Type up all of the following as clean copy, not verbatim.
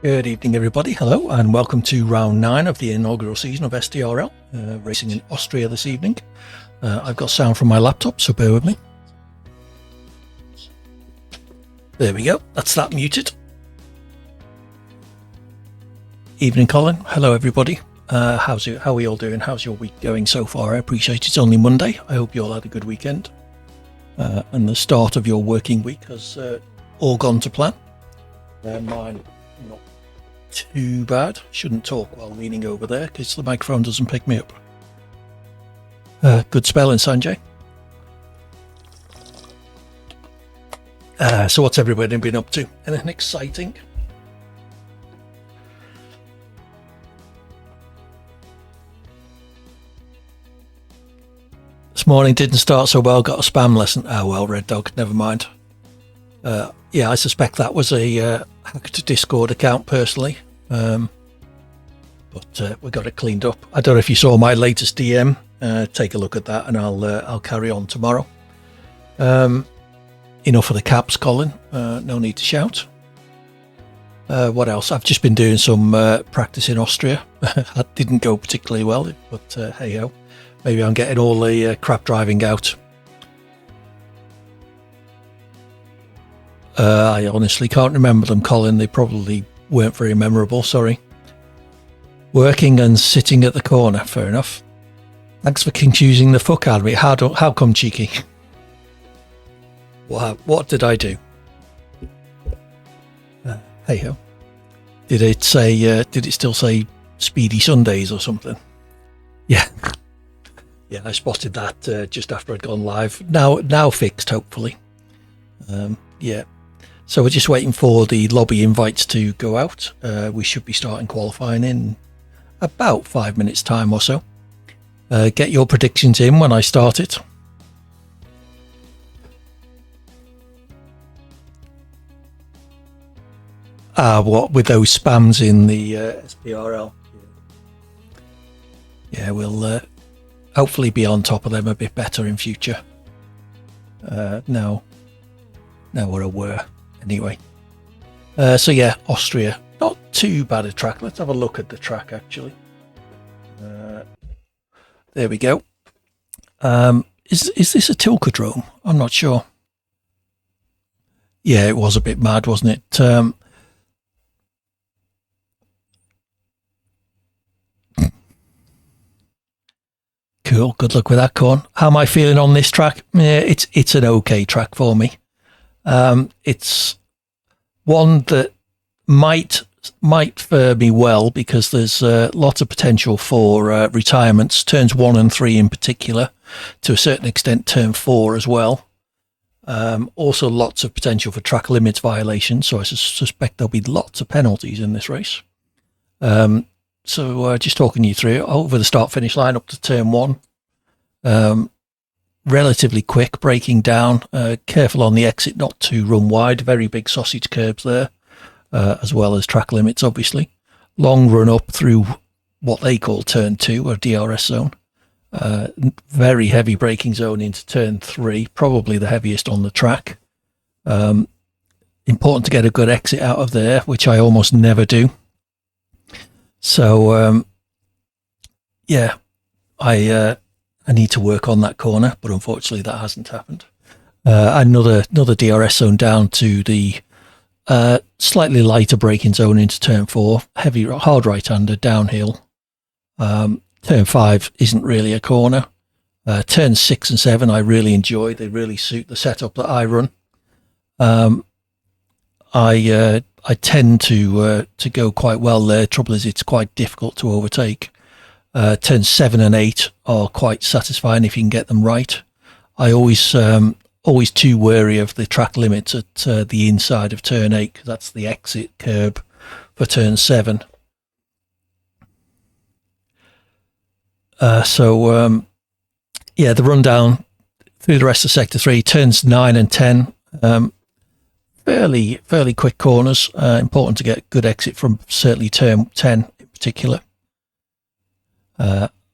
Good evening, everybody. Hello, and welcome to round 9 of the inaugural season of SDRL, racing in Austria this evening. I've got sound from my laptop, so bear with me. There we go. That's that muted. Evening, Colin. Hello, everybody. How are we all doing? How's your week going so far? I appreciate it's only Monday. I hope you all had a good weekend. And the start of your working week has all gone to plan. Mine not too bad. Shouldn't talk while leaning over there because the microphone doesn't pick me up. Good spelling, Sanjay. So what's everybody been up to? Anything exciting? This morning didn't start so well, got a spam lesson. Oh well, Red Dog, never mind. Yeah, I suspect that was a hacked Discord account personally, but we got it cleaned up. I don't know if you saw my latest DM. Take a look at that, and I'll carry on tomorrow. Enough of the caps, Colin. No need to shout. What else? I've just been doing some practice in Austria. That didn't go particularly well, but hey ho. Maybe I'm getting all the crap driving out. I honestly can't remember them, Colin. They probably weren't very memorable, sorry. Working and sitting at the corner, fair enough. Thanks for confusing the fuck out of me. How come, cheeky? What did I do? Hey ho. Did it still say Speedy Sundays or something? Yeah. Yeah, I spotted that just after I'd gone live. Now fixed, hopefully. Yeah. So we're just waiting for the lobby invites to go out. We should be starting qualifying in about 5 minutes time or so. Get your predictions in when I start it. What with those spams in the SDRL? Yeah, we'll hopefully be on top of them a bit better in future. Now we're aware. Anyway, so yeah, Austria, not too bad a track. Let's have a look at the track actually. There we go. Is this a Tilcodrome? I'm not sure. Yeah, it was a bit mad, wasn't it? Cool. Good luck with that, Corn. How am I feeling on this track? Yeah, it's an okay track for me. It's one that might fare me well because there's lots of potential for retirements, turns 1 and 3 in particular, to a certain extent turn 4 as well. Also lots of potential for track limits violations, so I suspect there'll be lots of penalties in this race. So just talking you through over the start finish line up to turn 1. Relatively quick, braking down, careful on the exit not to run wide, very big sausage curbs there, as well as track limits obviously. Long run up through what they call turn 2 or DRS zone. Very heavy braking zone into turn 3, probably the heaviest on the track. Important to get a good exit out of there, which I almost never do. So yeah, I need to work on that corner, but unfortunately that hasn't happened. Another DRS zone down to the slightly lighter braking zone into turn 4, heavy hard right-hander downhill. Turn 5 isn't really a corner. Turn 6 and 7 I really enjoy. They really suit the setup that I run. I tend to go quite well there. Trouble is it's quite difficult to overtake. Turns 7 and 8 are quite satisfying if you can get them right. I always too wary of the track limits at the inside of turn 8 because that's the exit curb for turn 7. Yeah, the rundown through the rest of sector 3, turns 9 and 10, fairly quick corners. Important to get good exit from certainly turn 10 in particular.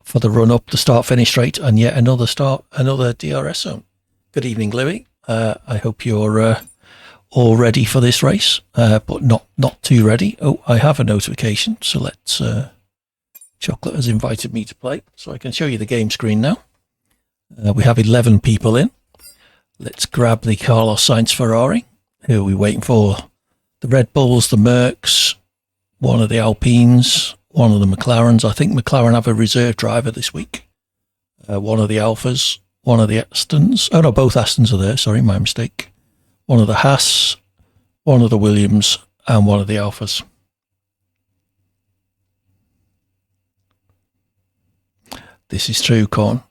For the run up the start finish straight and yet another DRS zone. Good evening, Louis. I hope you're all ready for this race, but not too ready. Oh, I have a notification, so let's... Chocolate has invited me to play, so I can show you the game screen now. We have 11 people in. Let's grab the Carlos Sainz Ferrari. Who are we waiting for? The Red Bulls, the Mercs, one of the Alpines, one of the McLarens. I think McLaren have a reserve driver this week. One of the Alphas, one of the Astons. Oh no, both Astons are there. Sorry, my mistake. One of the Haas, one of the Williams, and one of the Alphas. This is true, Corn.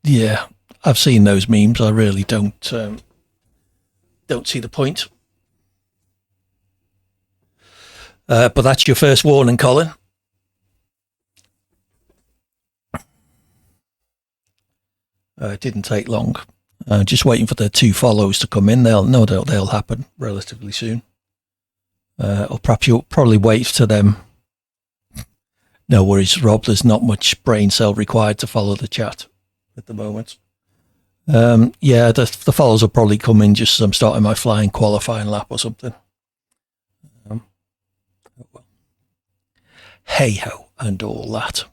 Yeah, I've seen those memes. I really don't see the point. But that's your first warning, Colin. It didn't take long. Just waiting for the 2 follows to come in. They'll happen relatively soon. Or perhaps you'll probably wait to them. No worries, Rob. There's not much brain cell required to follow the chat at the moment. Yeah, the follows will probably come in just as I'm starting my flying qualifying lap or something. Hey ho, and all that.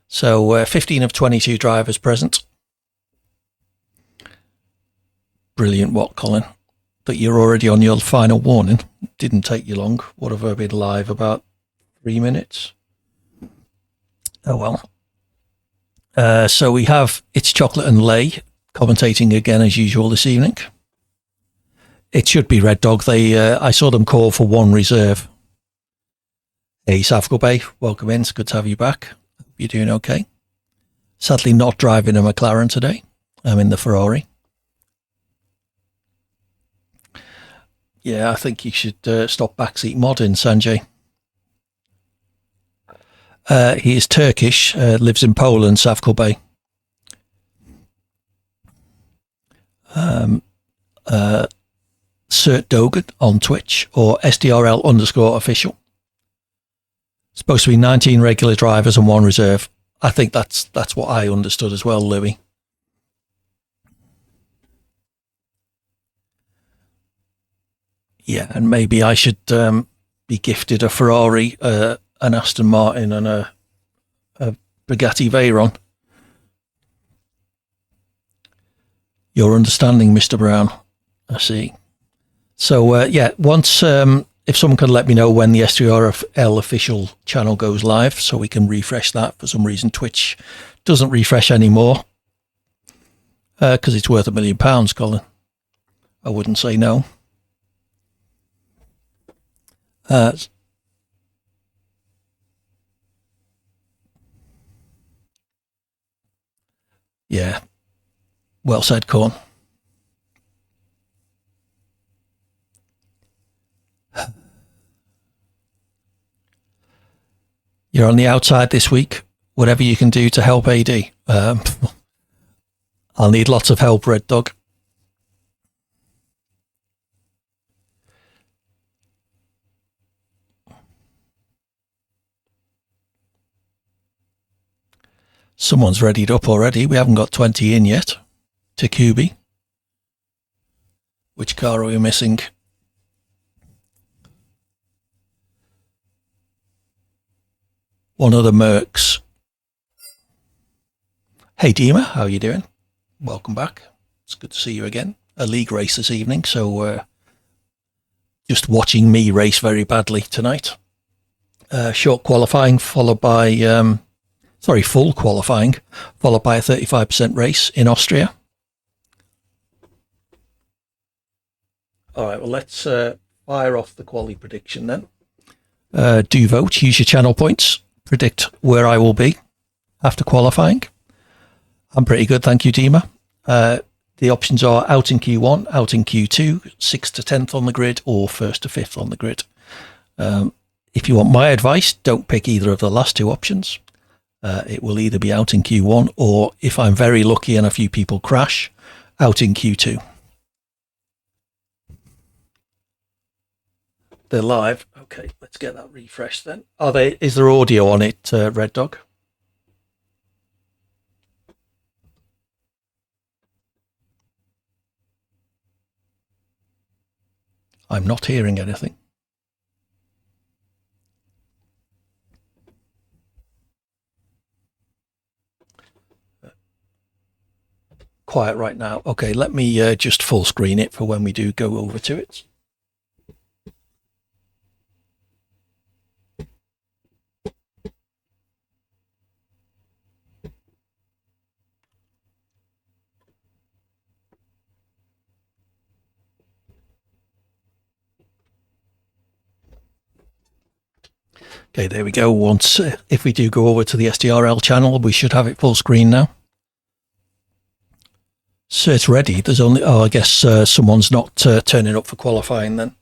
So 15 of 22 drivers present. Brilliant, what, Colin? That you're already on your final warning. Didn't take you long. What have I been live about? 3 minutes? Oh well. So we have It's Chocolate and Lay commentating again as usual this evening. It should be Red Dog. I saw them call for 1 reserve. Hey, Safco Bay, welcome in. It's good to have you back. Hope you're doing okay. Sadly not driving a McLaren today. I'm in the Ferrari. Yeah, I think you should stop backseat modding, Sanjay. He is Turkish, lives in Poland, Safco Bay. Cert Dogan on Twitch or SDRL_official. Supposed to be 19 regular drivers and 1 reserve. I think that's what I understood as well, Louis. Yeah, and maybe I should be gifted a Ferrari, an Aston Martin, and a Bugatti Veyron. Your understanding, Mr. Brown. I see. So, yeah, once, if someone can let me know when the SDRL official channel goes live so we can refresh that. For some reason, Twitch doesn't refresh anymore because it's worth £1 million, Colin. I wouldn't say no. Yeah, well said, Corn. You're on the outside this week. Whatever you can do to help AD. I'll need lots of help, Red Dog. Someone's readied up already. We haven't got 20 in yet. Takubi. Which car are we missing? One of the Mercs. Hey Dima, how are you doing? Welcome back. It's good to see you again. A league race this evening, so just watching me race very badly tonight. Short qualifying followed by... full qualifying, followed by a 35% race in Austria. All right, well, let's fire off the quali prediction then. Do vote, use your channel points, predict where I will be after qualifying. I'm pretty good, thank you, Dima. The options are out in Q1, out in Q2, 6th to 10th on the grid, or 1st to 5th on the grid. If you want my advice, don't pick either of the last 2 options. It will either be out in Q1 or, if I'm very lucky and a few people crash, out in Q2. They're live. Okay, let's get that refreshed then. Are they? Is there audio on it, Red Dog? I'm not hearing anything. Quiet right now. Okay, let me just full screen it for when we do go over to it. Okay, there we go. Once, if we do go over to the SDRL channel, we should have it full screen now. So it's ready. There's only, oh, I guess someone's not turning up for qualifying then.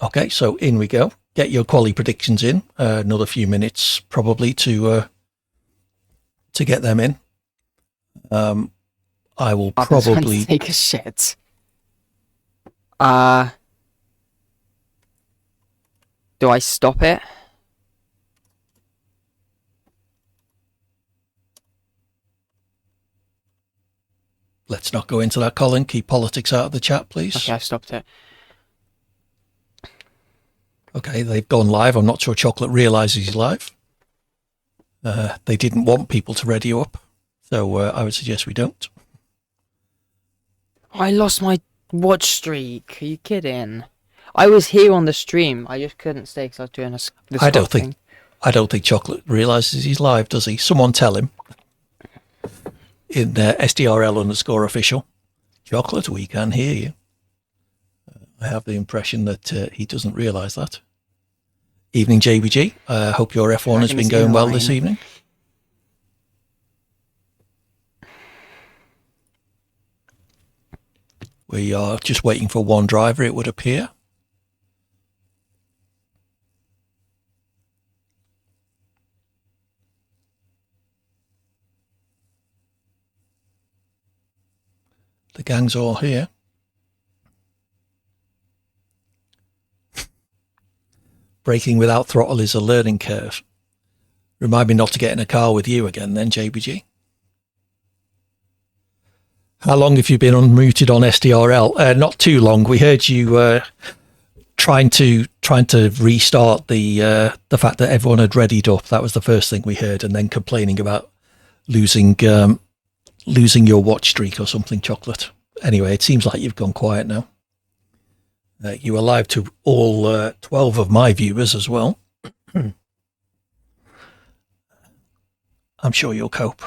Okay, so in we go. Get your quali predictions in. Another few minutes probably to get them in. I will probably take a shit. Do I stop it? Let's not go into that, Colin. Keep politics out of the chat, please. Okay, I've stopped it. Okay, they've gone live. I'm not sure Chocolate realises he's live. They didn't want people to ready you up, so I would suggest we don't. I lost my watch streak. Are you kidding? I was here on the stream. I just couldn't stay because I was doing this. I don't think Chocolate realises he's live, does he? Someone tell him in SDRL_official. Chocolate, we can hear you. I have the impression that he doesn't realise that. Evening, JBG. Hope your F1 has been going well this evening. We are just waiting for one driver, it would appear. The gang's all here. Braking without throttle is a learning curve. Remind me not to get in a car with you again then, JBG. How long have you been unmuted on SDRL? Not too long. We heard you trying to restart the fact that everyone had readied up. That was the first thing we heard, and then complaining about losing your watch streak or something, Chocolate. Anyway, it seems like you've gone quiet now. You are live to all 12 of my viewers as well. I'm sure you'll cope.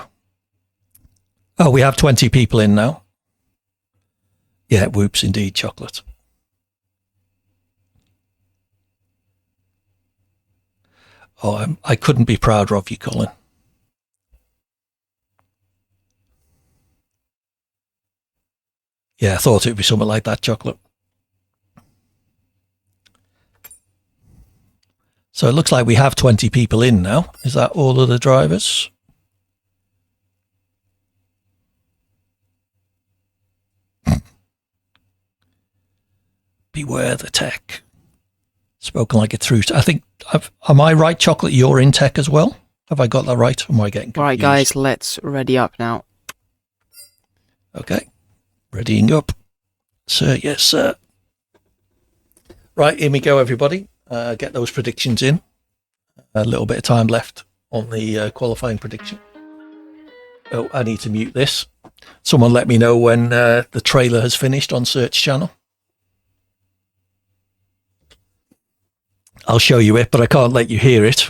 Oh, we have 20 people in now. Yeah, whoops, indeed, Chocolate. Oh, I couldn't be prouder of you, Colin. Yeah, I thought it would be something like that, Chocolate. So it looks like we have 20 people in now. Is that all of the drivers? Beware the tech. Spoken like a truth. I think, am I right, Chocolate? You're in tech as well? Have I got that right? Or am I getting confused? Right, guys, let's ready up now. Okay. Readying up. Sir, yes, sir. Right, here we go, everybody. Get those predictions in. A little bit of time left on the qualifying prediction. Oh, I need to mute this. Someone let me know when the trailer has finished on Search Channel. I'll show you it, but I can't let you hear it.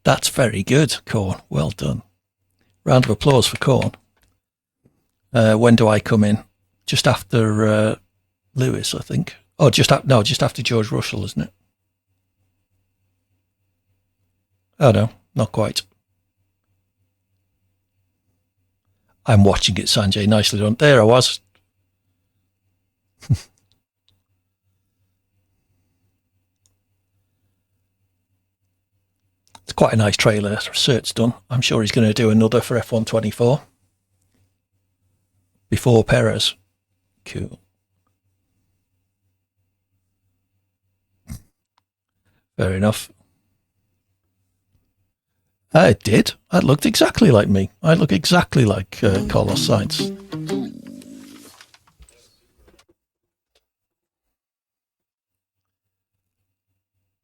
That's very good, Corn. Well done. Round of applause for Corn. When do I come in? Just after Lewis, I think. Oh, just after George Russell, isn't it? Oh no, not quite. I'm watching it, Sanjay. Nicely done. There I was. It's quite a nice trailer Cert's done. I'm sure he's going to do another for F124 before Perez. Cool. Fair enough. It did. That looked exactly like me. I look exactly like Carlos Sainz.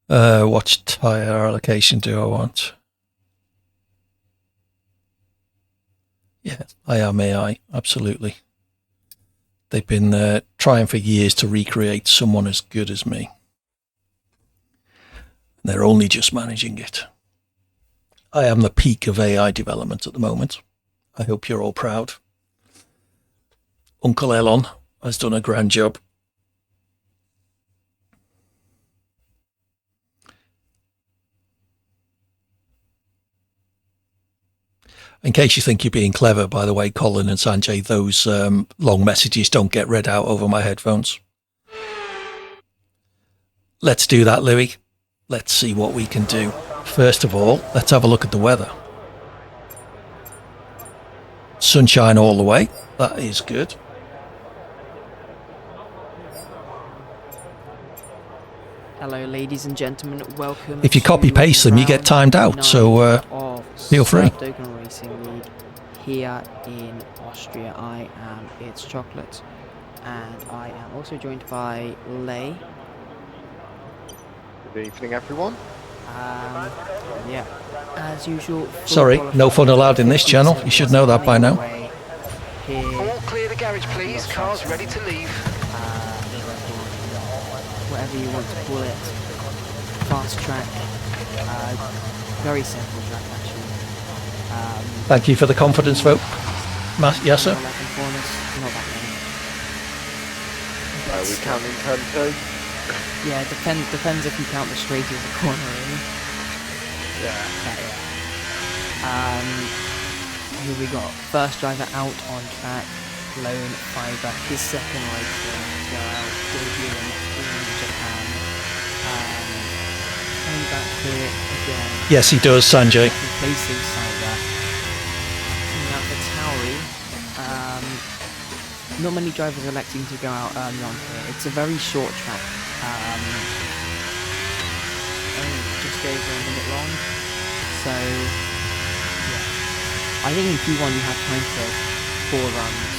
What tyre allocation do I want? Yeah, I am AI, absolutely. They've been trying for years to recreate someone as good as me. They're only just managing it. I am the peak of AI development at the moment. I hope you're all proud. Uncle Elon has done a grand job. In case you think you're being clever, by the way, Colin and Sanjay, those long messages don't get read out over my headphones. Let's do that, Louis. Let's see what we can do. First of all, let's have a look at the weather. Sunshine all the way. That is good. Hello, ladies and gentlemen. Welcome. If you copy paste them, you get timed out. So feel free. Racing League here in Austria. I am It's Chocolate, and I am also joined by Lay. Good evening, everyone. Yeah, as usual. Sorry, no fun allowed in this channel. You should know that by now. All clear the garage, please. Cars ready to leave. Whatever you want to call it. Fast track. Very simple track, actually. Thank you for the confidence vote. Yes, sir. Not that many. We counting turn 2? Yeah, depends if you count the straight as a corner, really. Yeah. Here we got first driver out on track, Lone Fiber, his second race to go out, debuting in Japan. Coming back here again. Yes, he does, Sanjay. Replacing Cyber. Now for Tauri, not many drivers electing to go out early on here. It's a very short track. Just over a minute long. So, yeah. I think in Q1 you have time for 4 runs.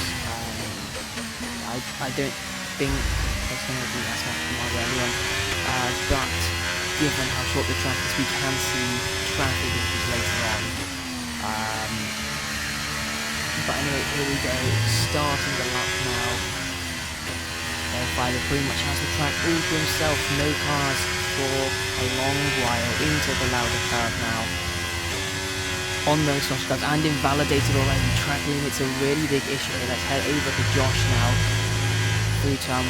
I don't think there's going to be as much tomorrow anyone. But given how short the track is, we can see traffic issues later on. But anyway, here we go. Starting the lap now. Fiber pretty much has the track all to himself. No cars for a long while. Into the louder curve now. On those soft cuts and invalidated already. Track limits a really big issue. Let's head over to Josh now. Through turn 1.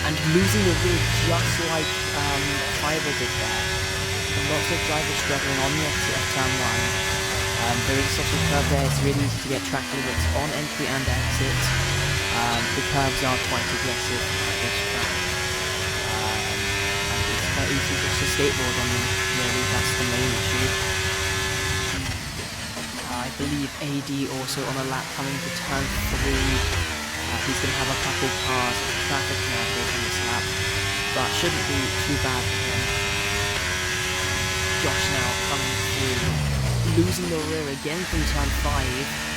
And losing the rig just like Fiber did there. Lots of drivers struggling on the exit of turn 1. There is a soft curve there. It's really easy to get track limits on entry and exit. The curves are quite aggressive at this track. And it's quite easy just to skateboard on them, really, that's the main issue. I believe AD also on a lap coming to turn 3. He's going to have a couple cars of traffic navigate on this lap, but shouldn't be too bad for him. Josh now coming through, losing the rear again from turn 5.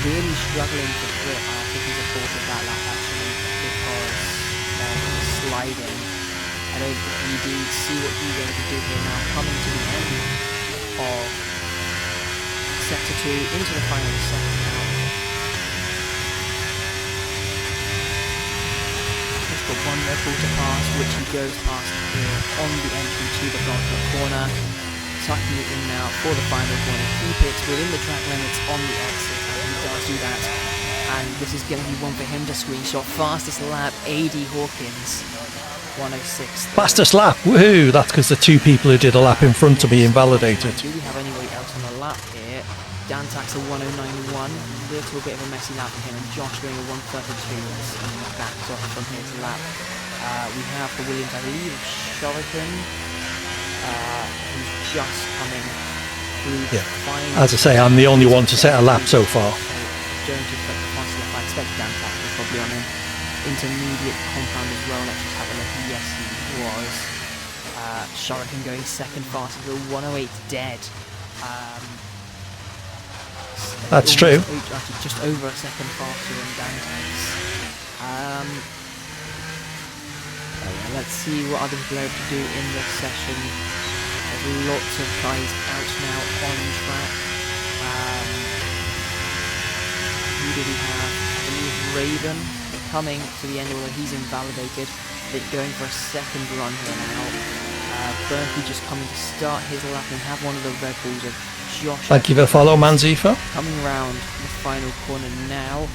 Really struggling to grip. I think he's aborted that lap actually because sliding. I don't think he did see what he's going to do here now. Coming to the end of sector 2 into the final sector now. He's got one Red Bull to pass, which he goes past here on the entry to the front corner. Tucking it in now for the final corner. Keep it within the track limits on the exit. Does do that, and this is going to be one for him to screenshot. Fastest lap, AD Hawkins, 106. Fastest lap, woohoo! That's because the 2 people who did a lap in front of me invalidated. Do we have anybody else on the lap here? Dan Tax a 109.1, little bit of a messy lap for him, and Josh doing a 132. Let's back off from here to lap. We have the Williams, I believe, Shuriken, who's just coming through. Yeah. Finally. As I say, I'm the only one to set a lap so far. Don't expect the fast lap. I expect Dan Tapper was probably on an intermediate compound as well. Let's just have a look. Yes, he was. Shuriken going second fastest with 108 dead. That's true. Actually, just over a second faster than Dante's. Let's see what other people are able to do in this session. There's lots of guys out now on track. Who do we have? I believe Raven coming to the end, although he's invalidated. They're going for a second run here now. Berkey just coming to start his lap and have one of the Red Bulls of Josh. Thank you for follow, Manzifa. Coming round the final corner now.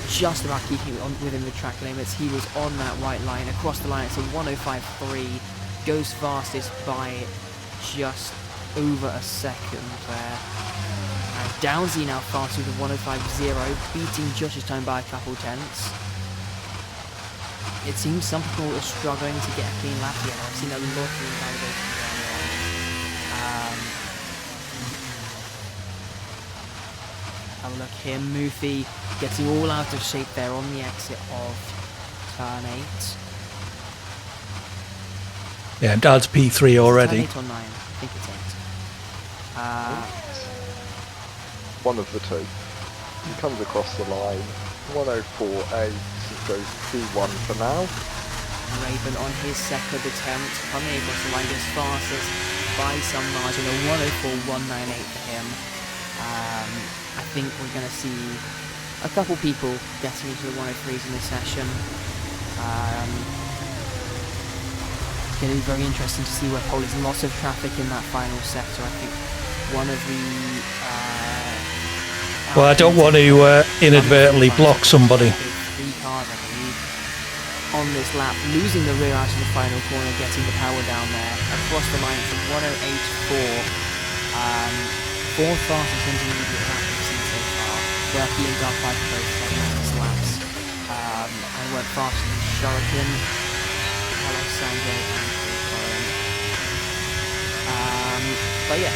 Just about keeping it on within the track limits. He was on that right line. Across the line, it's a 105.3. Goes fastest by just over a second there. And Downsy now fast with a 105.0, beating Josh's time by a couple tenths. It seems some people are struggling to get a clean lap together. I've seen a lot of invalidation going on. Have a look here. Mufi getting all out of shape there on the exit of turn 8. Yeah, Dad's P3 already. Turn 8 or 9? I think it's 8. One of the two. He comes across the line. 104.8 goes P1 for now. Raven on his second attempt, coming across the line as fastest by some margin, a 104.198 for him. I think we're going to see a couple people getting into the 103s in this session. It's going to be very interesting to see where Pole is. Lots of traffic in that final sector. I think one of the... Well, I don't want to inadvertently block somebody. 3 cars, I believe, on this lap, losing the rear out of the final corner, getting the power down there, across the line from 108.4, 4th fastest intermediate lap we've seen so far. Berkey and Dark Piper both fastest laps, and went faster than Shuriken, Hello Sanjay and Colin. But yeah,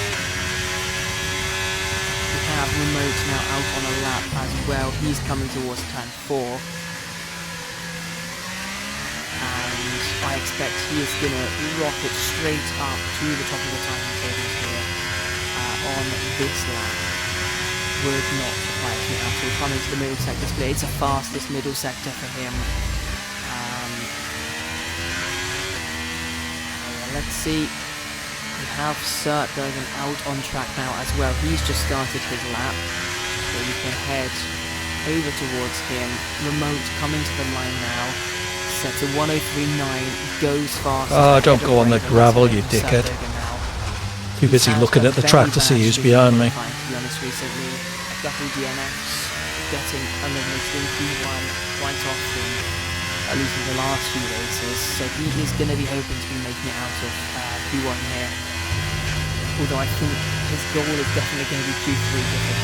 we have Remote now out on a lap as well. He's coming towards turn 4. And I expect he is going to rocket straight up to the top of the timing tables here on this lap. Would not surprise me at all. Coming to the middle sector split. It's the fastest middle sector for him. Let's see. We have Surtbergen out on track now as well. He's just started his lap. So we can head over towards him. Remote coming to the line now. Sets a 103.9, goes fast. Oh, don't go on the gravel, you dickhead. Too busy looking at the track to see who's behind me. To be honest, recently, a couple DNFs, getting eliminated in P1 quite often, at least in the last few races. So he is going to be hoping to be making it out of P1 here. Although I think his goal is definitely going to be Q3 different.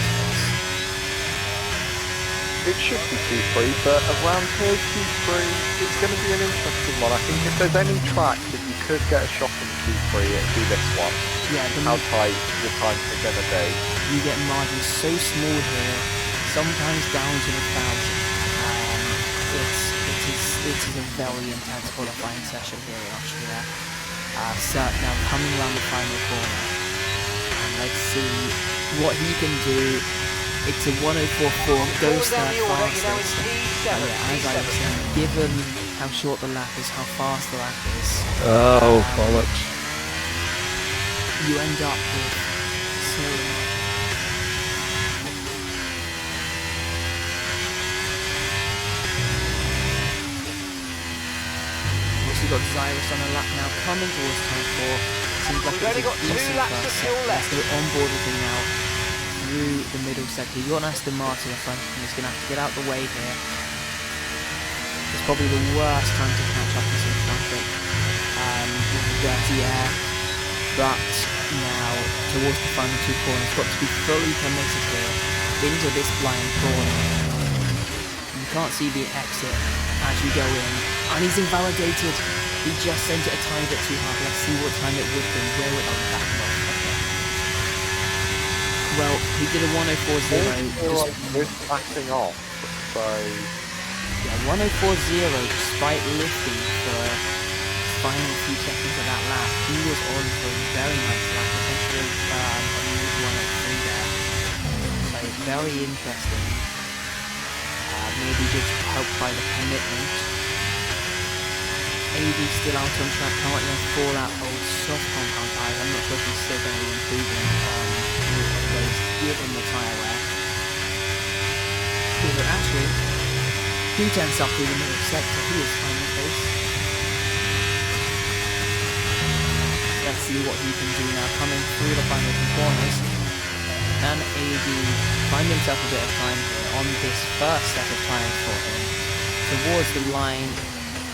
It should be Q3, but around here, Q3, it's going to be an interesting one. I think if there's any track that you could get a shot in Q3, it'd be this one. Yeah, how tight your times are going to be. You get margins so small here, sometimes down to the 1,000. It is a very intense qualifying session here in Austria. Sert now coming around the final corner. And let's see what he can do. It's a 104.4, goes there fastest. Yeah, as I was saying, given how short the lap is, how fast the lap is. Oh, bollocks. You end up with so also got Zyrus on the lap now, coming towards turn 4. Seems like We've only got 2 laps of fuel left. Let's go on board with him now. Through the middle sector. You've got an Aston Martin in front of him. He's going to have to get out the way here. It's probably the worst time to catch up in some traffic with the dirty air. But now, towards the final 2 corners, got to be fully committed here into this blind corner. You can't see the exit as you go in. And he's invalidated. He just sent it a tiny bit too hard. Let's see what time it would be. Where would I back off? Well, he did a 104.0. With passing off, so Yeah, 104.0 despite lifting for the final few seconds of that lap. He was on for a very nice lap, potentially a move 103 there. So very interesting. Maybe just helped by the commitment. AD still out on track, currently on Fallout old soft compound tyres. I'm not sure if he's still going to be improving on those given the tyre wear. But actually, 2 tenths up through the middle sector, he is finding pace. Let's see what he can do now, coming through the final 2 corners. And AD find himself a bit of time here on this first set of tyres for him. Towards the line,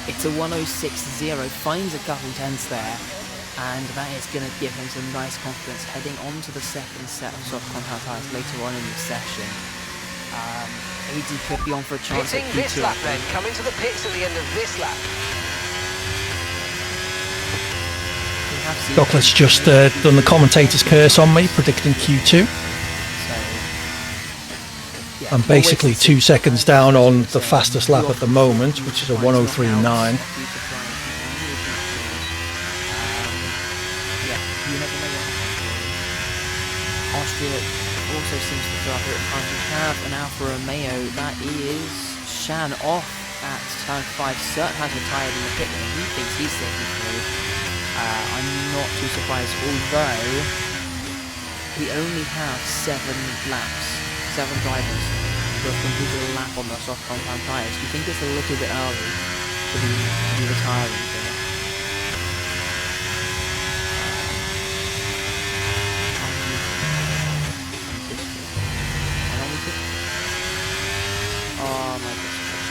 it's a 106.0, finds a couple tenths there, and that is going to give him some nice confidence heading on to the second set of soft compound tyres later on in the session. AD could be on for a chance Pitting at this Q2. lap then, coming to the pits at the end of this lap. Chocolate's just done the commentator's curse on me, predicting Q2. I'm basically 2 seconds down on the fastest lap at the moment, which is a 103.9. Austria also seems to throw up here at times. We have an Alfa Romeo, that is Shan off at turn 5. Cert has retired in the pit lane. He thinks he's safely through. I'm not too surprised, although we only have 7 laps, 7 drivers who have completed a lap on the soft compound tyres. Do you think it's a little bit early to be retiring there? Oh my goodness,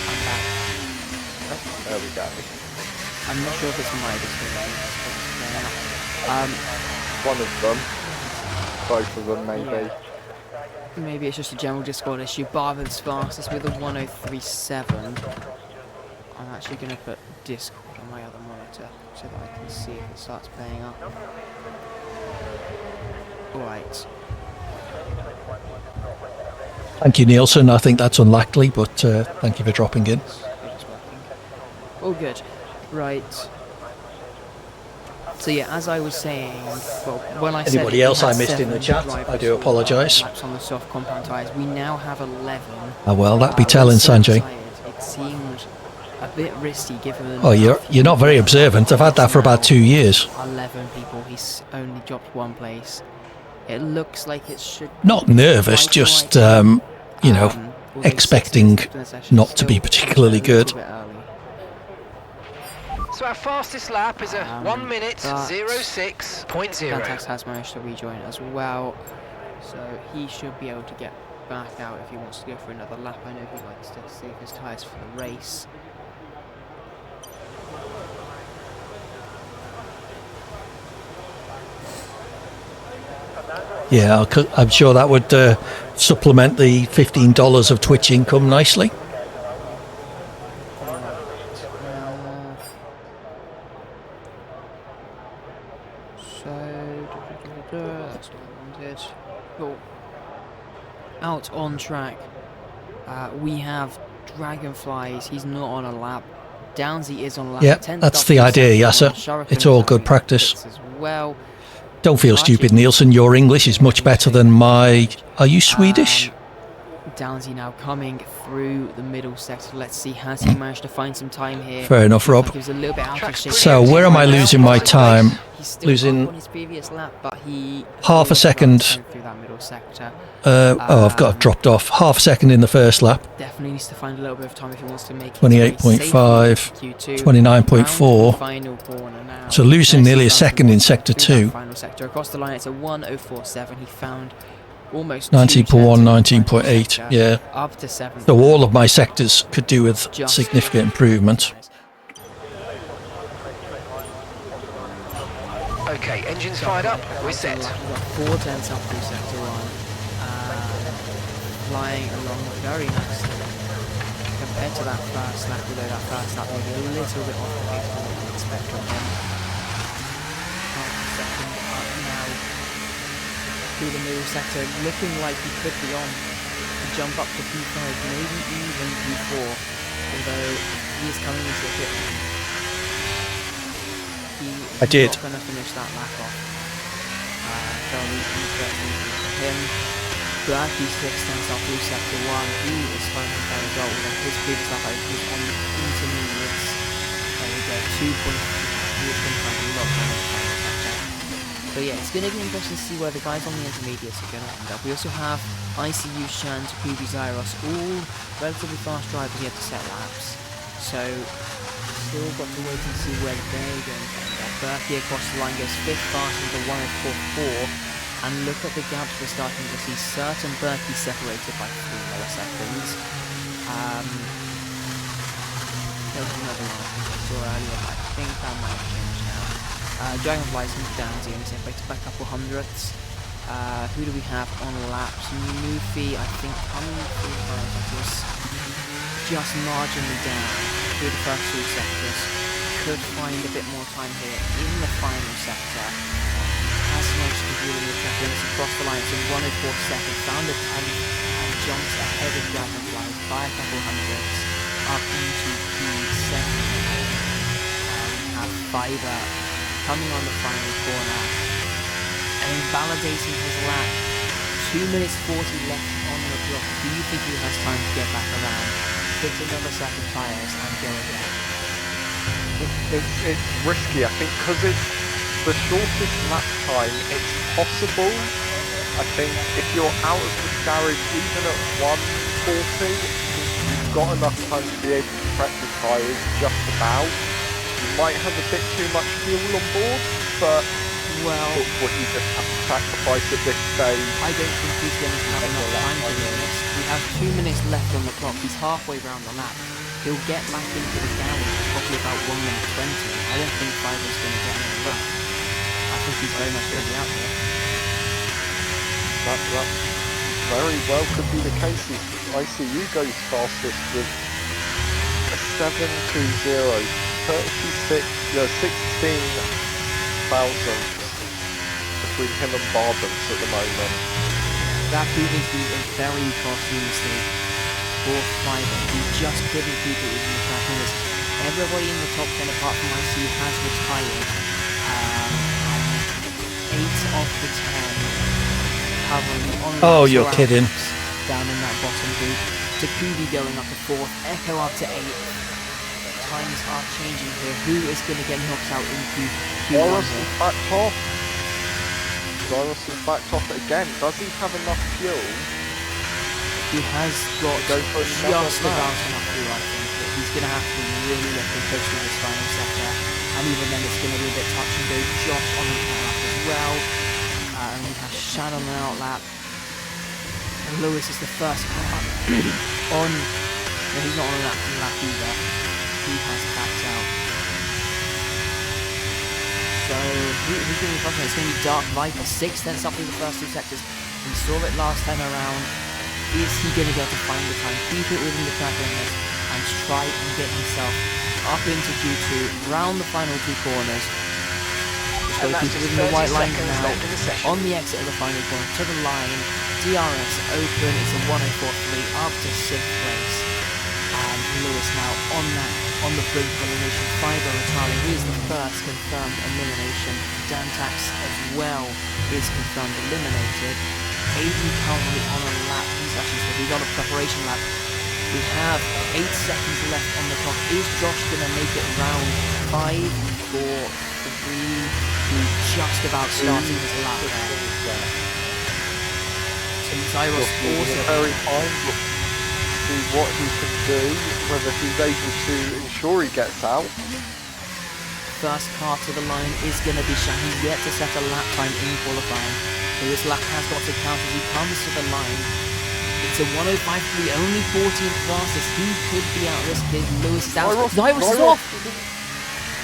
I'm back. there we go. I'm not sure if it's my display. One of them. Both of them, maybe. Yeah. Maybe it's just a general Discord issue. Barvin's fastest with a 103.7. I'm actually going to put Discord on my other monitor so that I can see if it starts playing up. Alright. Thank you, Nielsen. I think that's unlikely, but thank you for dropping in. All good. Right. So yeah, as I was saying, well, when I said Anybody else I had missed in the 7 chat, drivers I do apologise. laps on the soft compound tyres, we now have 11. Oh well, that'd be telling, With Sanjay. tired, it seemed a bit risky given. Oh, you're not very observant. I've had that for about 2 years. 11 people. He's only dropped 1 place. It looks like it should. Not nervous, just you know, expecting not to be particularly good. So our fastest lap is a 1 minute but 06.0. Dantax has managed to rejoin as well, so he should be able to get back out if he wants to go for another lap. I know he likes to save his tyres for the race. Yeah, I'm sure that would supplement the $15 of Twitch income nicely. That's what I wanted. Cool. Out on track, we have Dragonflies. He's not on a lap. Downsy is on a lap. Yeah, that's the idea, Yasser. It's all good practice. As well. Don't feel stupid, Nielsen. Your English is much better than my... Are you Swedish? Downsy now coming through the middle sector. Let's see, has he managed to find some time here? Fair enough, Rob. He was a little bit out of shape. So where am I losing my time? He's still Losing on his previous lap, but he half a second. through that middle sector. I've dropped off. Half a second in the first lap. Definitely needs to find a little bit of time if he wants to make 28.5, 29.4. Final corner now. So losing nearly a second in sector 2. Final sector across the line, it's a 1:04.7. He found almost 19.1, 19.8. Yeah. Up to 7. So all of my sectors could do with significant improvement. Okay, engines fired up, we're set. We've got 4 tenths up through sector 1. Flying along very nicely compared to that first lap, although that first lap maybe a little bit off the pace from what we expect from him. Half a second up now. through the middle sector, looking like he could be on to jump up to P5, maybe even P4, although he is coming into the pit lane. He's not going to finish that lap off. Very interesting for him. P6 stands up through sector 1. He is finding a result, although his previous lap out was on the intermediates. There we go, 2 points. He was going to find a lot more in the final sector. So yeah, it's going to be interesting to see where the guys on the intermediates are going to end up. We also have ICU, Shan, Takubi, Zyros, all relatively fast drivers yet to set laps. So still got to wait and see where they're going to end up. Berkey across the line goes 5th fast into 104.4. And look at the gaps we're starting to see. Certain Berkey separated by 3 milliseconds. There's another one I saw earlier, but I think that might have changed now. Dragonfly's moved down to only separated by a couple hundredths. Who do we have on laps? Nufi, I think, coming through the just marginally down through the first 2 sectors. Could find a bit more time here in the final sector. Has managed to do in the track limits across the line. It's in 104 seconds. Found a 10th and jumps ahead of Dragonfly by a couple hundredths up into P7. We have Fiverr coming on the final corner and validating his lap. 2 minutes 40 left on the clock. Do you think he has time to get back around? Put another set of tyres and go again. It's risky, I think, because it's the shortest lap time. It's possible. I think if you're out of the garage even at 140, you've got enough time to be able to prep the tyres just about. You might have a bit too much fuel on board, but well, it's what you just have to sacrifice at this stage. I don't think he's going to have enough time to be honest. We have 2 minutes left on the clock. He's halfway around the lap. He'll get back into the garage probably about 1 minute 20. I don't think Fiverr's going to get him a lap. I think he's very much going to be out there. That very well could be the case. ICU goes fastest with a 720, 16 thousandths between him and Barbans at the moment. That proving to be a very costly mistake for Fiverr. He just couldn't keep it within the track limits. Everybody in the top 10 apart from ICU has retired. 8 of the 10 covering on Oh, you're kidding. down in that bottom group. Takubi going up to 4th, Echo up to 8th. Times are changing here. Who is going to get knocked out into Q1 here? Zyros is backed off again. Does he have enough fuel? He has got just about enough fuel, I think. But he's going to have to really let him push through this final sector. And even then it's going to be a bit touch and go. Josh on the outlap as well. And we have Shan on the outlap. And Lewis is the first car on. No, he's not on a lap either. He has backed out. So who's going to be first? It's going to be Dark Viper. 6 tenths up through the first 2 sectors. We saw it last time around. Is he going to be able to find the time, keep it within the track limits, and try and get himself up into Q2, round the final 2 corners? So he's within the white line now, on the exit of the final corner, to the line, DRS open, it's a 104.3, up to 6th place. And Lewis now on the brink of elimination. Fiverr retiring, he is the first confirmed elimination. Dantax as well is confirmed eliminated. Aiden currently on a lap, he's on a preparation lap. We have 8 seconds left on the clock. Is Josh going to make it round 5, 4, 3, 2, just about starting his lap there. So Zyros also very fine to see what he can do, whether he's able to ensure he gets out. First car to the line is going to be Shan. He's yet to set a lap time in qualifying. So this lap has got to count as he comes to the line. It's a 105.3, only 14th fastest. He could be out of this kid. Lewis is out. Zyros is off!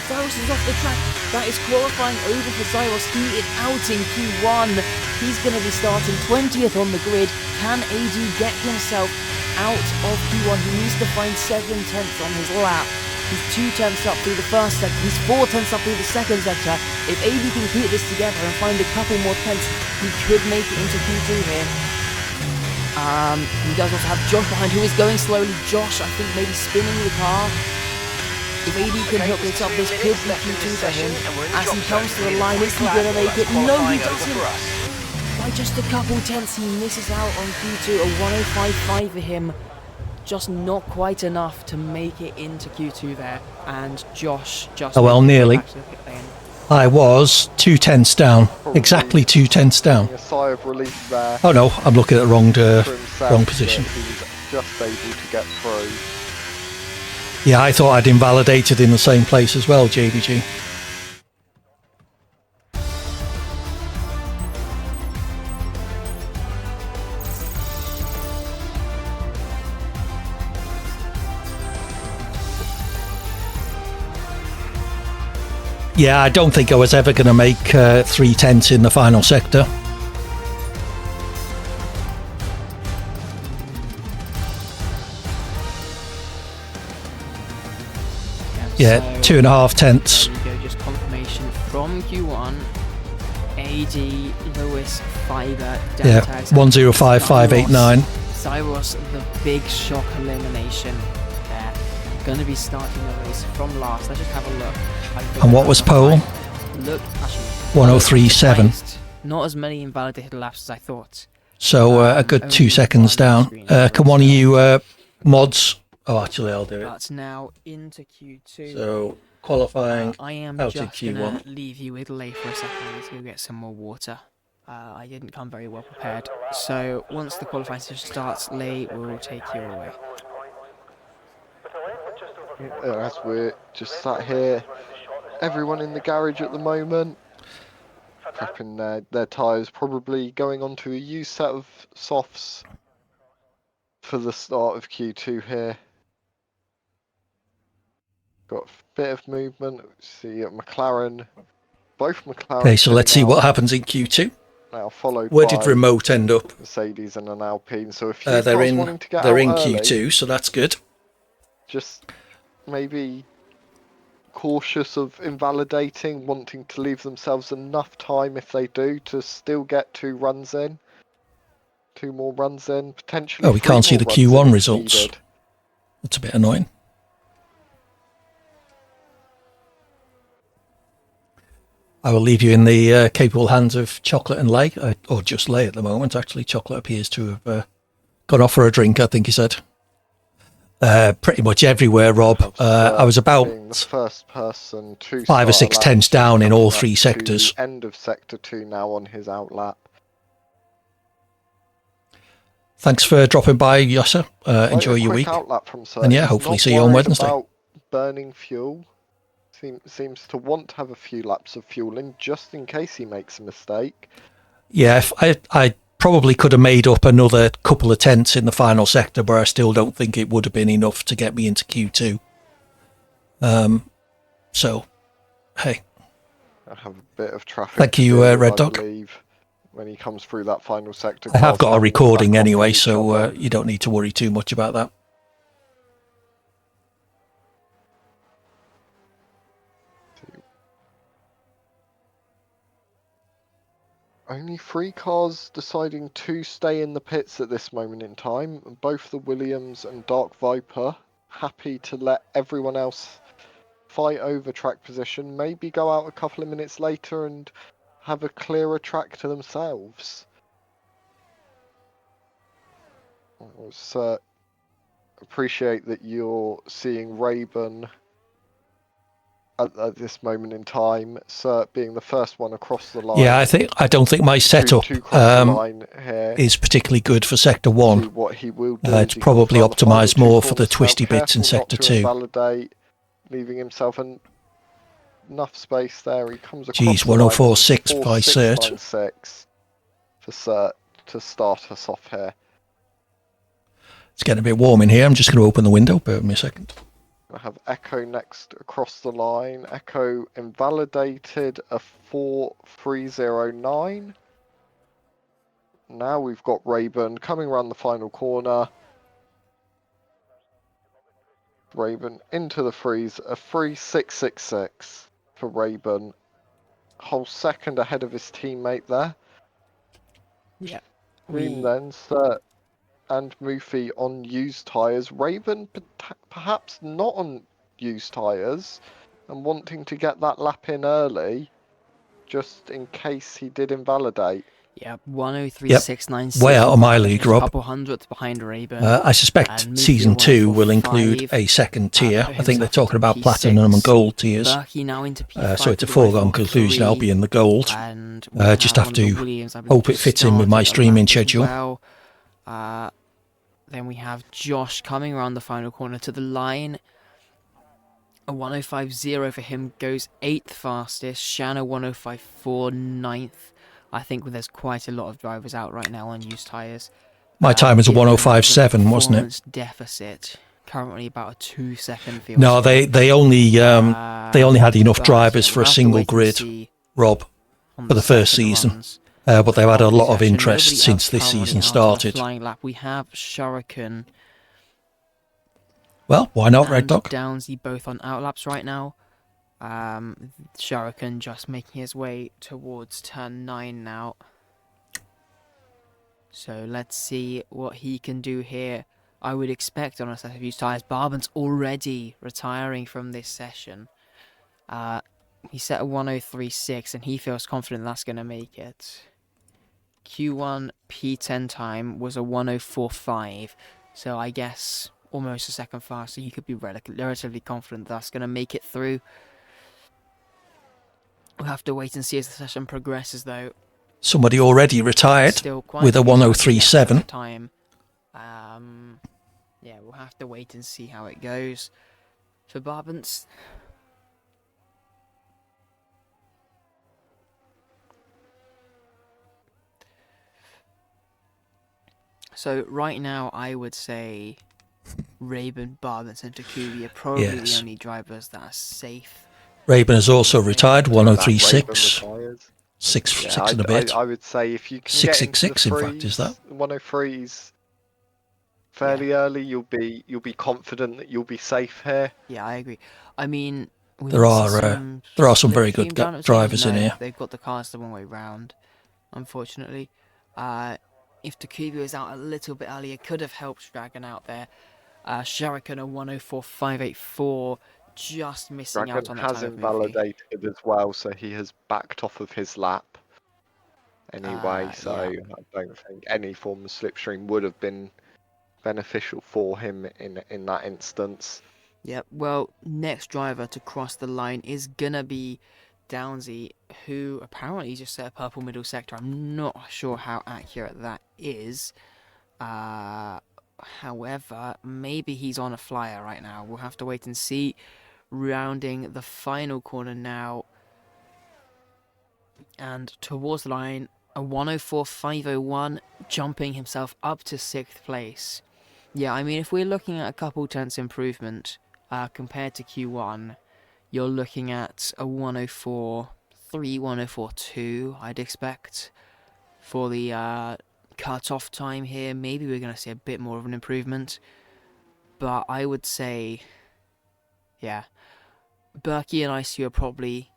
Zyros is off the track. That is qualifying over for Zyros. He is out in Q1. He's going to be starting 20th on the grid. Can AD get himself out of Q1? He needs to find 7 tenths on his lap. He's 2 tenths up through the first sector. He's 4 tenths up through the second sector. If AD can keep this together and find a couple more tenths, he could make it into Q2 here. He does also have Josh behind, who is going slowly. Josh, I think, maybe spinning the car. If AD can hook this up, this could be Q2 for him. As he comes to the line, is he going to make it? No, he doesn't. By just a couple tenths, he misses out on Q2. A 105.5 for him. Just not quite enough to make it into Q2 there. And Josh just... Oh, well, nearly. I was 2 tenths down. Exactly 2 tenths down. A sigh of relief there. Oh no, I'm looking at the wrong wrong position. He's just able to get through. Yeah, I thought I'd invalidated in the same place as well, JBG. Yeah, I don't think I was ever going to make 3 tenths in the final sector. Yeah, so 2.5 tenths. There you go, just confirmation from Q1. AD, Lewis, Fiber, Yeah, 105.589. Cyrus, the big shock elimination there. Going to be starting the race from last. Let's just have a look. And what was pole? Look, actually, 103.7. Not as many invalidated laps as I thought. So a good 2 seconds down. Can one of you mods? Oh, actually, I'll do it. That's now into Q2. So qualifying I am out just in going to Q1. leave you with Lay for a second. I need to go get some more water. I didn't come very well prepared. So once the qualifying session starts, Lay will take you away. As we're just sat here, everyone in the garage at the moment, prepping their tyres, probably going onto a used set of softs for the start of Q2 here. Got a bit of movement. See McLaren, both McLaren. Okay, so let's see what happens in Q2. Now followed Where by did Remote end up? Mercedes and an Alpine. So if you're They're in wanting to get they're out in early, Q2, so that's good. just maybe cautious of invalidating, wanting to leave themselves enough time if they do to still get 2 runs in. 2 more runs in, potentially. Oh, we 3 can't see more the runs in Q1 if results. needed. That's a bit annoying. I will leave you in the capable hands of Chocolate and Lay, or just Lay at the moment. Actually, Chocolate appears to have gone off for a drink, I think he said. Pretty much everywhere, Rob. I was about Being the first person to 5 or 6 tenths down in all 3 to sectors. the end of sector 2 now on his outlap. Thanks for dropping by, Yossa. Enjoy your week. Outlap from Sir. And yeah, He's hopefully not see you on worried Wednesday. About burning fuel. Seems to want to have a few laps of fuel in just in case he makes a mistake. Yeah, if I probably could have made up another couple of tenths in the final sector, but I still don't think it would have been enough to get me into Q2. So, hey. I have a bit of traffic. Thank you, Red Dog. When he comes through that final sector. I have got a recording anyway, so you don't need to worry too much about that. Only 3 cars deciding to stay in the pits at this moment in time. Both the Williams and Dark Viper happy to let everyone else fight over track position. Maybe go out a couple of minutes later and have a clearer track to themselves. So appreciate that you're seeing Rayburn at this moment in time, Sir being the first one across the line. Yeah, I don't think my setup is particularly good for Sector 1. What he will do it's probably optimised more for the twisty bits in Sector 2. Validate, leaving himself enough space there. He comes across. Geez, 104.6 by Cert. For Cert to start us off here. It's getting a bit warm in here. I'm just going to open the window. Bear with me a second. I have Echo next across the line. Echo invalidated a 4.309. Now we've got Rayburn coming around the final corner. Raven into the freeze, a 3.666 for Raven. Whole second ahead of his teammate there. Yeah. Green then, Sir and Mufi on used tyres. Raven perhaps not on used tyres and wanting to get that lap in early just in case he did invalidate. Yeah, 103.696. Way out of my league, A Rob. couple hundredths behind Raven. I suspect And season Mufi 2 will 145, include a second tier. put I think they're himself talking into about P6. platinum and gold tiers. Berkey now into P5 So it's a for the foregone 143, conclusion I'll be in the gold. And Just have have one of the to Williams, I believe, hope it just fits in with my starting a streaming lap as schedule. well. Then we have Josh coming around the final corner to the line. A 105.0 for him goes 8th fastest. Shanna 105.4 9th. I think there's quite a lot of drivers out right now on used tyres. My time is a given the 105.7, wasn't it? performance deficit. Currently about a 2-second field. No, split. they only had enough but, drivers yeah, for we'll a have to single wait and grid, see Rob, on for the first second season. runs But they've had a of lot this of session. interest Nobody since else this currently season out on a started. flying lap. We have Shuriken Well, why not, Red and Dog? Downsy both on outlaps right now. Shuriken just making his way towards turn 9 now. So let's see what he can do here. I would expect on a set of used tyres. Barban's already retiring from this session. He set a 103.6 and he feels confident that's going to make it. Q1 P10 time was a 104.5. So I guess almost a second faster. You could be relatively confident that's going to make it through. We'll have to wait and see as the session progresses though. Somebody already retired Still quite with a few tracks left 103.7. at the time. Yeah, we'll have to wait and see how it goes for Barbans. So right now, I would say Raven, Barbans, and Takubi are probably Yes. the only drivers that are safe. Raven has also retired, That 103.6. Raven retires. Six Yeah, and a bit. I would say if you can get into the 666, in fact, is that? 103s fairly early, you'll be confident that you'll be safe here. Yeah, I agree. I mean, we There might see are some split very good team down at the drivers team. in No, here. They've got the cars the one way round, unfortunately. If Takubi was out a little bit earlier, could have helped Dragon out there. Shuriken a 104.584, just missing out Dragon on that has time of Mufi. invalidated as well, so he has backed off of his lap anyway. So Yeah. I don't think any form of slipstream would have been beneficial for him in that instance. Yep, well, next driver to cross the line is gonna be Downsy, who apparently just set a purple middle sector. I'm not sure how accurate that is. However, maybe he's on a flyer right now. We'll have to wait and see. Rounding the final corner now. And towards the line, a 104.501, jumping himself up to 6th place. Yeah, I mean, if we're looking at a couple tenths improvement compared to Q1, you're looking at a 104.3, 104.2, I'd expect, for the cut-off time here. Maybe we're going to see a bit more of an improvement. But I would say, yeah, Berkey and ICU are probably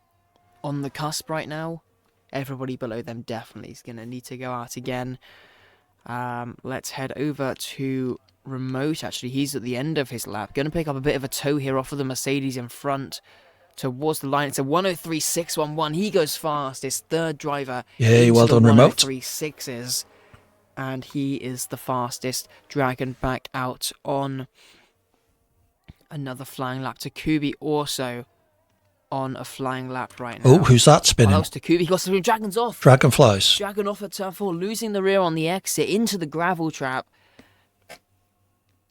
on the cusp right now. Everybody below them definitely is going to need to go out again. Let's head over to Remote, actually. He's at the end of his lap. Going to pick up a bit of a tow here off of the Mercedes in front towards the line. It's a 103.611. He goes fast. His third driver. Yeah, well done, Remote. 103.6s. And he is the fastest. Dragon back out on another flying lap. Takubi also on a flying lap right now. Oh, who's that spinning? Oh, that was Takubi. He got some Dragon's off. Dragonflies. Dragon off at turn 4, losing the rear on the exit into the gravel trap.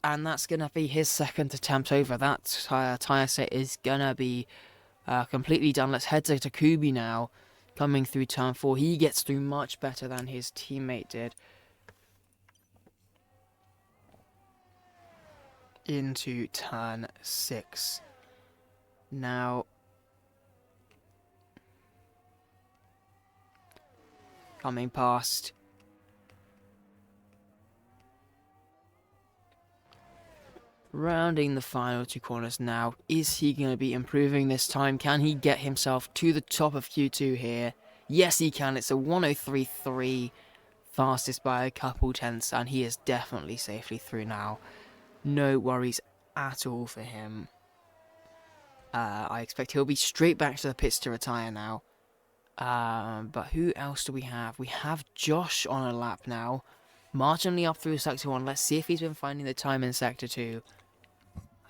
And that's going to be his second attempt over. That tyre set is going to be completely done. Let's head to Takubi now. Coming through turn 4. He gets through much better than his teammate did. Into turn 6. Now, coming past Rounding the final 2 corners now. Is he going to be improving this time? Can he get himself to the top of Q2 here? Yes, he can. It's a 1:03.3, fastest by a couple tenths, and he is definitely safely through now. No worries at all for him. I expect he'll be straight back to the pits to retire now. But who else do we have? We have Josh on a lap now. Marginally up through Sector 1. Let's see if he's been finding the time in Sector 2.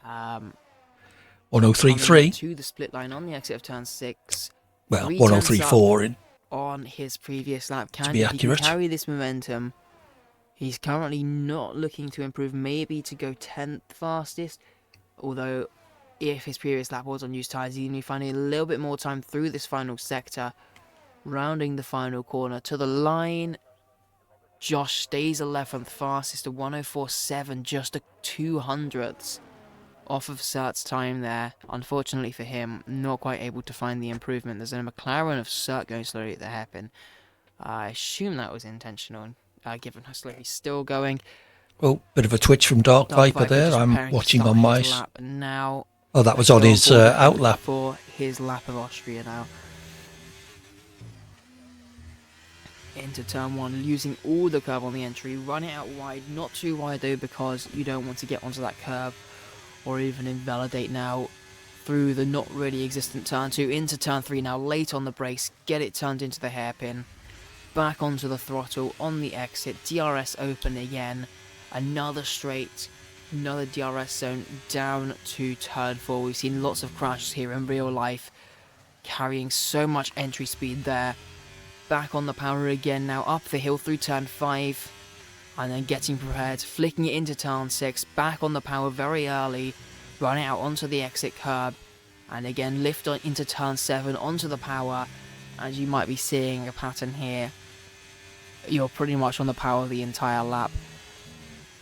1:03.3. To the split line on the exit of turn 6. Well, 1:03.4 in. On his previous lap. To be accurate. He can carry this momentum. He's currently not looking to improve, maybe to go 10th fastest. Although, if his previous lap was on used tyres, he's going to be finding a little bit more time through this final sector. Rounding the final corner to the line. Josh stays 11th fastest, a 1:04.7, just a 200ths off of Surt's time there. Unfortunately for him, not quite able to find the improvement. There's a McLaren of Surt going slowly at the hairpin. I assume that was intentional, given how slow he's still going. Oh, bit of a twitch from Dark Viper there. I'm watching on my... Now, oh, that was on his outlap. For his lap of Austria now. Into turn 1, losing all the curve on the entry, run it out wide, not too wide though, because you don't want to get onto that curve or even invalidate now through the not really existent turn 2 into turn 3 now, late on the brakes, get it turned into the hairpin, back onto the throttle on the exit, DRS open again, another straight, another DRS zone down to turn 4. We've seen lots of crashes here in real life, carrying so much entry speed there. Back on the power again now, up the hill through turn 5, and then getting prepared, flicking it into turn 6, back on the power very early, running out onto the exit curb, and again lift on into turn 7 onto the power. As you might be seeing a pattern here, you're pretty much on the power the entire lap.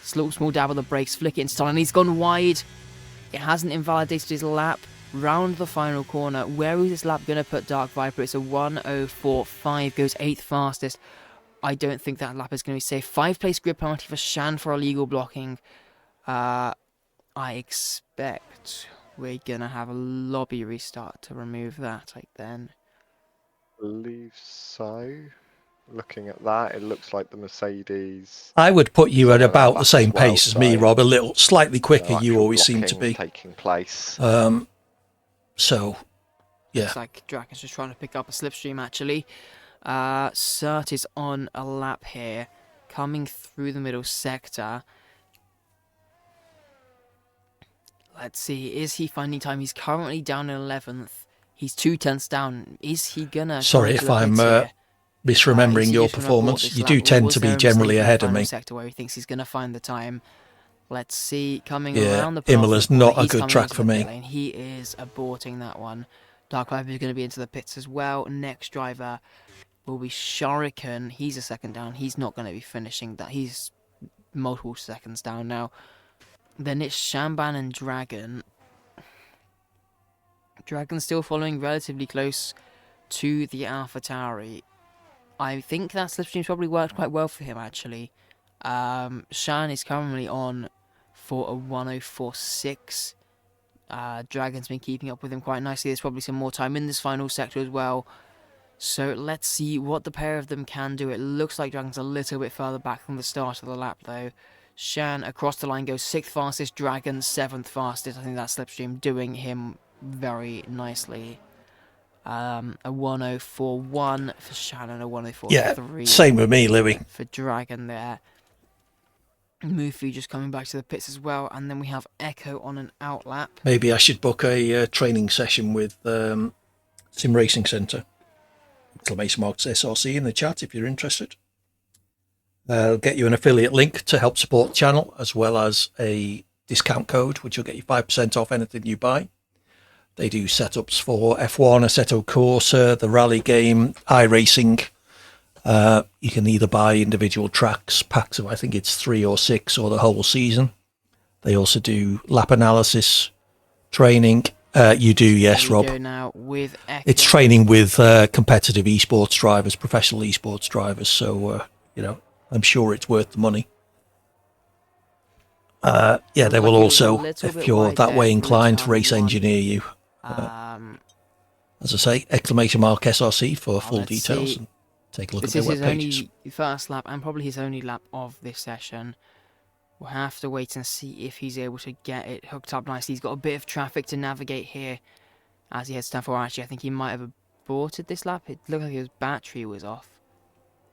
Small dab on the brakes, flick it into turn, and he's gone wide. It hasn't invalidated his lap. Round the final corner, where is this lap going to put Dark Viper? It's a 1:04.5, goes 8th fastest. I don't think that lap is going to be safe. 5-place grid penalty for Shan for illegal blocking. I expect we're going to have a lobby restart to remove that, then. I believe so. Looking at that, it looks like the Mercedes... I would put you at about the same pace as me, Rob. A little slightly quicker, you always seem to be. Taking place. So, yeah. Looks like Draken's just trying to pick up a slipstream, actually. Surt is on a lap here, coming through the middle sector. Let's see, is he finding time? He's currently down in 11th. He's 2 tenths down. Is he gonna... Sorry if I'm misremembering your performance. You do tend to be generally ahead of me. Sector where he thinks he's going to find the time. Let's see, coming yeah, around the Imola's not a good track for me. He is aborting that one. Dark Viper is going to be into the pits as well. Next driver will be Shuriken. He's a second down. He's not going to be finishing that. He's multiple seconds down now. Then it's Shamban and Dragon. Dragon's still following relatively close to the AlphaTauri. I think that slipstream's probably worked quite well for him, actually. Shan is currently on for a 1:04.6. Dragon's been keeping up with him quite nicely. There's probably some more time in this final sector as well. So let's see what the pair of them can do. It looks like Dragon's a little bit further back from the start of the lap, though. Shan across the line goes 6th fastest, Dragon 7th fastest. I think that slipstream doing him very nicely. A 1:04.1 for Shan and a 1:04.3. Yeah, same with me, Louis. For Dragon there. Mufi just coming back to the pits as well, and then we have Echo on an outlap. Maybe I should book a training session with Sim Racing Centre. Exclamation marks SRC in the chat if you're interested. I'll get you an affiliate link to help support the channel, as well as a discount code, which will get you 5% off anything you buy. They do setups for F1, Assetto Corsa, the rally game, iRacing. You can either buy individual tracks, packs of I think it's 3 or 6, or the whole season. They also do lap analysis, training. You do, yes, Rob. Now with it's training with competitive esports drivers, professional esports drivers. So, you know, I'm sure it's worth the money. Yeah, they Looks will like he was a also, little if bit you're wide that there way through inclined, turn race one. engineer you. As I say, exclamation mark SRC for full let's details. see. And take a look This at is their his webpages. only first lap and probably his only lap of this session. We'll have to wait and see if he's able to get it hooked up nicely. He's got a bit of traffic to navigate here as he heads down for. Actually, I think he might have aborted this lap. It looked like his battery was off.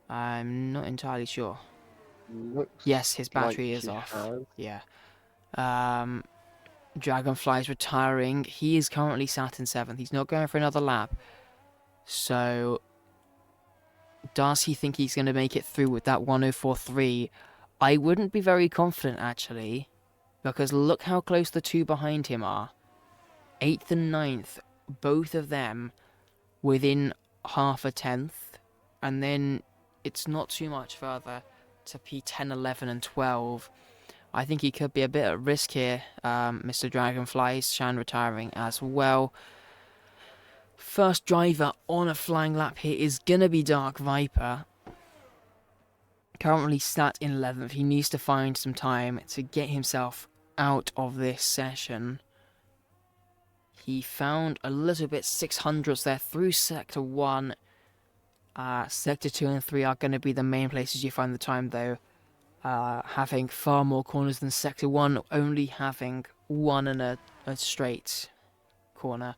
I'm not entirely sure. Looks Yes, his battery like is he off. has. Yeah. Dragonfly's retiring. He is currently sat in 7th. He's not going for another lap. So, does he think he's going to make it through with that 104.3? I wouldn't be very confident, actually, because look how close the two behind him are. 8th and 9th, both of them within half a tenth. And then it's not too much further to P10, 11 and 12. I think he could be a bit at risk here. Mr. Dragonflies, Shan retiring as well. First driver on a flying lap here is going to be Dark Viper. Currently sat in 11th. He needs to find some time to get himself out of this session. He found a little bit 600s there through Sector 1. Sector 2 and 3 are going to be the main places you find the time, though. Having far more corners than Sector 1, only having one and a straight corner.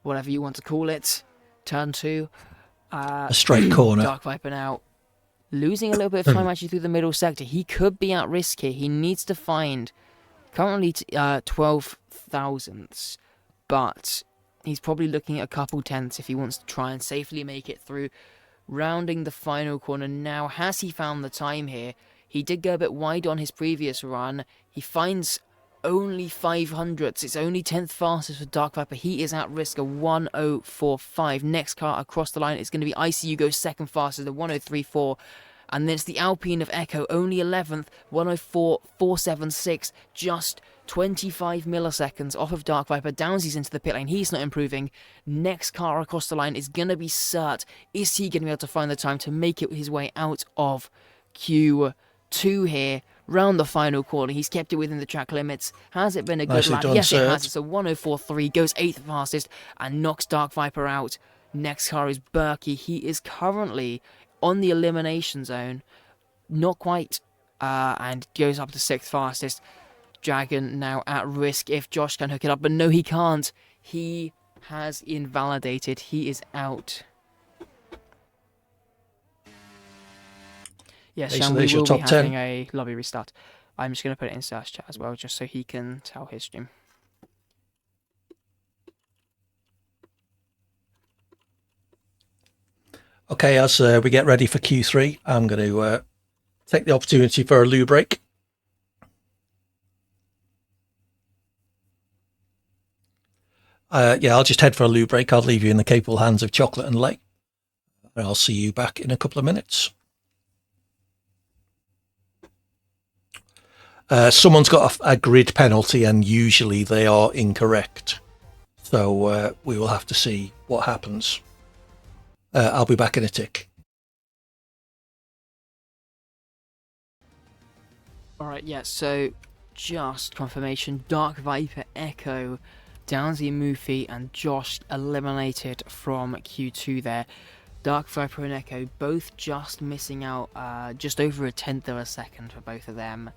Whatever you want to call it. Turn 2. A straight corner. Dark Viper now losing a little bit of time actually through the middle sector. He could be at risk here. He needs to find currently 12 thousandths, but he's probably looking at a couple tenths if he wants to try and safely make it through. Rounding the final corner now. Has he found the time here? He did go a bit wide on his previous run. He finds only 500ths. It's only 10th fastest for Dark Viper. He is at risk of 1:04.5. Next car across the line is going to be ICU, goes second fastest at 1:03.4. And then it's the Alpine of Echo, only 11th, 1:04.476. Just 25 milliseconds off of Dark Viper. Downsy's into the pit lane. He's not improving. Next car across the line is going to be Cert. Is he going to be able to find the time to make it his way out of Q2 here? Round the final corner. He's kept it within the track limits. Has it been a good Nicely lap? done, Yes, it Cert. has. It's a 1:04.3. Goes 8th fastest and knocks Dark Viper out. Next car is Berkey. He is currently on the elimination zone. Not quite. And goes up to 6th fastest. Dragon now at risk if Josh can hook it up. But no, he can't. He has invalidated. He is out. Yes, Okay, so Shan, we there's your will be top having 10. a lobby restart. I'm just going to put it in Sash chat as well, just so he can tell his stream. Okay, as we get ready for Q3, I'm going to take the opportunity for a loo break. Yeah, I'll just head for a loo break. I'll leave you in the capable hands of Chocolate and Lay. And I'll see you back in a couple of minutes. Someone's got a grid penalty, and usually they are incorrect. So we will have to see what happens. I'll be back in a tick. Alright, yeah, so just confirmation. Dark Viper, Echo, Downsy, Moofy, and Josh eliminated from Q2 there. Dark Viper and Echo both just missing out just over a tenth of a second for both of them.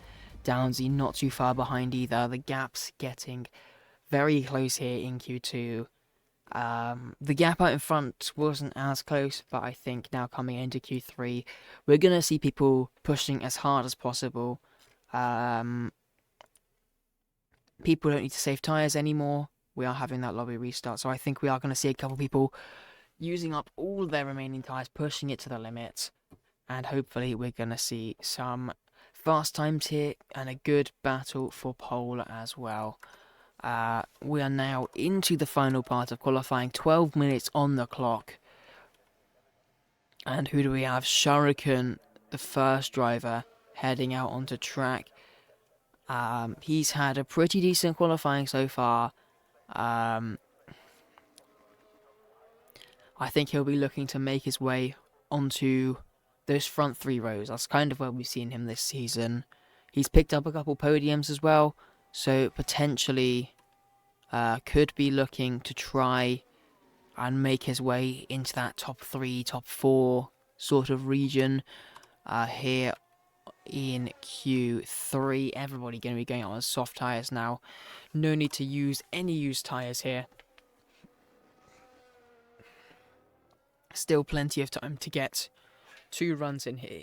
Downsy not too far behind either. The gap's getting very close here in Q2. The gap out in front wasn't as close, but I think now coming into Q3, we're going to see people pushing as hard as possible. People don't need to save tyres anymore. We are having that lobby restart, so I think we are going to see a couple people using up all their remaining tyres, pushing it to the limit, and hopefully we're going to see some fast times here and a good battle for pole as well. We are now into the final part of qualifying, 12 minutes on the clock. And who do we have? Shuriken, the first driver, heading out onto track. He's had a pretty decent qualifying so far. I think he'll be looking to make his way onto those front three rows. That's kind of where we've seen him this season. He's picked up a couple podiums as well, so potentially could be looking to try and make his way into that top 3, top 4 sort of region here in Q3. Everybody going to be going on soft tyres now. No need to use any used tyres here. Still plenty of time to get 2 runs in here.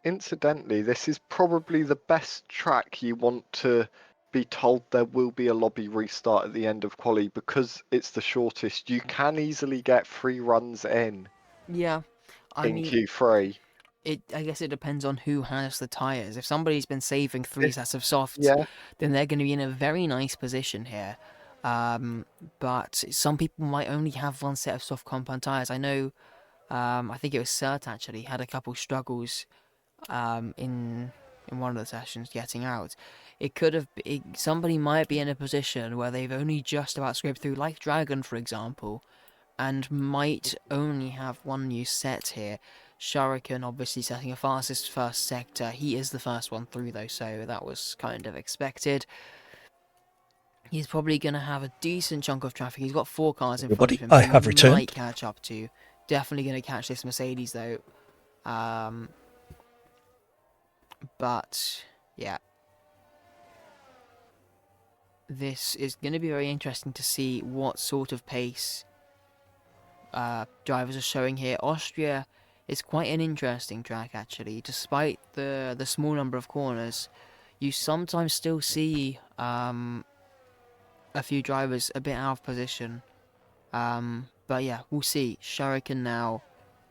Incidentally, this is probably the best track you want to be told there will be a lobby restart at the end of quali, because it's the shortest. You can easily get 3 runs in Q3. I guess it depends on who has the tyres. If somebody's been saving 3 sets of softs, Yeah. then they're going to be in a very nice position here. But some people might only have 1 set of soft compound tyres. I know, I think it was Cert actually, had a couple struggles in one of the sessions getting out. It could have somebody might be in a position where they've only just about scraped through, like Dragon for example, and might only have 1 new set here. Shuriken obviously setting a fastest first sector. He is the first one through though, so that was kind of expected. He's probably going to have a decent chunk of traffic. He's got 4 cars in front of him. I have returned. Might catch up to. Definitely going to catch this Mercedes though. But yeah, this is going to be very interesting to see what sort of pace drivers are showing here. Austria is quite an interesting track actually. Despite the small number of corners, you sometimes still see a few drivers a bit out of position. But yeah, we'll see. Shuriken now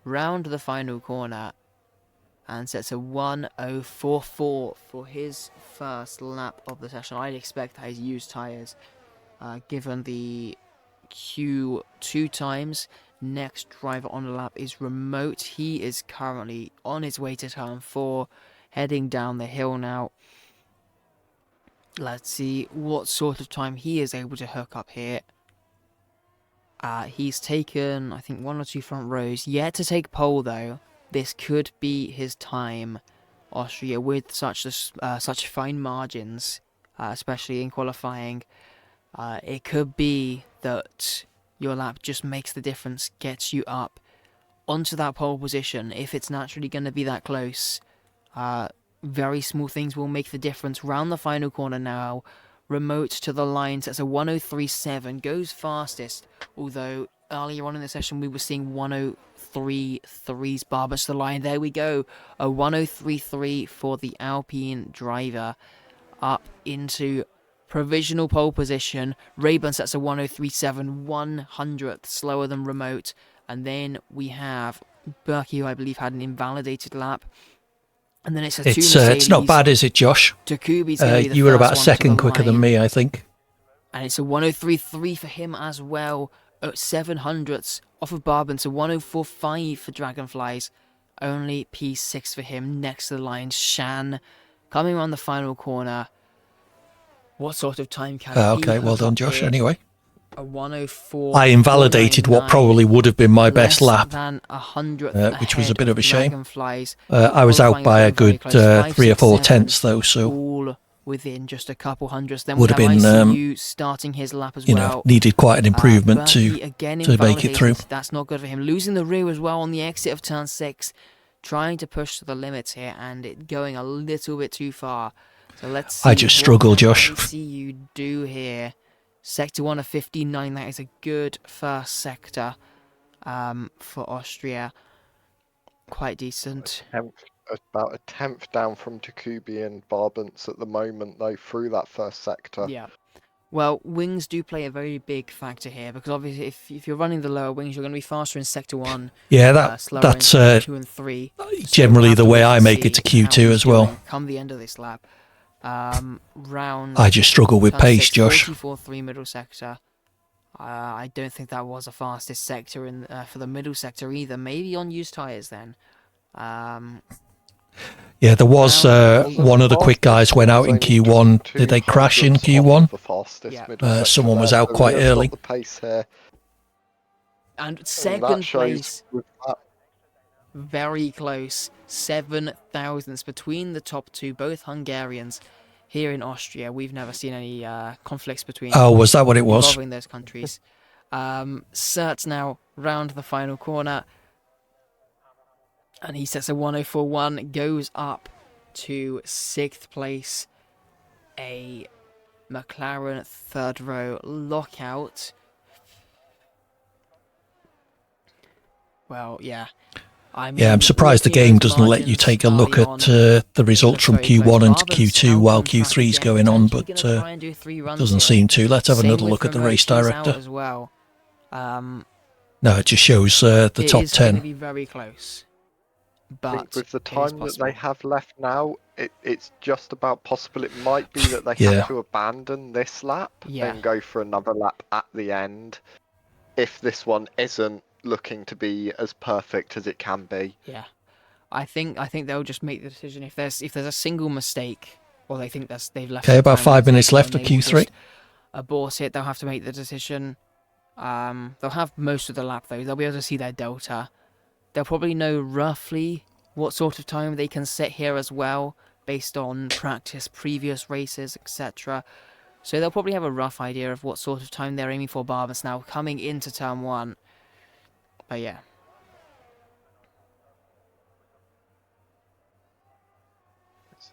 round the final corner and sets a 1:04.4 for his first lap of the session. I'd expect that he's used tyres given the Q2 times. Next driver on the lap is Remote. He is currently on his way to turn 4, heading down the hill now. Let's see what sort of time he is able to hook up here. He's taken, I think, 1 or 2 front rows. Yet to take pole though. This could be his time. Austria with such fine margins, especially in qualifying. It could be that your lap just makes the difference, gets you up onto that pole position. If it's naturally going to be that close, very small things will make the difference. Round the final corner now. Remote to the line, sets a 1:03.7, goes fastest, although earlier on in the session we were seeing 1:03.3's Barbers to the line. There we go, a 1:03.3 for the Alpine driver up into provisional pole position. Rayburn sets a 1:03.7, 100th slower than Remote, and then we have Berkey, who I believe had an invalidated lap. And then it's a 2 Mercedes. It's not bad, is it, Josh? Takubi's going to be the you were about a first second quicker than me, I think. And it's a 1:03.3 for him as well. 700ths off of Barben, so 1:04.5 for Dragonflies. Only P6 for him. Next to the line, Shan coming around the final corner. What sort of time can he okay, well done, Josh. Here? Anyway, A 1:04. I invalidated what probably would have been my best lap, than 100th which was a bit of a shame. Dragonflies. I was out by a good 3 or 4 tenths, though, so all within just a couple hundredths. Then would have been ICU starting his lap as well. Needed quite an improvement to make it through. That's not good for him. Losing the rear as well on the exit of turn 6, trying to push to the limits here and it going a little bit too far. So let's see. I just struggle, Josh. ICU do here. Sector 1 of 59. That is a good first sector for Austria. Quite decent. About a 10th down from Takubi and Barbance at the moment, though, through that first sector. Yeah. Well, wings do play a very big factor here, because obviously if you're running the lower wings, you're going to be faster in Sector 1. Yeah, that's in 2 and 3. Generally the way I make it to Q2 as well. Come the end of this lap. Round I just struggle with pace, 6, Josh. 44.3 middle sector. I don't think that was the fastest sector in for the middle sector either. Maybe on used tyres then. Yeah, there was one of the quick guys went out in Q1. Did they crash in Q1? Someone was out quite early. And second place. very close. 7 thousandths between the top two, both Hungarians. Here in Austria, we've never seen any conflicts between Oh, was that what it was? involving those countries. Sert's now round the final corner, and he sets a 1:04.1, goes up to 6th place. A McLaren third row lockout. Well, yeah. I mean, Yeah, I'm surprised the looking at game those doesn't let you margins take a look early at on, the results from very close. Q1 and Barber's Q2 out while on track Q3 is again, going on, potentially but gonna try and do 3 runs doesn't here. seem to. Let's have Same another with look at the Remote, race he's out director. as well. No, it just shows the top It is going to 10. be very close. I But think with the it is time that possible. they have left now, it's just about possible. It might be that they Yeah. have to abandon this lap Yeah. and go for another lap at the end if this one isn't looking to be as perfect as it can be. Yeah, I think they'll just make the decision if there's a single mistake, or they think they've left. Okay, some about time 5 on the minutes table left and of they will Q3. just abort it. They'll have to make the decision. They'll have most of the lap though. They'll be able to see their delta. They'll probably know roughly what sort of time they can set here as well, based on practice, previous races, etc. So they'll probably have a rough idea of what sort of time they're aiming for. Barbas now coming into turn 1. But yeah.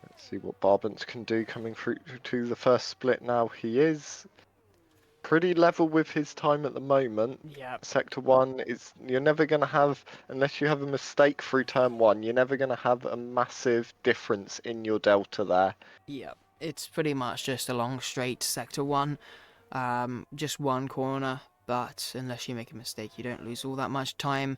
Let's see what Barbance can do coming through to the first split now. He is pretty level with his time at the moment. Yeah. Sector 1 is, you're never going to have, unless you have a mistake through turn 1, you're never going to have a massive difference in your delta there. Yeah, it's pretty much just a long straight sector 1, just one corner, but unless you make a mistake, you don't lose all that much time.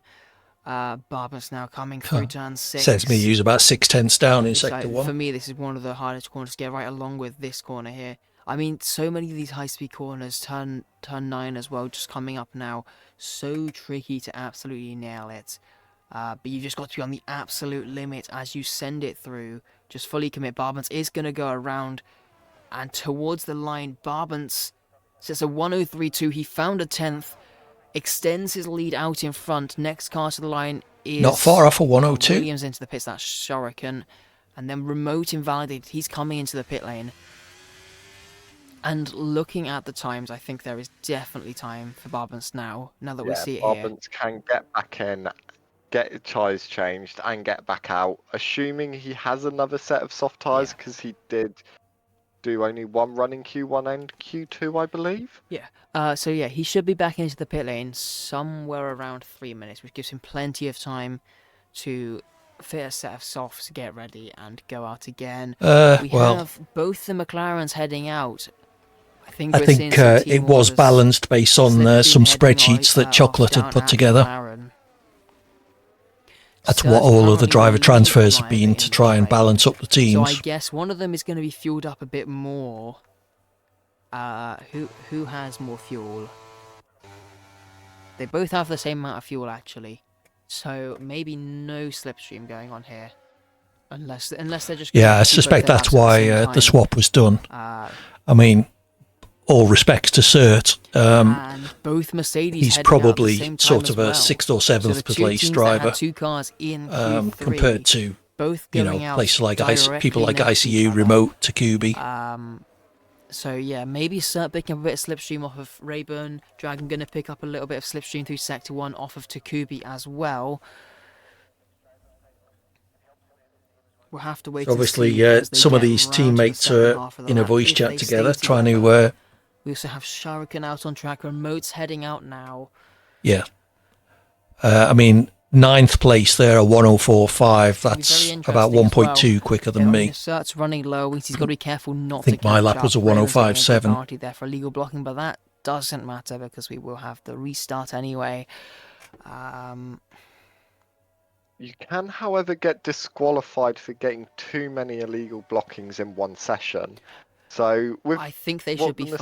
Barbas now coming through turn 6. Says me use about 6/10 down in It's sector like, 1. for me, this is one of the hardest corners to get right, along with this corner here. I mean, so many of these high-speed corners, turn 9 as well, just coming up now, so tricky to absolutely nail it. But you've just got to be on the absolute limit as you send it through. Just fully commit. Barbance is going to go around and towards the line. Barbance sets a 1:03.2. He found a 10th, extends his lead out in front. Next car to the line is Not far off a 1:02. Williams into the pits. That's Shuriken. And then Remote invalidated. He's coming into the pit lane. And looking at the times, I think there is definitely time for Barbance now that we see it here. Barbance can get back in, get tyres changed, and get back out. Assuming he has another set of soft tyres, because he did do only one run in Q1 and Q2, I believe. Yeah. So yeah, he should be back into the pit lane somewhere around 3 minutes, which gives him plenty of time to fit a set of softs, get ready, and go out again. We have both the McLarens heading out. I think it was balanced based on some spreadsheets that Chocolate had put together. That's what all of the driver transfers have been, to try and balance up the teams. So I guess one of them is going to be fueled up a bit more. Who has more fuel? They both have the same amount of fuel, actually. So maybe no slipstream going on here, unless they're just. Yeah, I suspect that's why the swap was done. I mean, all respects to Cert. And both Mercedes he's probably sort of a 6th or 7th place driver. Two cars in Q3, compared to both places like people like ICU, Remote, Takubi. So yeah, maybe Cert picking up a bit of slipstream off of Rayburn. Dragon going to pick up a little bit of slipstream through Sector 1 off of Takubi as well. We'll have to wait. Obviously, some of these teammates are in a voice chat together, trying to. We also have Shuriken out on track. Remote's heading out now. Yeah. I mean, 9th place there, a 1:04.5. That's about 1.2 quicker than me. Cert's running low. He's got to be careful not I think to my lap was a 1:05.7. There for illegal blocking, but that doesn't matter because we will have the restart anyway. You can, however, get disqualified for getting too many illegal blockings in one session. So with I think they should be Mercedes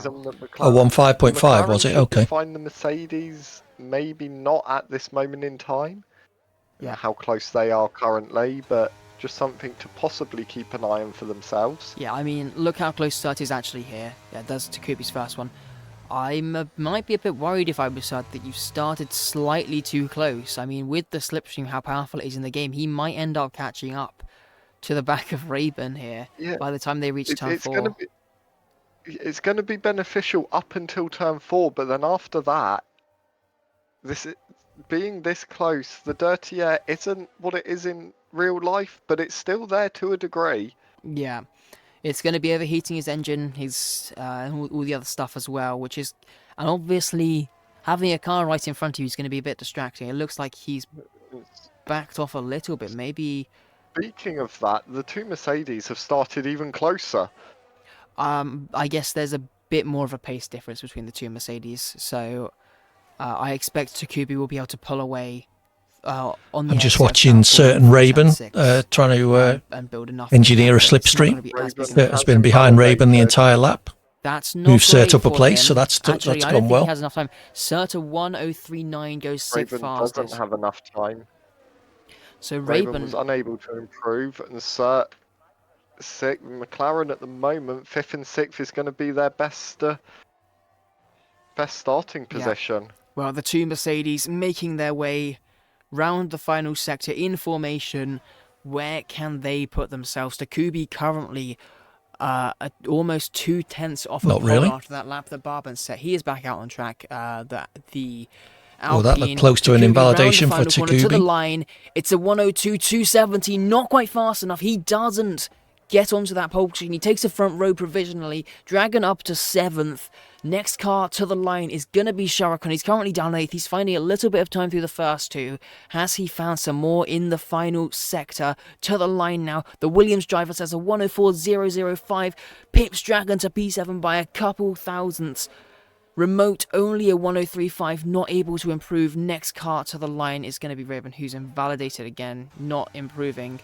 fine and now. the McLaren, 1:05.5 was it? Okay. Find the Mercedes, maybe not at this moment in time. Yeah. How close they are currently, but just something to possibly keep an eye on for themselves. Yeah, I mean, look how close Cert is actually here. Yeah, that's Takubi's first one. Might be a bit worried if I was sad that you started slightly too close. I mean, with the slipstream, how powerful it is in the game, he might end up catching up to the back of Raven here by the time they reach turn 4. It's going to be beneficial up until turn 4, but then after that, being this close, the dirty air isn't what it is in real life, but it's still there to a degree. Yeah. It's going to be overheating his engine, his and all the other stuff as well, which is... And obviously, having a car right in front of you is going to be a bit distracting. It looks like he's backed off a little bit, maybe... Speaking of that, the two Mercedes have started even closer. I guess there's a bit more of a pace difference between the two Mercedes, so I expect Takubi will be able to pull away on the I'm just exit of watching turn 4 certain for Raven turn 6, trying to and build enough engineer a momentum. It's not slipstream. gonna be as big That has been behind Raven the entire lap. That's not We've set great up a for place, him. so that's Actually, I gone don't think well. he has enough time. Serta 1039 goes 6th Raven fastest. doesn't have enough time. So Raven was unable to improve, and McLaren at the moment, 5th and 6th, is going to be their best starting position. Well, the two Mercedes making their way round the final sector in formation. Where can they put themselves? Takubi currently almost 2/10 off Not of pole really. after that lap that Barban set. He is back out on track. The Oh, that looked Alpine, close to an Takubi round the invalidation for final corner to the Takubi. line. It's a 102.270, not quite fast enough. He doesn't get onto that pole position. He takes the front row provisionally. Dragon up to 7th. Next car to the line is going to be Shuriken. He's currently down 8th. He's finding a little bit of time through the first two. Has he found some more in the final sector? To the line now. The Williams driver says a 104.005. Pips Dragon to P7 by a couple thousandths. Remote only a 103.5, not able to improve. Next car to the line is going to be Raven, who's invalidated again, not improving.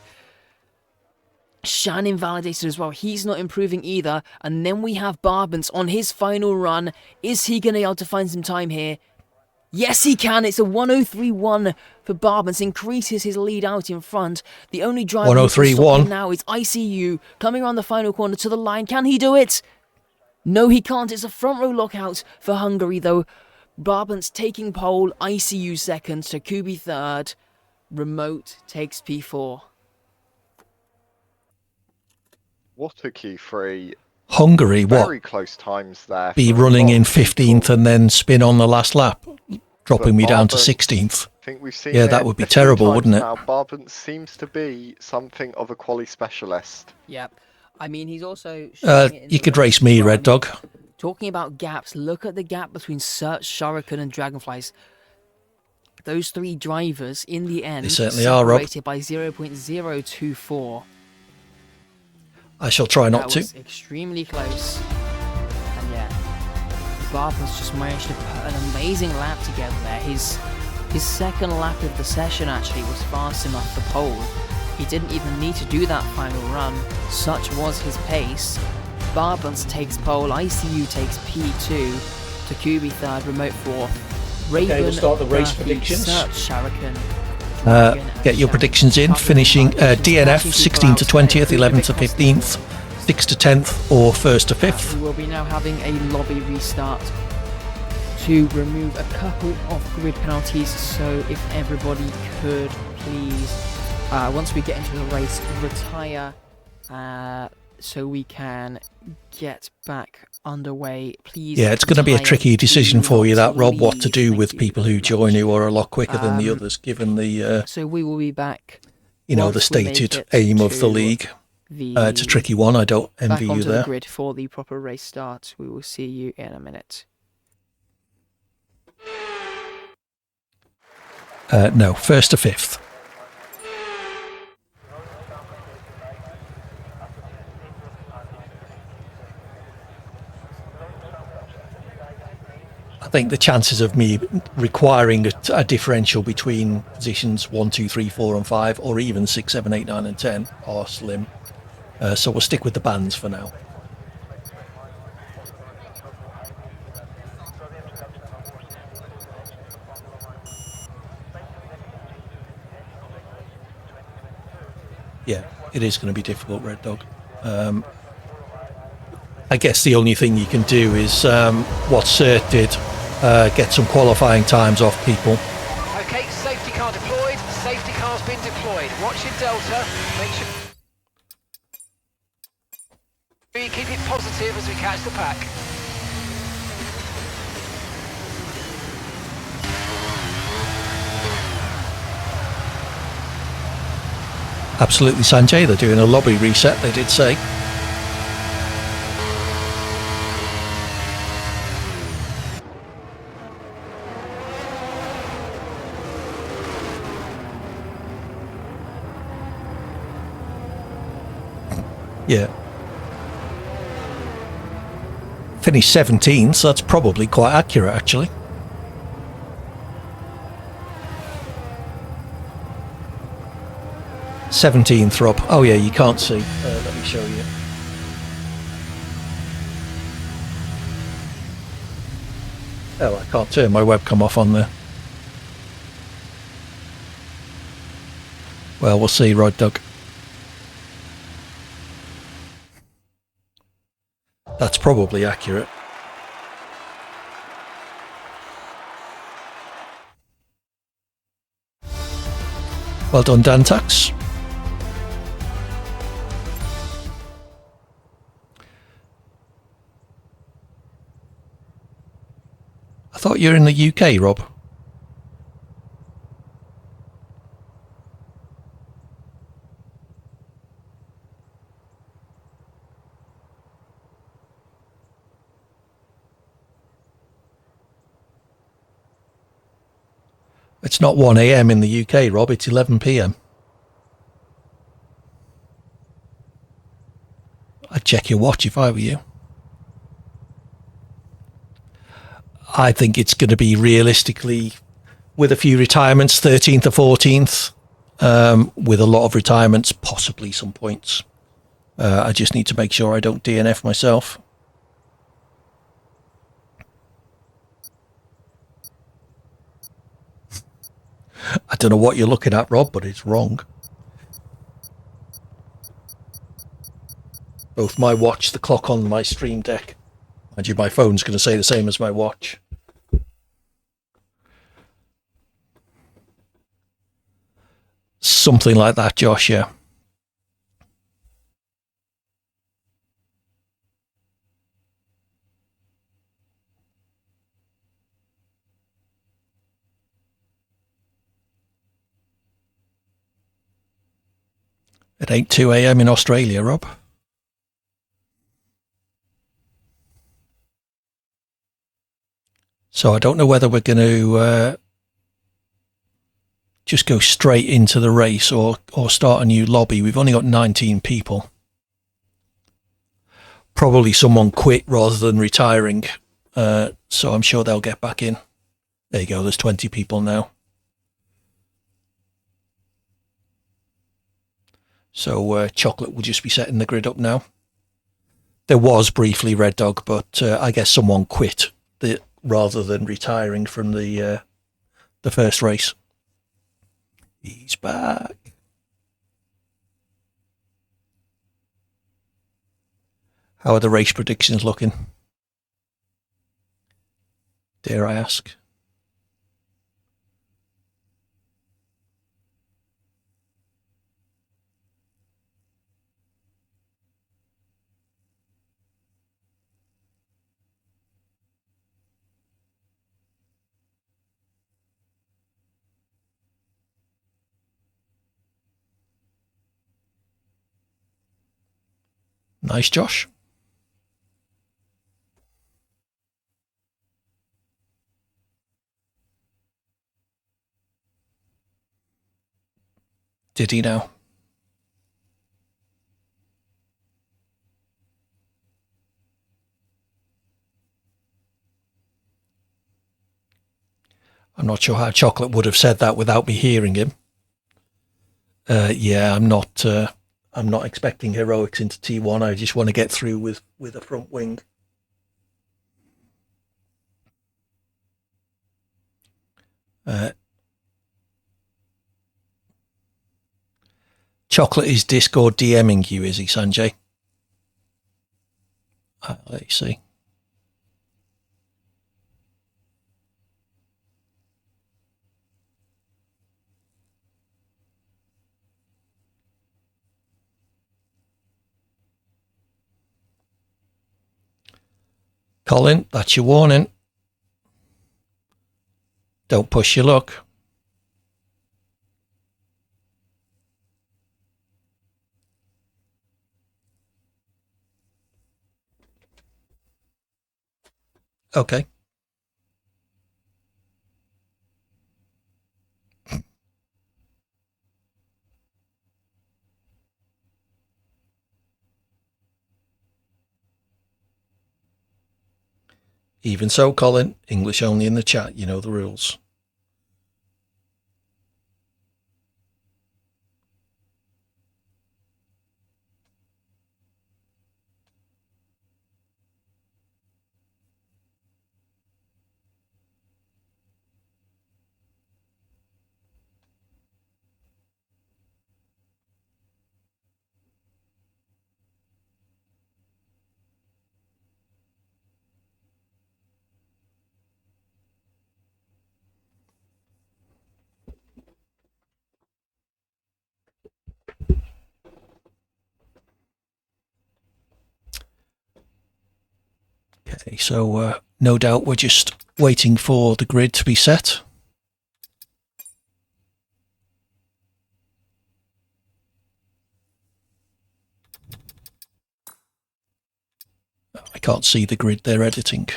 Shan invalidated as well, he's not improving either. And then we have Barbans on his final run. Is he going to be able to find some time here? Yes, he can. It's a 103.1 for Barbans, increases his lead out in front. The only driver who can stop him now is ICU, coming around the final corner to the line. Can he do it? No, he can't. It's a front row lockout for Hungary, though. Barbans taking pole, ICU second, Takubi third. Remote takes P4. What a Q3. Hungary, Very close times there. Be running in 15th and then spin on the last lap, dropping me down to 16th. I think we've seen that would be terrible, wouldn't it? Now, Barbans seems to be something of a quali specialist. Yep. I mean, he's also... You could race me, Red Dog. Talking about gaps, look at the gap between Search, Shuriken and Dragonflies. Those three drivers, in the end, They certainly are, Rob. separated by 0.024. I shall try not to. That was extremely close. And yeah, Barbans just managed to put an amazing lap together there. His second lap of the session actually was fast enough for pole. He didn't even need to do that final run, such was his pace. Barbans takes pole, ICU takes P2, Takubi third, Remote fourth. Raven, we'll start the race predictions. Search, Shuriken, Get your predictions in, finishing DNF 16th to 20th, 11th to 15th, 6th to 10th, or 1st to 5th. We will be now having a lobby restart to remove a couple of grid penalties, so if everybody could please, once we get into the race, retire so we can get back underway, please. Yeah, it's going to be a tricky decision for you, that, Rob, what to do Thank with you people who very join much. who are a lot quicker than the others, given the, So we will be back. the once we make stated it aim of the to league. It's a tricky one, I don't back envy you onto the there. grid for the proper race start. We will see you in a minute. No, 1st to 5th. I think the chances of me requiring a differential between positions 1, 2, 3, 4 and 5, or even 6, 7, 8, 9 and 10 are slim. So we'll stick with the bands for now. Yeah, it is going to be difficult, Red Dog. I guess the only thing you can do is what Cert did, get some qualifying times off people. Okay, safety car deployed. Safety car's been deployed. Watch your delta. Make sure you keep it positive as we catch the pack. Absolutely, Sanjay. They're doing a lobby reset, they did say. Yeah. Finished 17th, so that's probably quite accurate, actually. '17th, Rob. Oh yeah, you can't see. Let me show you. Oh, I can't turn my webcam off on there. Well, we'll see, Rod Doug. That's probably accurate. Well done, Dantax. I thought you were in the UK, Rob. It's not 1 a.m. in the UK, Rob. It's 11 p.m. I'd check your watch if I were you. I think it's going to be realistically, with a few retirements, 13th or 14th, with a lot of retirements, possibly some points. I just need to make sure I don't DNF myself. I don't know what you're looking at, Rob, but it's wrong. Both my watch, the clock on my stream deck. Mind you, my phone's going to say the same as my watch. Something like that, Josh, yeah. It ain't 2 a.m. in Australia, Rob. So I don't know whether we're going to just go straight into the race or start a new lobby. We've only got 19 people. Probably someone quit rather than retiring. So I'm sure they'll get back in. There you go, there's 20 people now. So Chocolate will just be setting the grid up now. There was briefly Red Dog, but I guess someone quit rather than retiring from the first race. He's back. How are the race predictions looking? Dare I ask? Nice, Josh. Did he now? I'm not sure how Chocolate would have said that without me hearing him. Yeah, I'm not expecting heroics into T1. I just want to get through with a front wing. Chocolate is Discord DMing you, is he, Sanjay? I see. Colin, that's your warning. Don't push your luck. Okay. Even so, Colin, English only in the chat. You know the rules. Okay, so no doubt we're just waiting for the grid to be set. I can't see the grid they're editing.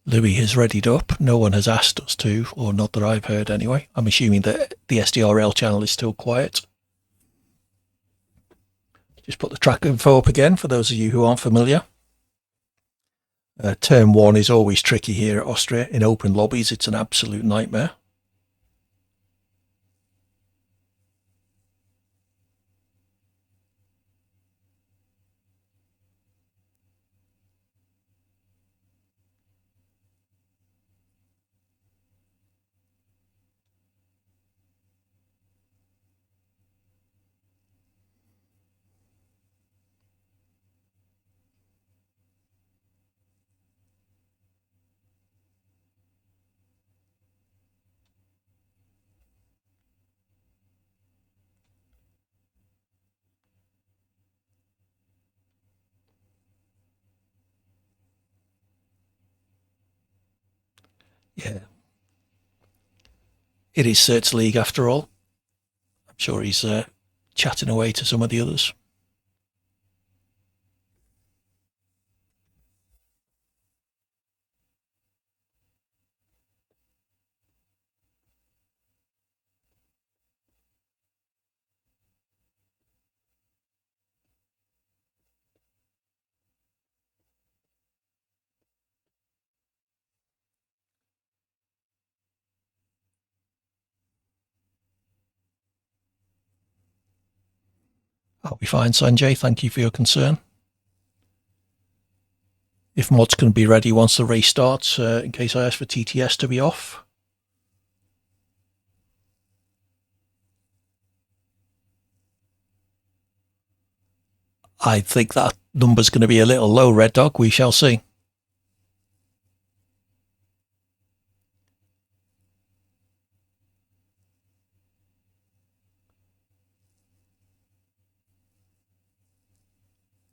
Louis has readied up. No one has asked us to, or not that I've heard anyway. I'm assuming that the SDRL channel is still quiet. Just put the track info up again for those of you who aren't familiar. Turn 1 is always tricky here at Austria. In open lobbies, it's an absolute nightmare. Yeah. It is Certs League after all. I'm sure he's chatting away to some of the others. I'll be fine, Sanjay. Thank you for your concern. If mods can be ready once the race starts, in case I ask for TTS to be off. I think that number's going to be a little low, Red Dog. We shall see.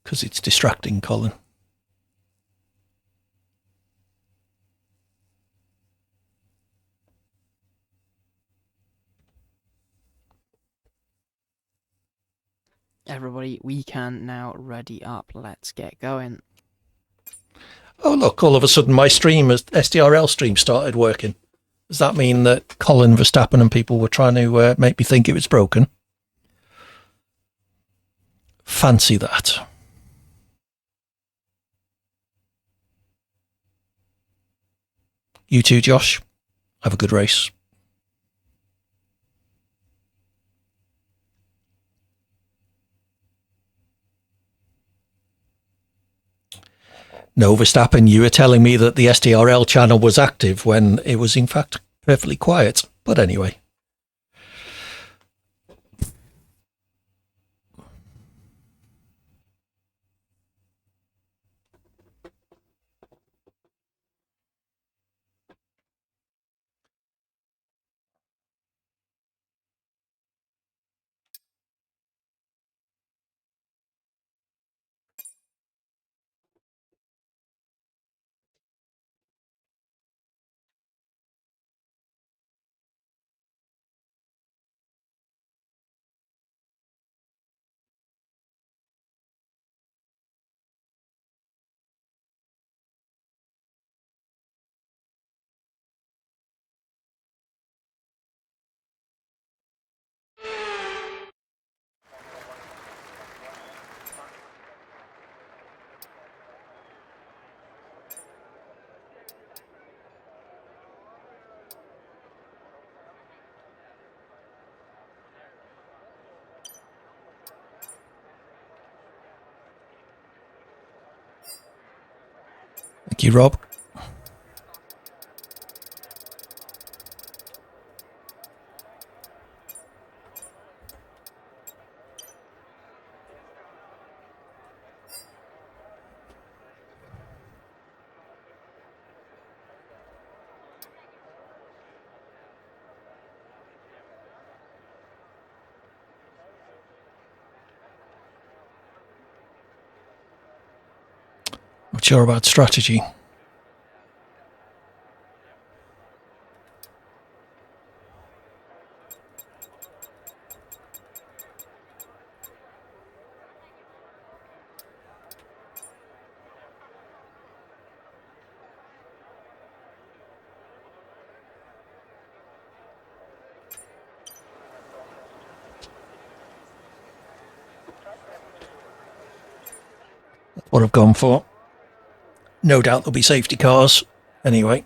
Because it's distracting, Colin. Everybody, we can now ready up. Let's get going. Oh, look, all of a sudden my stream, SDRL stream, started working. Does that mean that Colin Verstappen and people were trying to make me think it was broken? Fancy that. You too, Josh. Have a good race. No, Verstappen, you were telling me that the SDRL channel was active when it was in fact perfectly quiet. But anyway. Thank you, Rob. Not sure about strategy. That's what I've gone for. No doubt there'll be safety cars anyway.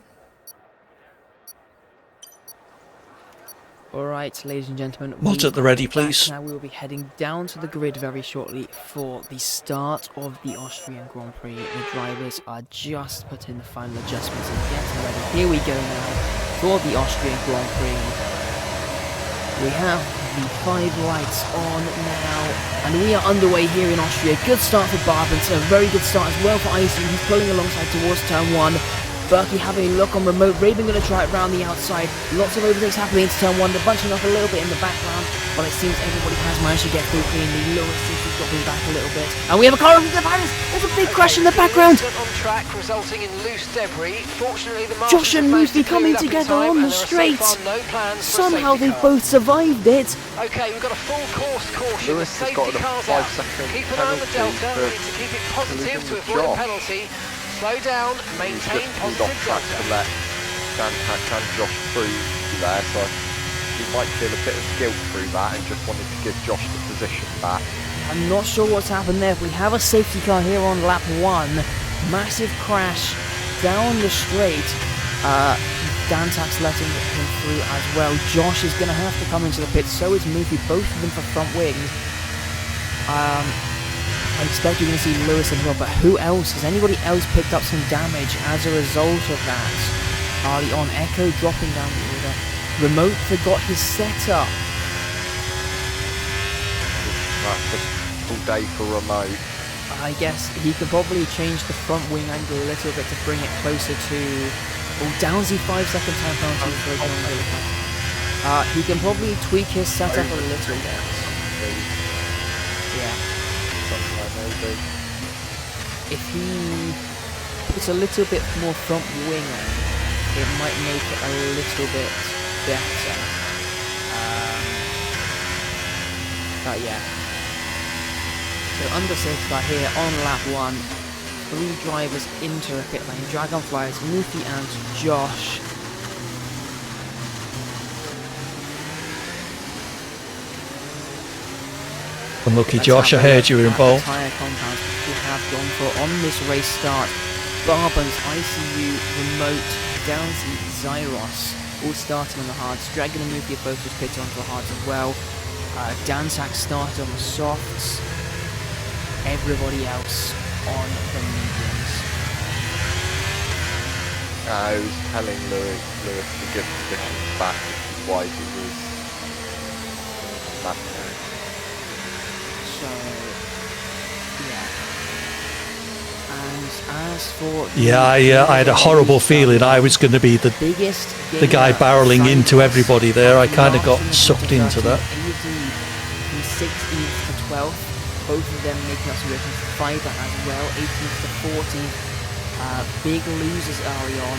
Alright, ladies and gentlemen. Mods at the ready, please. Now we will be heading down to the grid very shortly for the start of the Austrian Grand Prix. The drivers are just putting the final adjustments and getting ready. Here we go now for the Austrian Grand Prix. We have the 5 lights on now, and we are underway here in Austria. Good start for Barbens, a very good start as well for Icy. He's pulling alongside towards turn 1. Berkey having a look on remote. Raven going to try it round the outside. Lots of overtakes happening into turn 1. They're bunching up a little bit in the background, but it seems everybody has managed to get through cleanly. Lewis seems to be dropping back a little bit. And we have a car from the Paris. There's a big crash in the background. On track, resulting in loose debris. Fortunately, the Josh and Lucy coming together on the straight. Somehow they've both survived it. Okay, we've got a full course caution. Lewis The has got safety a car's 5 out. second Keep an eye on the penalty delta. for We need to keep it positive colluding to with avoid a Josh. penalty. Slow down, He's maintain just pulled positive off track to delta. let Dan Josh through there, so he might feel a bit of guilt through that and just wanted to give Josh the position back. I'm not sure what's happened there. We have a safety car here on lap 1. Massive crash down the straight. Dantak's letting him through as well. Josh is going to have to come into the pit. So is Moofy, both of them for front wings. I expect you're going to see Lewis and Rob, but who else? Has anybody else picked up some damage as a result of that? Harley on Echo dropping down the order. Remote forgot his setup. That's a full day for remote. I guess he could probably change the front wing angle a little bit to bring it closer to... Oh, Downsy 5 second time penalty for going really fast. He can probably tweak his setup a little bit. Yeah. If he puts a little bit more front wing on, it might make it a little bit better. But yeah. So under safety car here on lap 1, 3 drivers into the pit lane. Dragonflies, Moofy and Josh. Unlucky Josh, I heard you were involved. Tyre compounds we have gone for on this race start. Barbans, ICU, Remote, Downsy, Zyros, all starting on the hards. Dragon and Moofy both just pitted onto the hards as well. Dansak started on the softs. Everybody else on the mediums. I was telling Lewis to give positions back, which is why he was laughing. So, yeah. And as for... Yeah, I had a horrible feeling I was going to be the guy barreling into everybody there. I kind of got sucked into that. From 16th to 12th, both of them making us with Fiber as well, 18th to 14th. Big losers early on.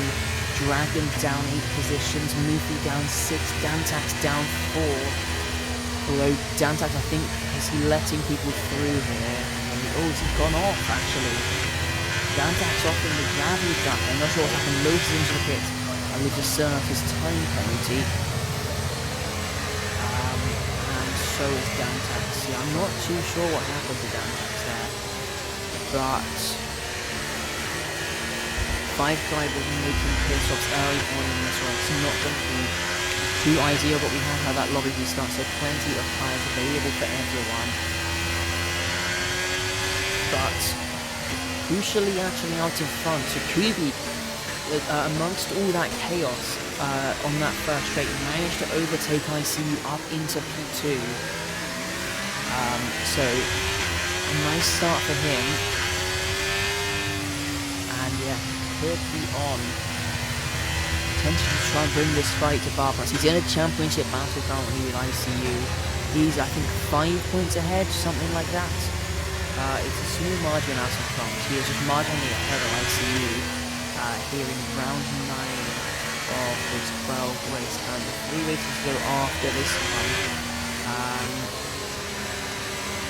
Dragon down 8 positions, Moofy down 6, Dantax down 4. Although Dantax, I think, is letting people through here. And, oh, he's gone off, actually. Dantax off in the gravity gap. I'm not sure what happened. Lewis into the pit. And we just turn off his time penalty. And so is Dantax. Yeah, I'm not too sure what happened to Dantax there. But 5 drivers making pit stops early on in this race. It's not going to be too ideal, but we have had that lobby restart, so plenty of tyres available for everyone. But crucially actually out in front. So Kubi, amongst all that chaos on that first straight, managed to overtake ICU up into P2. So a nice start for him. And yeah, could be on. Intention to try and bring this fight to Barbaros. He's in a championship battle currently with ICU. He's, I think, 5 points ahead, something like that. It's a small margin out in front. He is just marginally ahead of ICU here in round 9 of this 12 race. And the 3 races to go after this one.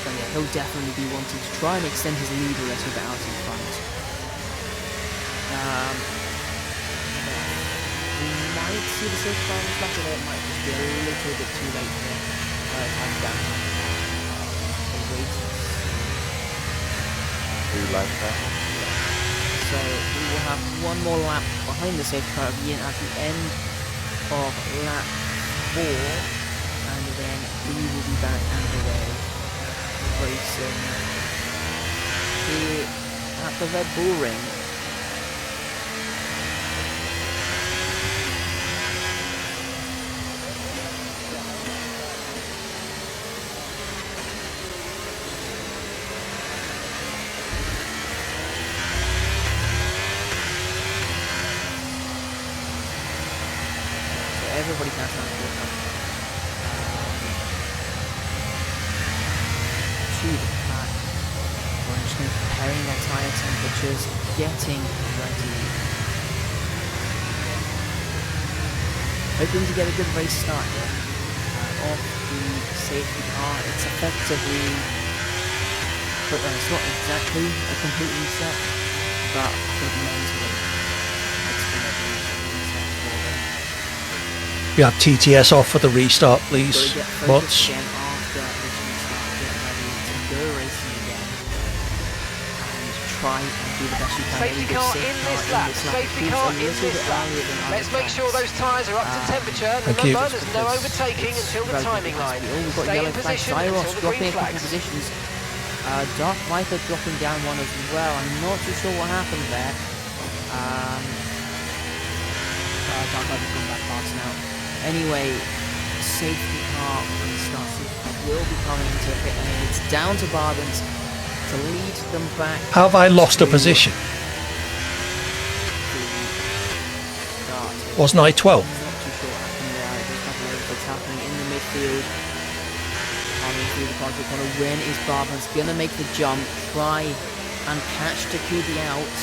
So yeah, he'll definitely be wanting to try and extend his lead a little bit out in front. We might see the safe car back, although it might just be a little bit too late here. Time down. So we will have one more lap behind the safe car again at the end of lap 4, and then we will be back underway racing here at the Red Bull Ring. Everybody has to to the pack. We're just comparing their tyre temperatures, getting ready. Hoping to get a good race start here off the safety car. It's effectively, but it's not exactly a complete reset, but fundamentally it's going to be a reset for them. We have TTS off for the restart, please. Bots. Again after this restart, get ready to go racing again and try and do the best you can. Safety car in this lap. Safety car in this lap. Let's make sure those tyres are up to temperature. Remember, there's no overtaking until the timing line. Stay in position until the green flags. Dark Viper dropping down one as well. I'm not too sure what happened there. Dark Viper's going back fast now. Anyway, safety car restart will be coming into the pit lane. It's down to Barbans to lead them back. Have I lost a position? Wasn't I 12? I'm not too sure what happened there. There's a couple of overtakes happening in the midfield. Coming through the control corner. When is Barbans going to make the jump? Try and catch Takubi out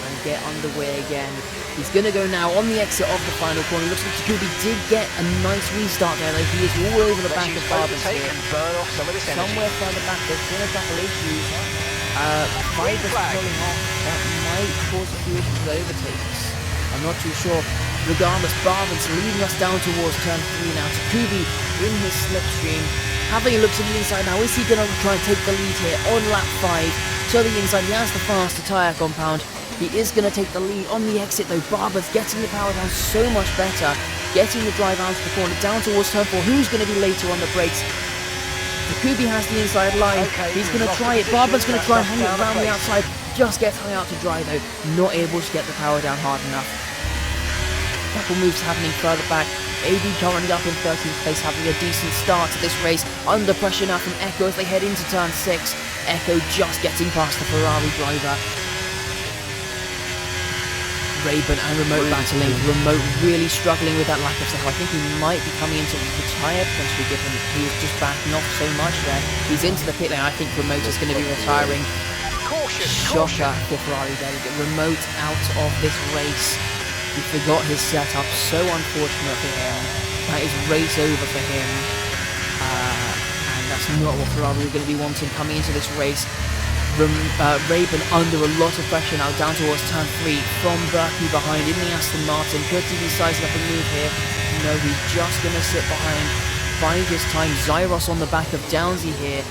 and get underway again. He's going to go now on the exit of the final corner. Looks like Takubi did get a nice restart there, though. He is all over the back of Barbans here. Somewhere further back, there's been a couple issues. Viper's pulling off. That might cause a few issues with overtakes. I'm not too sure. Regardless, Barbans leading us down towards turn 3 now. Takubi in his slipstream. Having a look to the inside now. Is he going to try and take the lead here on lap 5? To the inside, he has the faster tyre compound. He is going to take the lead on the exit though. Barber's getting the power down so much better. Getting the drive out of the corner down towards turn 4. Who's going to be later on the brakes? Takubi has the inside line. He's going to try it. Barber's going to try and hang it around the outside. Just gets hung out to dry though. Not able to get the power down hard enough. Couple moves happening further back. AD currently up in 13th place, having a decent start to this race. Under pressure now from Echo as they head into turn 6. Echo just getting past the Ferrari driver. Raven and Remote battling. Remote really struggling with that lack of stuff. I think he might be coming into retire potentially, given he was just backing off so much there. He's into the pit lane. I think Remote is going to be retiring. Shocker for Ferrari there. Remote out of this race. He forgot his setup. So unfortunate for him. That is race over for him. And that's not what Ferrari are going to be wanting coming into this race. Raven under a lot of pressure now, down towards turn 3 from Berkey behind in the Aston Martin. Could he be sizing up a move here? No, he's just going to sit behind, biding his time. Zyros on the back of Downsy here,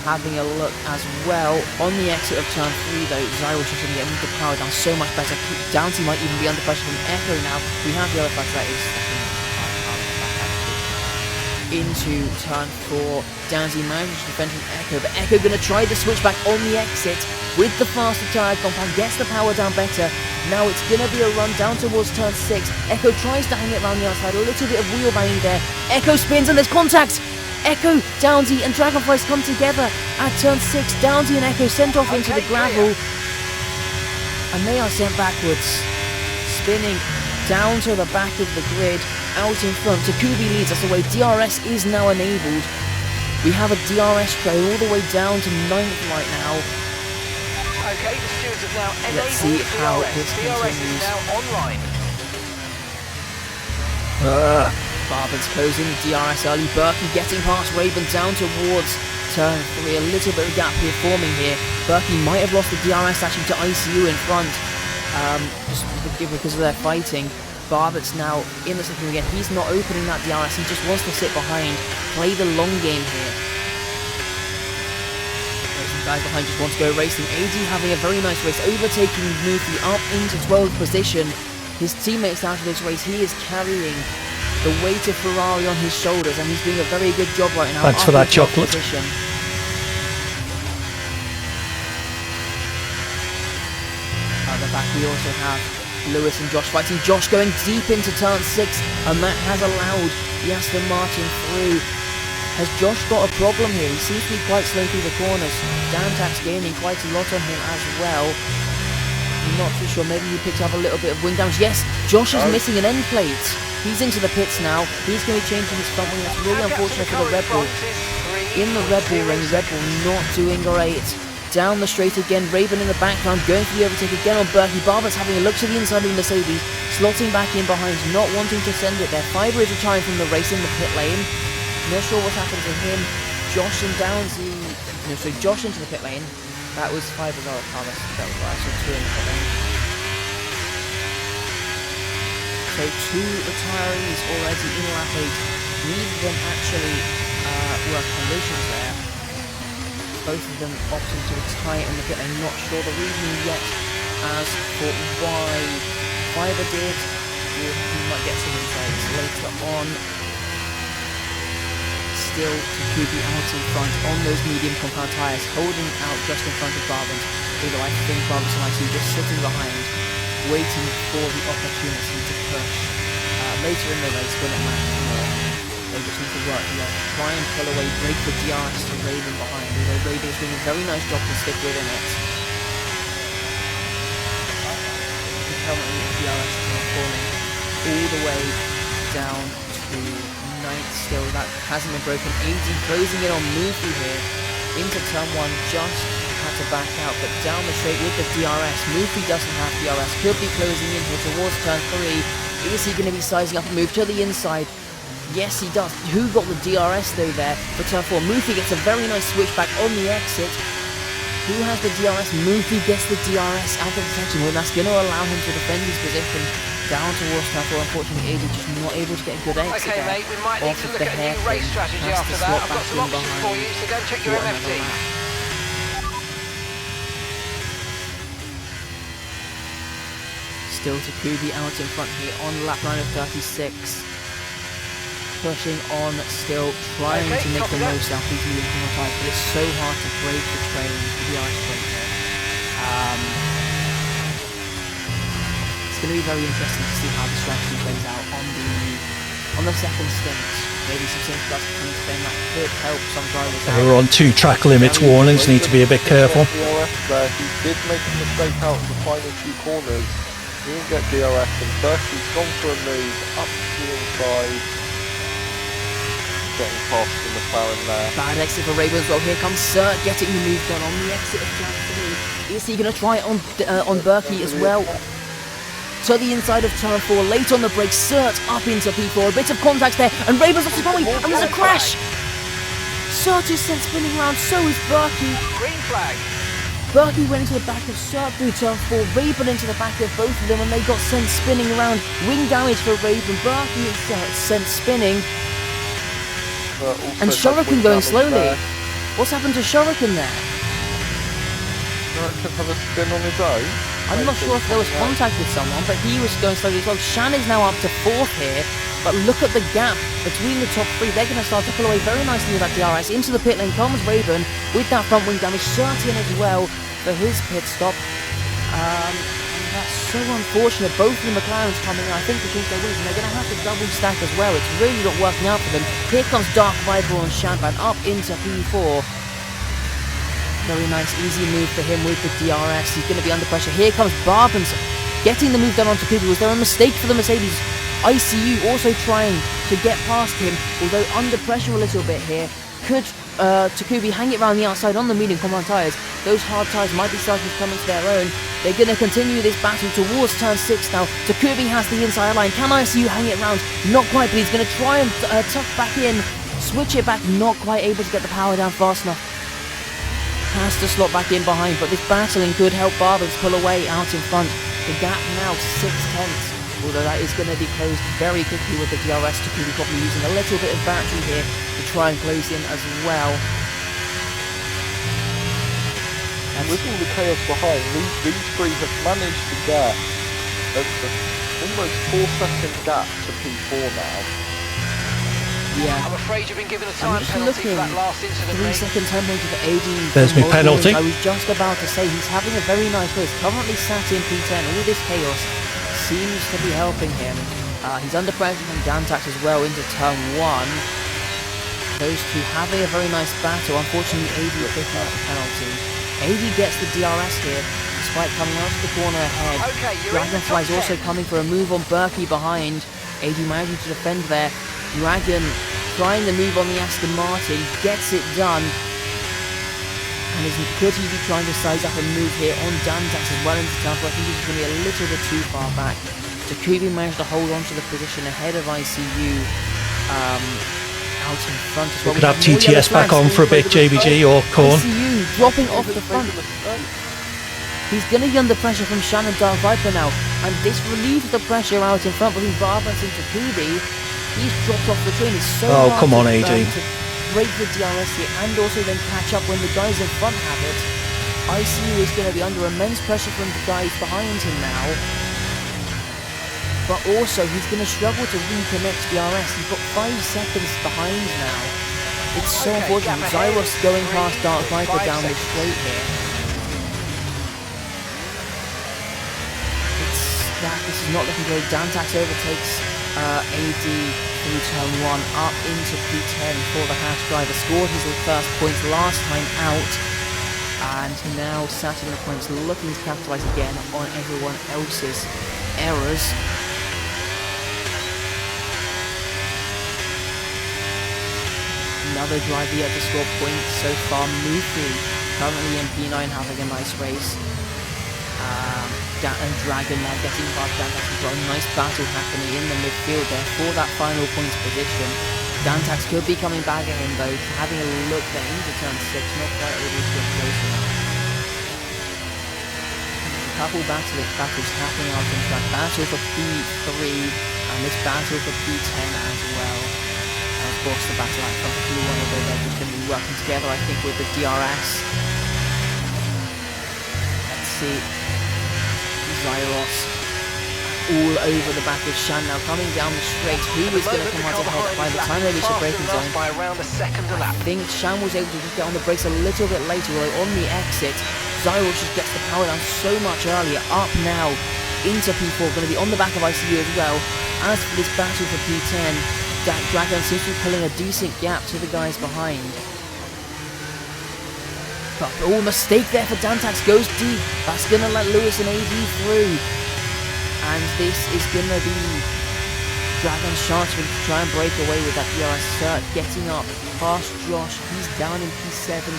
having a look as well on the exit of turn 3 though. Zyros just going to get the power down so much better. Downsy might even be under pressure from Echo now. We have the other flash, that is into turn 4. Downsy manages to defend from Echo, but Echo going to try the switch back on the exit with the faster tyre compound, gets the power down better. Now it's going to be a run down towards turn 6. Echo tries to hang it around the outside, a little bit of wheel banging there. Echo spins and there's contact! Echo, Downsy and Dragonflies come together at turn 6. Downsy and Echo sent off into the gravel. And they are sent backwards, spinning down to the back of the grid, out in front. Takubi leads us away. DRS is now enabled. We have a DRS trail all the way down to 9th right now. Okay, the stewards have now enabled. Let's see how DRS. this DRS continues. is now online. Barber's closing the DRS early. Berkey getting past Raven down towards turn 3. A little bit of gap here forming here. Berkey might have lost the DRS actually to ICU in front. Just because of their fighting. Barber's now in the second again. He's not opening that DRS. He just wants to sit behind, play the long game here. Some guys behind just want to go racing. AD having a very nice race, overtaking Mufi up into 12th position. His teammates out of this race, he is carrying the weight of Ferrari on his shoulders, and he's doing a very good job right now. Thanks for that chocolate. Position. At the back we also have Lewis and Josh fighting. Josh going deep into turn 6, and that has allowed the Aston Martin through. Has Josh got a problem here? He seems to be quite slow through the corners. Dantax gaining quite a lot on him as well. I'm not too sure, maybe he picked up a little bit of wing damage. Yes, Josh is missing an end plate. He's into the pits now. He's going to be changing his front wing. That's really unfortunate for the Red Bull. In the Red Bull ring, Red Bull not doing great. Down the straight again, Raven in the background, going for the overtake again on Berkey. Barber's having a look to the inside of the Mercedes, slotting back in behind, not wanting to send it there. Fiber is retiring from the race in the pit lane. Not sure what's happened to him. Josh and Downsy, no, so Josh into the pit lane. That was Fiber's other car, that was right, so 2 in the pit lane. So 2 retirees already in lap 8. Neither of them actually were conditions there. Both of them opting to retire in the pit lane. Not sure the reason yet as for why Fiber did. We might get some insights later on. Still Takubi out in front on those medium compound tyres, holding out just in front of Barber. Although I think Barber's and IC just sitting behind, waiting for the opportunity to push. Later in the race, when it matters more, they just need to work a lot, try and pull away, break the DRS to Raven behind. Although Raven is doing a very nice job to stick within it. And currently the DRS is now falling all the way down to 9th still. That hasn't been broken. AD closing it on Mufi here into turn 1, just had to back out, but down the straight with the DRS. Mufi doesn't have DRS, could be closing in here towards turn 3. Is he going to be sizing up a move to the inside? Yes, he does. Who got the DRS though there for turn 4? Mufi gets a very nice switchback on the exit. Who has the DRS? Mufi gets the DRS out of the section. Well, that's going to allow him to defend his position down towards turn 4. Unfortunately, AD just not able to get a good exit Okay, mate, we might need to look at a new race strategy after that. I've got some options for you, so go check your MFD. Still Takubi out in front here on lap 9 of 36. Pushing on, still trying to make the most out of these medium compound tyres, but it's so hard to break the train with the ice brake here. It's going to be very interesting to see how the strategy plays out on the second stint. Maybe some safety guards can explain that could help some drivers out. We're on 2 track limits warnings, need to be a bit careful. He did make a mistake out in the final 2 corners. He didn't get DRS, and Berkey's gone for a move up to the inside. Getting past the McLaren there. Bad exit for Raven as well. Here comes Sir getting the move done on the exit of turn 3. Is he going to try it on Berkey as well? To the inside of turn 4, late on the brakes, Surt up into P4, a bit of contact there, and Raven's off the front wing, and there's a crash! Surt is sent spinning around, so is Berkey. Green flag. Berkey went into the back of Surt through turn 4, Raven into the back of both of them, and they got sent spinning around. Wing damage for Raven, Berkey is sent spinning. And Shuriken going slowly. What's happened to Shuriken there? Shuriken have a spin on his own. I'm not sure if there was contact with someone, but he was going slowly as well. Shan is now up to 4th here, But look at the gap between the top three. They're going to start to pull away very nicely with that DRS. Into the pit lane comes Raven with that front wing damage. Certain as well for his pit stop. And that's so unfortunate. Both of the McLarens coming in, I think, to keep their wins, and they're going to have to double stack as well. It's really not working out for them. Here comes Dark Viper on Shanban up into P4. Very nice, easy move for him with the DRS. He's going to be under pressure. Here comes Barbans getting the move done onto Takubi. Was there a mistake for the Mercedes? ICU also trying to get past him, although under pressure a little bit here. Could Takubi hang it around the outside on the medium compound tyres? Those hard tyres might be starting to come into their own. They're going to continue this battle towards turn 6 now. Takubi has the inside line. Can ICU hang it around? Not quite, but he's going to try and tuck back in. Switch it back, not quite able to get the power down fast enough. Has to slot back in behind, but this battling could help Barbans pull away out in front. The gap now 6/10. Although that is going to be closed very quickly with the DRS. Takubi probably using a little bit of battery here to try and close in as well. And with all the chaos behind, these three have managed to get almost 4-second gap to P4 now. Yeah. I'm afraid you've been given a time penalty for that last incident. 3 second time penalty for AD. There's my penalty. I was just about to say he's having a very nice race. Currently sat in P10. All this chaos seems to be helping him. He's under pressure from Dantax as well into turn 1. Those two having a very nice battle. Unfortunately, AD picking up the penalty. AD gets the DRS here, despite coming out of the corner ahead. Okay, Dragonfly's also coming for a move on Berkey behind. AD managing to defend there. Dragon trying the move on the Aston Martin, gets it done. And could he be trying to size up a move here on Dantax as well into turn 4? I think he's going to be a little bit too far back. Takubi managed to hold on to the position ahead of ICU out in front as well. We could have TTS back on for a bit, JBG or Korn. ICU dropping off the front. He's going to be under pressure from Shannon Dark Viper now, and this relieves the pressure out in front between Barbas and Takubi. He's dropped off the train. It's so hard come on, to AD. break the DRS here and also then catch up when the guys in front have it. ICU is going to be under immense pressure from the guys behind him now. But also, he's going to struggle to reconnect DRS. He's got 5 seconds behind now. It's so unfortunate. Zyros going past Dark Viper down the straight here. This is not looking good. Dantax overtakes AD through turn 1 up into P10 for the Hash driver. Scored his first points last time out. And now sat in the points, looking to capitalise again on everyone else's errors. Another driver yet to score points so far. Mufi currently in P9 having a nice race. And Dragon now getting past Dantax. We've got a nice battle happening in the midfield there for that final points position. Dantax could be coming back at him though, having a look there into turn 6, not quite able to get close enough. A couple battles happening out in track. Battle for P3 and this battle for P10 as well. And of course the battle out front for P1, although they're just going to be working together I think with the DRS. Let's see. Zyros all over the back of Shan now coming down the straight. Who is going to come out ahead by the time they reach the braking zone? I think Shan was able to just get on the brakes a little bit later, although on the exit Zyros just gets the power down so much earlier. Up now into P4, going to be on the back of ICU as well. As for this battle for P10, Dragon seems to be pulling a decent gap to the guys behind. But mistake there for Dantax, goes deep. That's going to let Lewis and AD through. And this is going to be Dragon's chance to try and break away with that DRS cert. Getting up past Josh. He's down in P17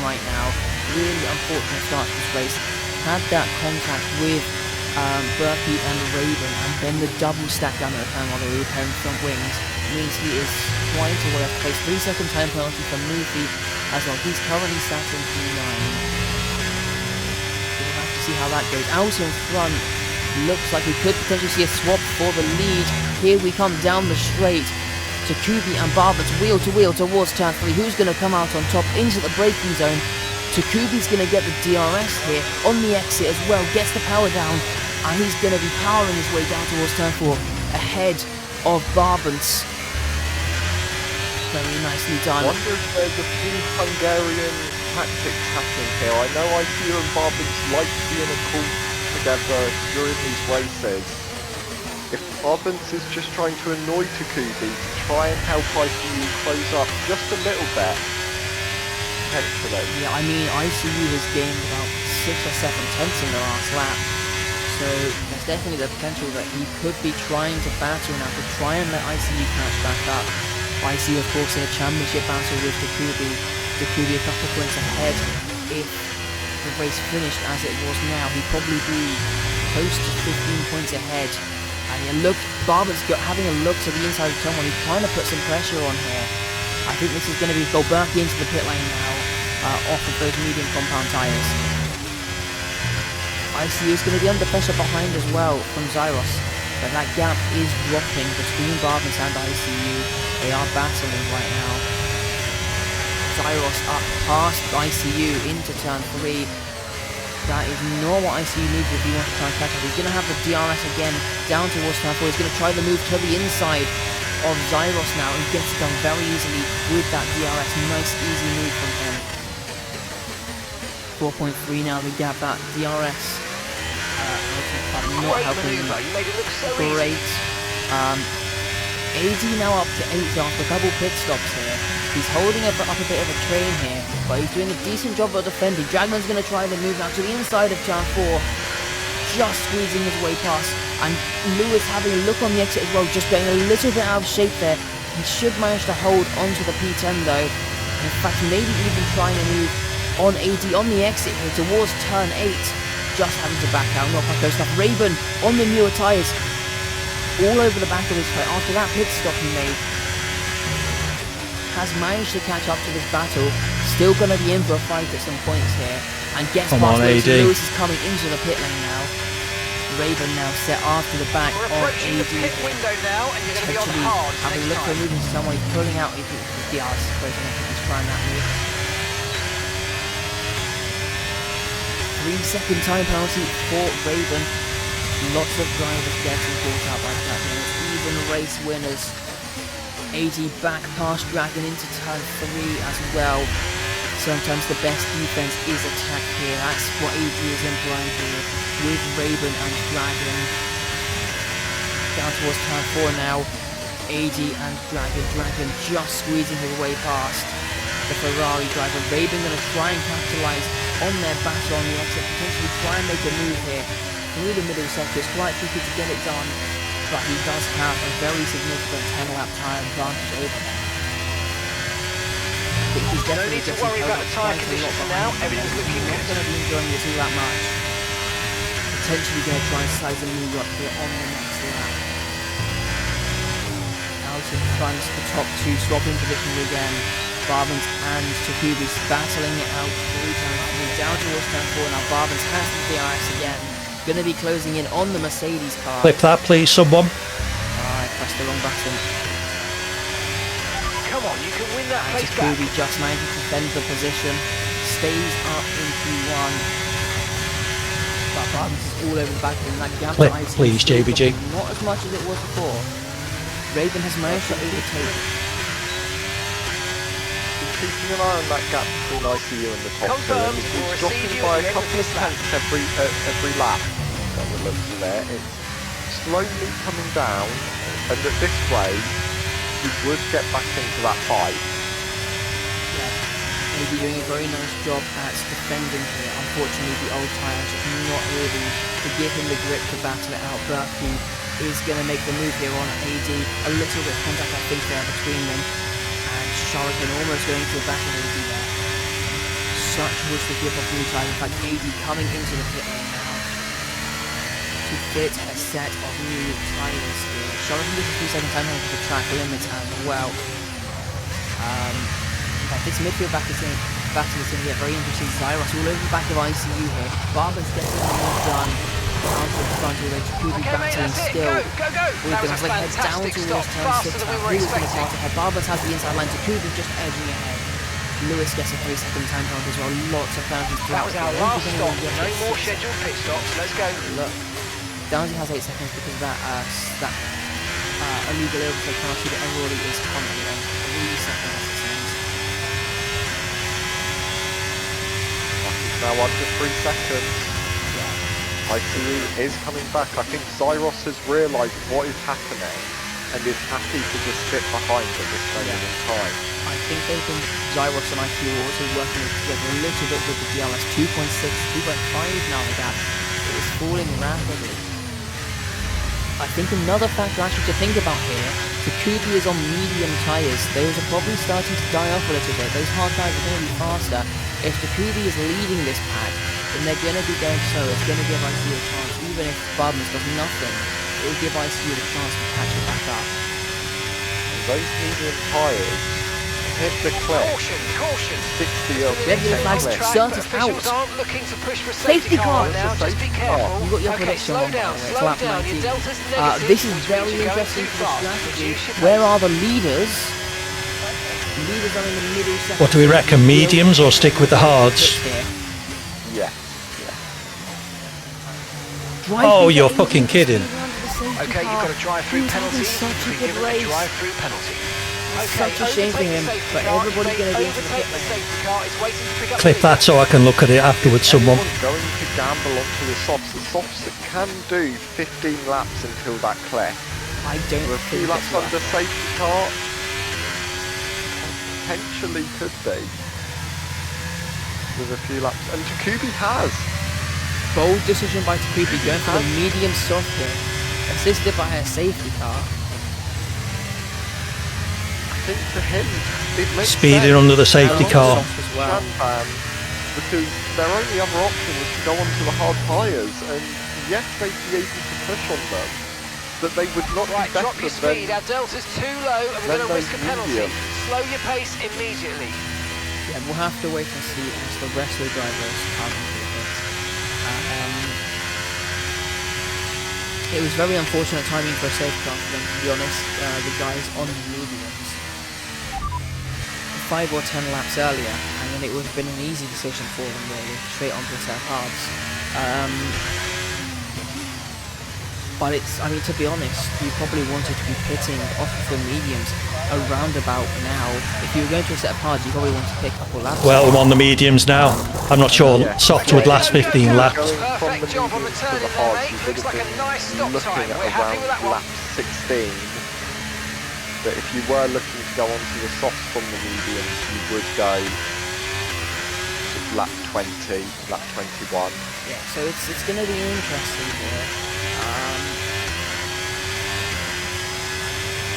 right now. Really unfortunate start to this race. Had that contact with Berkey and Raven, and then the double stack down at the time while they were repairing front wings. Means he is quite a way off the pace. 3 second time penalty for Mufi as well. He's currently sat in P9. We'll have to see how that goes. Out in front, looks like we could potentially see a swap for the lead. Here we come down the straight. Takubi and Barbas wheel to wheel towards turn 3. Who's going to come out on top into the braking zone? Takubi's going to get the DRS here on the exit as well. Gets the power down, and he's going to be powering his way down towards turn 4 ahead of Barbans. Very nicely done. I wonder if there's a few Hungarian tactics happening here. I know ICU and Barbans like to be in a call together during these races. If Barbans is just trying to annoy Takubi to try and help ICU close up just a little bit, potentially. Yeah, I mean, ICU has gained about 6 or 7 tenths in the last lap. So there's definitely the potential that he could be trying to battle now to try and let ICU catch back up. ICU, of course, in a championship battle with Takubi. Takubi a couple points ahead. If the race finished as it was now, he'd probably be close to 15 points ahead. And you look, Barber's having a look to the inside of the tunnel. He's trying to put some pressure on here. I think this is going to be go back into the pit lane now, off of those medium compound tyres. ICU is going to be under pressure behind as well from Zyros, but that gap is dropping between Barbans and ICU. They are battling right now. Zyros up past ICU into turn 3. That is not what ICU needs if he wants to try and catch up. He's going to have the DRS again down towards turn 4. He's going to try the move to the inside of Zyros now and gets it done very easily with that DRS. Nice easy move from him. 4.3 now the gap, that DRS not helping him. Great. AD now up to 8 after a couple pit stops here. He's holding up a bit of a train here, but he's doing a decent job of defending. Dragon's going to try the move now to the inside of turn 4, just squeezing his way past. And Lewis having a look on the exit as well, just getting a little bit out of shape there. He should manage to hold onto the P10 though. In fact, maybe even trying a move on AD on the exit here towards turn 8. Just having to back out, not quite close enough. Raven on the newer tyres, all over the back of his foot after that pit stop he made. Has managed to catch up to this battle. Still going to be in for a fight at some points here. And gets past Lewis. Lewis is coming into the pit lane now. Raven now set after the back of AD. Potentially having a look for moving to someone. He's pulling out. He's trying that move. 3-second time penalty for Raven. Lots of drivers getting caught out by that. Even race winners. AD back past Dragon into turn 3 as well. Sometimes the best defense is attack here. That's what AD is implying here with Raven and Dragon. Down towards turn 4 now. AD and Dragon. Dragon just squeezing his way past the Ferrari driver. Raven going to try and capitalise on their battle on the exit. Potentially try and make a move here through the middle sector. It's quite tricky to get it done, but he does have a very significant 10-lap tyre advantage over them. I think he's definitely getting over quite a lot behind him. He's not going to be enjoying this all that much. Potentially going to try and size a move up here on the next lap. Out in front, the top 2 swapping position again. Barbans and Takubi's battling it out through turn 3, down towards turn 4. Now Barbans has the DRS again. Going to be closing in on the Mercedes car. Clip that, please, someone. I pressed the wrong button. Come on, you can win that place back. Takubi just managed to defend the position. Stays up in Q1. But Barbans is all over the back of him. That gap Clip, to IC please, JBG. Not as much as it was before. Raven has managed to overtake. Keeping an eye on that gap between ICU and the top 2. It's dropping by a couple of tenths every lap. By the looks of it, it's slowly coming down, and at this rate, you would get back into that fight. Yeah, maybe doing a very nice job at defending here. Unfortunately, the old tyres just not able to give him the grip to battle it out. Berkey is going to make the move here on AD. A little bit of contact, I think, there between them. Shuriken almost going to the back of AD there. Such was the grip of blue tyre. In fact, AD coming into the pit lane now to fit a set of new tyres here. Shuriken gets a 3-second time on the track limit as well. In fact, this midfield battle is going to get very interesting. Zyros all over the back of ICU here. Barbans getting the move done. Down to the front, although Takubi battling still. We're going to head down towards turn 6. Lewis going to pass ahead. Barbans has the inside line. Takubi just edging ahead. Lewis gets a 3-second time penalty as well. Lots of penalties throughout. That was our last stop. No more scheduled pit stops. Let's go. Look, Downsy has 8 seconds because of that illegal overtake penalty that everybody is currently on 3 seconds as it stands. He's now under 3 seconds. Yeah. ICE is coming back. I think Zyros has realised what is happening and is happy to just sit behind at this moment in time. I think Zyros and IQ are also working together a little bit with the DLS 2.6, 2.5 now the gap. It is falling rapidly. I think another factor actually to think about here, Takubi is on medium tyres. Those are probably starting to die off a little bit. Those hard tyres are going to be faster. If Takubi is leading this pack, then they're going to be going slow. It's going to give ICU a chance. Even if Bubness does nothing, it will give ICU a chance to catch it back up. And those medium tyres hit the cliff. Caution! 60 of Regular flags, Cert is out. Aren't looking to push for Safety car now, just be careful. You've got your Okay, prediction slow on down, by the way. slow Lap down. 19. Your delta's negative, This is which very means you're going interesting too for the fast. strategy. Reduce your Where pace. are the leaders? Leaders are in the middle section. What do we reckon? Mediums or stick with the hards? Yeah. Oh, you're fucking kidding. Okay, you've got a drive-through penalty. Such a You've been good given a race. drive-through penalty. Okay, Such a shame for him, but everybody's going to be into the overtake pit the lane. safety car. It's waiting to pick up Clip that so I can look at it afterwards, someone. Everyone's going to gamble onto the softs. The softs that can do 15 laps until that cliff. I don't With a few think laps it's under safety car, potentially could be. With a few laps, and Takubi has. bold decision by Takubi going for the medium soft here, assisted by her safety car. I think to him, it makes Speeding sense. under the safety car. Soft as well. Shanban, because their only other option was to go onto the hard tyres, and yes, they'd be able to push on them, but they would not Right, be drop your better speed. Our delta's too low and we're going to risk a penalty. Slow your pace immediately. Yeah, we'll have to wait and see as the rest of the drivers come into the pit. It was very unfortunate timing for a safety car for them, to be honest. The guys on the mediums 5 or 10 laps earlier, and then it would have been an easy decision for them really, straight onto the set of hards. But it's, I mean, to be honest, you probably wanted to be pitting off of the mediums around about now. If you were going to a set of hards, you probably want to pick up a lap. Well, I'm on the mediums now. I'm not sure soft would last 15 laps. Going from the Perfect job on mediums to returning the there, hards, mate. you would Looks have like a been nice stop looking time. at We're happy with that around one. lap 16. But if you were looking to go onto the softs from the mediums, you would go to lap 20, lap 21. Yeah, so it's going to be interesting here.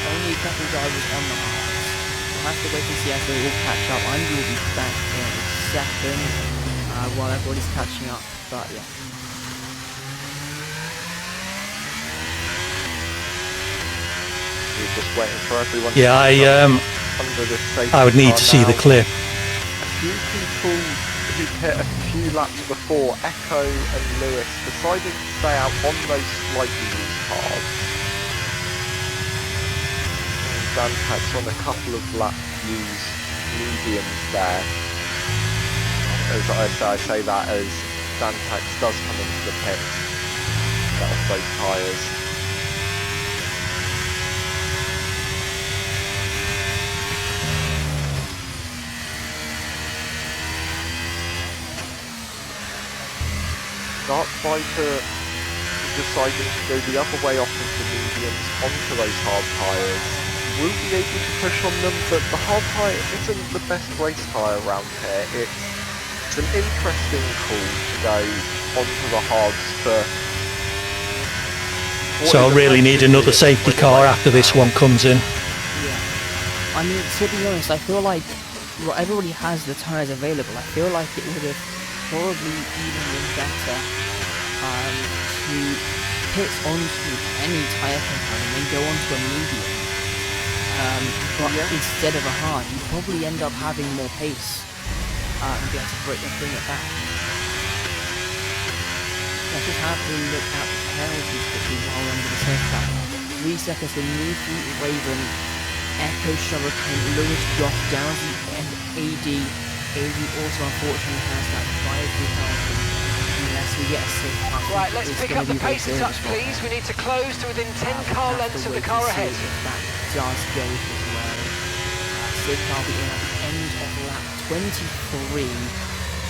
Only a couple drivers on the hards. We'll have to wait and see as they all catch up. Andy will be back in a second while everybody's catching up. But yeah. We're just waiting for everyone Yeah, to catch up under this safety I would need car to see the now. clip. A few people who hit a few laps before, Echo and Lewis, decided to stay out on those slightly loose cars. Dan Pack's on a couple of lap use mediums there. As I say that as Dan Pack does come into the pit, set off those tyres. Dark Fighter deciding to go the other way off of the mediums onto those hard tyres. Will be able to push on them, but the hard tyre isn't the best race tyre around here. It's an interesting call to go onto the hards for... So I'll really need another safety car after this one comes in. Yeah. I mean, to be honest, I feel like everybody has the tyres available. I feel like it would have probably even been better to pit onto any tyre compound and then go onto a medium. But instead of a hard, you probably end up having more pace and be able to bring it back. Let's just have a look at the penalties quickly while we're under the safety car. 3 seconds for Nufi, Raven, Echo, Shurikane, Lewis, Josh, Dowsy, and AD. AD also unfortunately has that 5,000 less we get a safe pass. Right, let's pick up the pace a touch, please. We need to close to within 10 car lengths of the car ahead. That does go as well. Safe car will be in at the end of lap 23.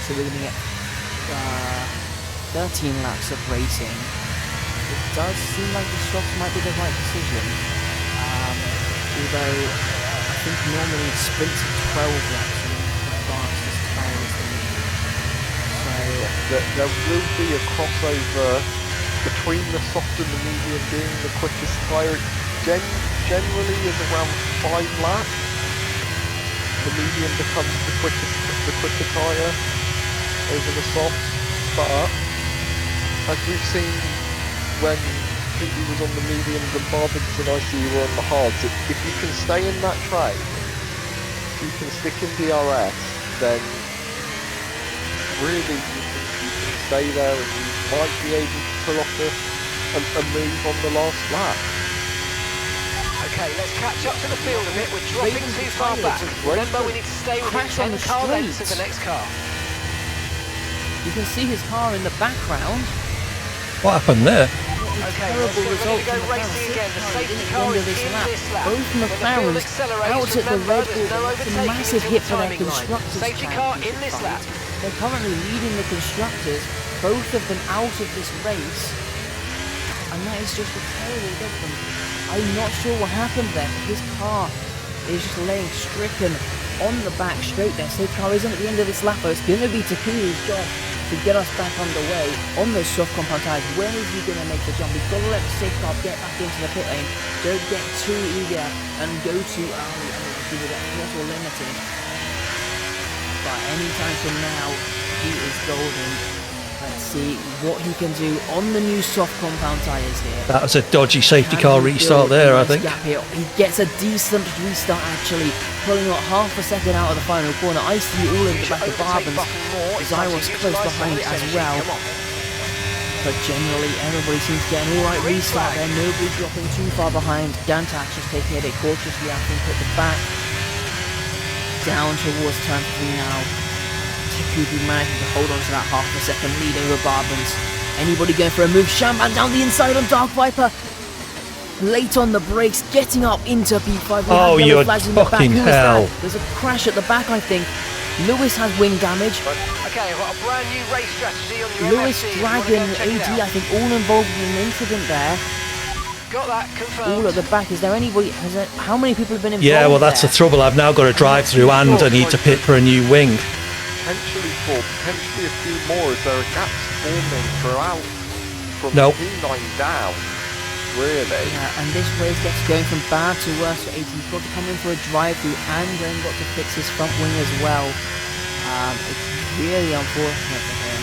So we're going to get 13 laps of racing. It does seem like the softs might be the right decision. Although I think normally it sprints at 12 laps and the fastest tires they need. There will be a crossover between the soft and the medium being the quickest tyre. Generally is around 5 laps. The medium becomes the quicker tyre over the soft. But as we've seen when Phoebe was on the mediums and Barbins and IC were on the hards, if you can stay in that train, if you can stick in DRS, then really you can stay there and you might be able to pull off a move on the last lap. Okay, let's catch up to the field a bit. We're dropping too far back. Remember, we need to stay within 10 car lengths of the next car. You can see his car in the background. What happened there? Okay, let's get ready to go racing again. The safety car is in this lap. Both McLarens out at the Red Bull. It's a massive hit for their constructors. Safety car in this lap. They're currently leading the constructors, both of them out of this race. And that is just a terrible difference. I'm not sure what happened there. His car is just laying stricken on the back straight there. Safe car isn't at the end of this lap, but it's going to be Takuya's job to get us back underway on those soft compound tyres. Where is he going to make the jump? We've got to let the safe car get back into the pit lane. Don't get too eager and go too early. Otherwise, we will get throttle limited. But any time from now, he is golden. Let's see what he can do on the new soft compound tyres here. That was a dodgy safety car restart there, I think. He gets a decent restart actually, pulling out half a second out of the final corner. I see all in the back of Barbins. Zyros close behind as well. But generally, everybody seems to get an alright restart there. Nobody dropping too far behind. Dantax just taking it cautiously out and put the back. Down towards turn 3 now. Takubi managing to hold on to that half a second lead over Barbins. Anybody going for a move? Shamban down the inside on Dark Viper. Late on the brakes, getting up into P5. Oh, you're fucking hell. There's a crash at the back, I think. Lewis has wing damage. Okay, I've got a brand new race strategy on your Lewis, MFC. Dragon, AD, I think all involved in an incident there. Got that confirmed. All at the back. Is there anybody? How many people have been involved? Yeah, well, that's the trouble. I've now got to drive through and I need to pit for a new wing. Potentially a few more. Is there a gaps forming throughout from P9 down? Really? Yeah, and this race gets going from bad to worse for AT. He's got to come in for a drive-through and then got to fix his front wing as well. It's really unfortunate for him.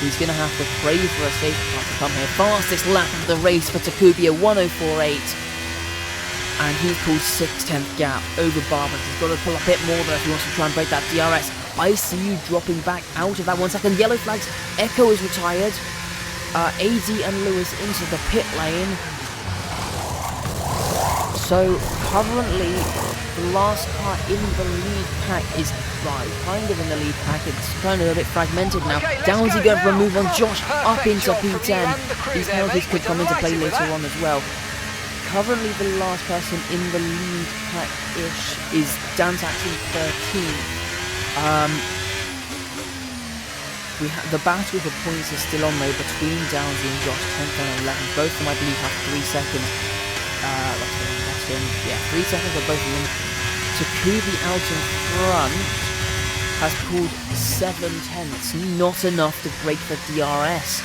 He's going to have to pray for a safety car to come here. Fastest lap of the race for Takubia, 1:04.8. And he pulls 6/10 gap over Barbara. He's got to pull a bit more there if he wants to try and break that DRS. ICU dropping back out of that 1 second. Yellow flags. Echo is retired. AD and Lewis into the pit lane. So currently the last car in the lead pack is kind of in the lead pack. It's kind of a bit fragmented now. Downsy going for a move on Josh up into P10. These penalties could come into play later on as well. Currently the last person in the lead pack-ish is Dantax in 13th. The battle for points is still on though between Downsy and Josh, 10th and 11th. Both of them I believe have 3 seconds. 3 seconds for both of them. Takubi out in front has pulled 7/10, not enough to break the DRS.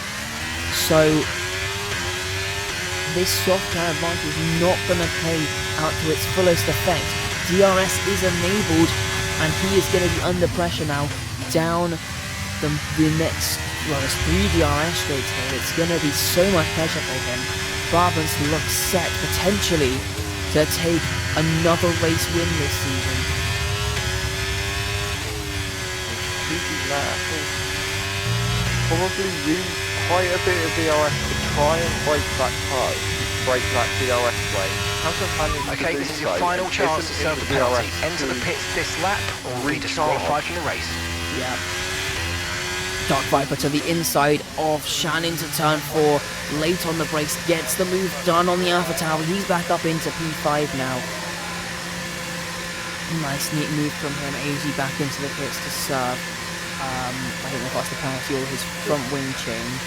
So this soft tire advantage is not going to play out to its fullest effect. DRS is enabled and he is going to be under pressure now down the next, well, there's 3 DRS straights here. It's going to be so much pressure for him. Barbins looks set potentially to take another race win this season. Probably use quite a bit of DRS to try and break that code, break that DRS range. Hasn't managed okay, to this do is your so. final chance to serve the penalty. Enter the pits this lap or be disqualified from the race. Yeah. Dark Viper to the inside of Shan into turn 4. Late on the brakes, gets the move done on the Alpha Tower. He's back up into P5 now. Nice neat move from him. AZ back into the pits to serve. I don't know if that's the penalty or his front wing change.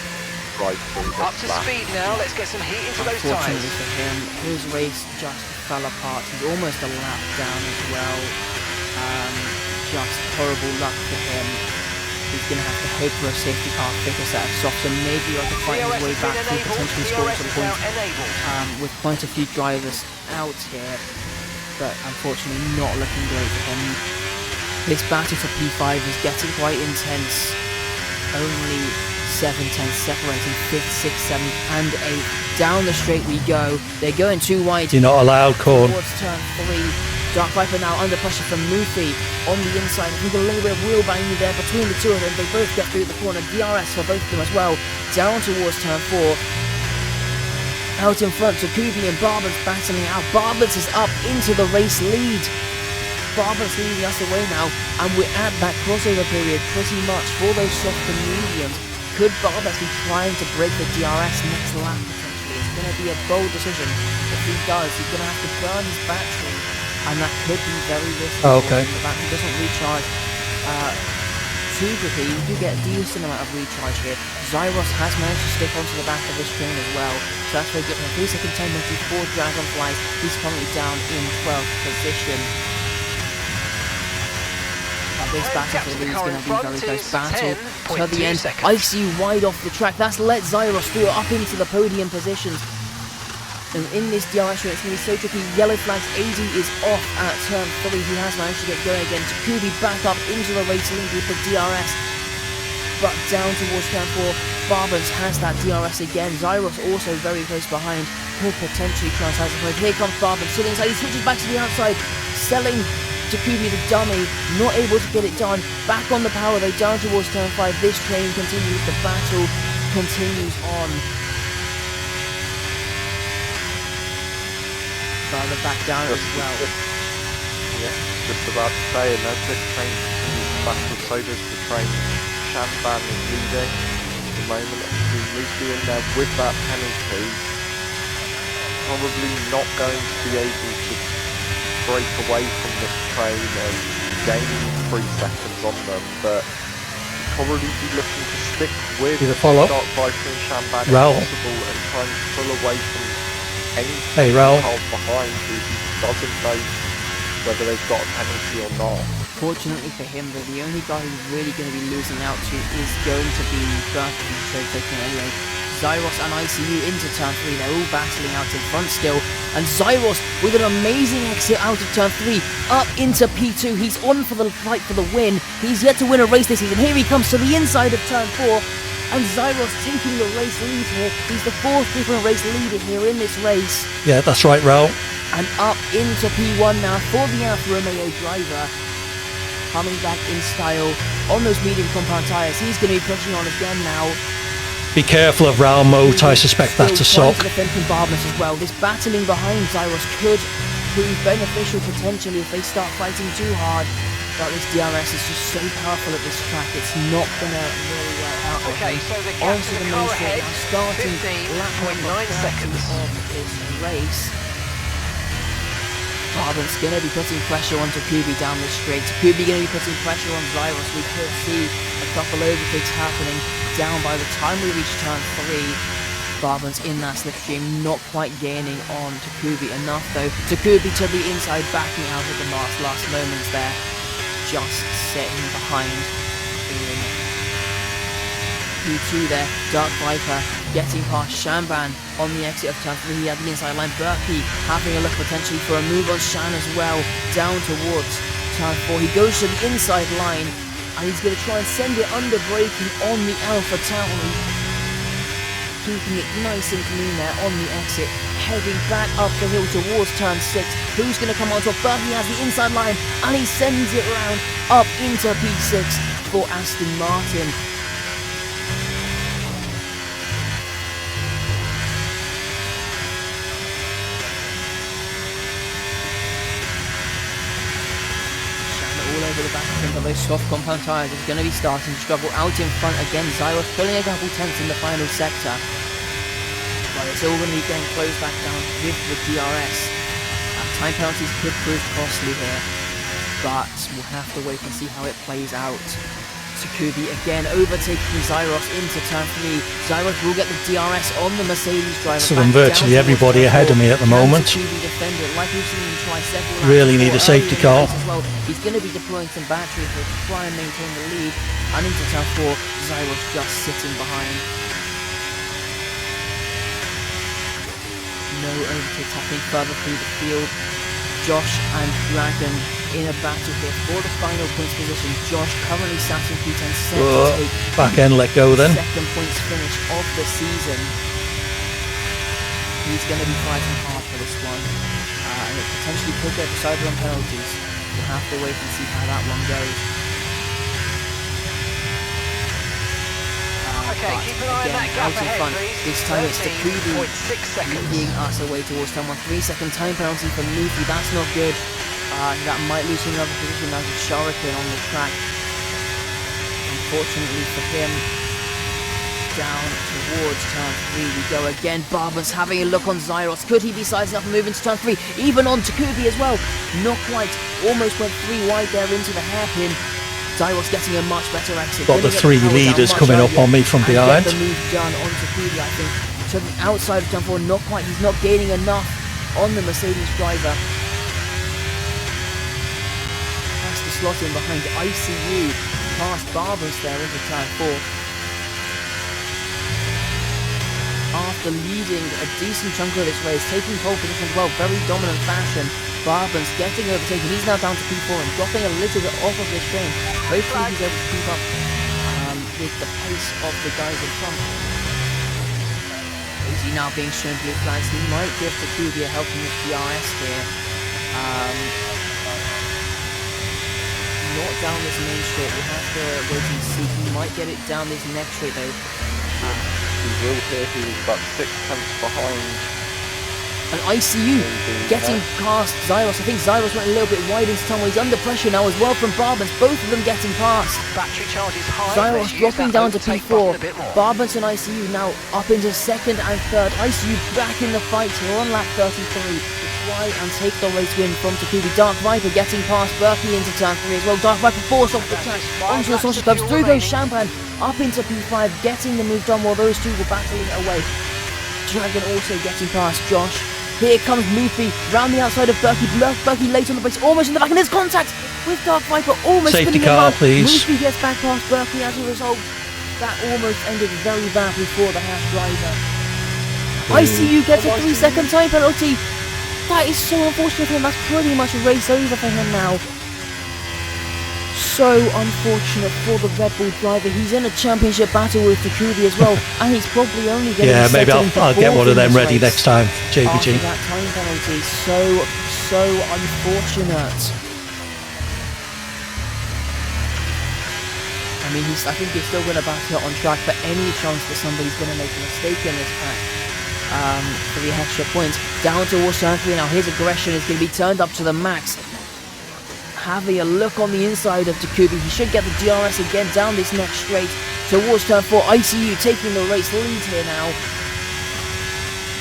Right up to speed now, let's get some heat into those tyres. Unfortunately for him, his race just fell apart. He's almost a lap down as well. Just horrible luck for him. He's going to have to hope for a safety car thicker set of softs and maybe like to fight his way back to potentially score some points with quite a few drivers out here, but unfortunately not looking great for him. This battle for P5 is getting quite intense. Only 7 tenths separating 5th, 6th, 7th and 8th. Down the straight we go. They're going too wide. You're not allowed, Corn. Towards turn 3. Dark Viper now under pressure from Mufi on the inside. I think a little bit of wheel banging there between the two of them. They both get through the corner. DRS for both of them as well. Down towards turn 4. Out in front, Takubi and Barbans battling out. Barbans is up into the race lead. Barbans leading us away now, and we're at that crossover period pretty much for those soft and mediums. Could Barbans be trying to break the DRS next lap potentially? It's going to be a bold decision. If he does, he's going to have to burn his battery. And that could be very risky. Okay. The battery doesn't recharge too quickly. You do get a decent amount of recharge here. Zyros has managed to stick onto the back of this train as well. So that's very good for him. 3-second time for Dragonflies. He's currently down in 12th position. But this battle for the lead is going to be very close. Battle to the end. ICU wide off the track. That's let Zyros through up into the podium positions. And in this DRS race, it's going to be so tricky. Yellow flags, AD is off at turn 3. He has managed to get going again. Takubi back up into the race lead with the DRS. But down towards turn 4, Barbans has that DRS again. Zyros also very close behind. Could potentially try and size the point. Here comes Barbans to the inside. He switches back to the outside. Selling Takubi the dummy. Not able to get it done. Back on the power though, down towards turn 5. This train continues. The battle continues on. Further back down as well. Yeah, just about to say, and as this train continues to battle, so does the train Shanban is leading at the moment. Lucy in there with that penalty, probably not going to be able to break away from this train and gain 3 seconds on them, but probably be looking to stick with Dark Viper and Shanban if possible and try and pull away from any car behind who doesn't know whether they've got a penalty or not. Fortunately for him, though, the only guy who's really going to be losing out to is going to be Berkeley, so taking anyway. Zyros and ICU into turn 3, they're all battling out in front still, and Zyros with an amazing exit out of turn 3, up into P2, he's on for the fight for the win, he's yet to win a race this season, here he comes to the inside of turn 4, and Zyros taking the race lead here. He's the 4th different race leader here in this race. Yeah, that's right, Raul. And up into P1 now for the Alfa Romeo driver. Coming back in style on those medium compound tyres. He's going to be pushing on again now. Be careful of Raul Moat. I suspect that's a sock. Barbness as well. This battling behind Zyros could prove beneficial potentially if they start fighting too hard. But this DRS is just so powerful at this track, it's not going to really work out. Okay, so the gap to the car ahead, starting 15.9 seconds of this race. Barbans going to be putting pressure on Takubi down the straight. Takubi going to be putting pressure on Zyros. We could see a couple overtakes happening down by the time we reach turn 3. Barbans in that slipstream, not quite gaining on Takubi enough though. Takubi to the inside, backing out at the last moments there. Just setting behind in P2 there. Dark Viper getting past Shanban on the exit of turn 3. He had the inside line. Berkey having a look potentially for a move on Shan as well. Down towards turn 4. He goes to the inside line and he's going to try and send it under braking on the Alpha Tower. Keeping it nice and clean there on the exit, heading back up the hill towards turn 6. Who's going to come on top? Berkey has the inside line and he sends it round up into P6 for Aston Martin. All over the back of him of those soft compound tyres is going to be starting to struggle out in front again. Zyros pulling a couple tenths in the final sector. But it's all going to be getting closed back down with the DRS. Time penalties could prove costly here, but we'll have to wait and see how it plays out. Takubi again overtaking Zyros into turn 3. Zyros will get the DRS on the Mercedes driver. So I'm virtually everybody ahead of me at the moment. Defender, like we've seen him try several really need a safety car. As well. He's going to be deploying some battery to try and maintain the lead. And into turn 4, Zyros just sitting behind. No overtakes happening further through the field. Josh and Dragon in a battle here for the final points position. Josh currently sat in P10, set to take back end let go then. Second points finish of the season. He's going to be fighting hard for this one, and it potentially could get decided on penalties. We'll have to wait and see how that one goes. Okay, keep an eye on that gap ahead, front. Please. This time it's Takubi leading us away towards turn 1. 3-second time penalty for Luffy. That's not good. That might lose him another position as a Shuriken on the track. Unfortunately for him, down towards turn 3 we go again. Barber's having a look on Zyros. Could he be sizing up and moving to turn 3? Even on Takubi as well. Not quite. Almost went 3 wide there into the hairpin. Zyros getting a much better exit. Got the 3 leaders coming up on me from behind. Get the move done on Takubi, I think. To the outside of turn 4, not quite. He's not gaining enough on the Mercedes driver. Has to slot in behind ICU. Past Barbers there into turn 4. After leading a decent chunk of this race, taking pole position as well, very dominant fashion. Barbans getting overtaken. He's now down to P4 and dropping a little bit off of this train. Hopefully he's able to keep up with the pace of the guys in front. Is he now being shown blue flags? He might give Takubi a help in his DRS here. Not down this main straight. We'll have to wait and see. He might get it down this next straight though. He will here. He was about 6 tenths behind. And ICU getting past Zyros. I think Zyros went a little bit wide into tunnel. He's under pressure now as well from Barbans. Both of them getting past. Battery charge is high. Zyros dropping down to P4. Barbans and ICU now up into second and third. ICU back in the fight here on lap 33. Try and take the race win from Takubi. Dark Viper getting past Berkey into turn 3 as well. Dark Viper forced off the track onto the sausage clubs. Through goes Champagne up into P5, getting the move done while those two were battling away. Dragon also getting past Josh. Here comes Luffy round the outside of Berkey. Berkey late on the brakes, almost in the back, and there's contact with Dark Viper, almost safety spinning car, around. please. Luffy gets back past Berkey as a result. That almost ended very badly for the Haas driver. ICU gets a 3-second time penalty. That is so unfortunate for him. That's pretty much a race over for him now. So unfortunate for the Red Bull driver. He's in a championship battle with Takubi as well, and he's probably only getting maybe I'll get one of them ready next time. JBG. After that time penalty, so unfortunate. I mean, I think he's still going to battle it on track for any chance that somebody's going to make a mistake in this pack. For the extra points. Down towards turn 3 now. His aggression is going to be turned up to the max. Having a look on the inside of Takubi. He should get the DRS again down this next straight. Towards turn 4. ICU taking the race lead here now.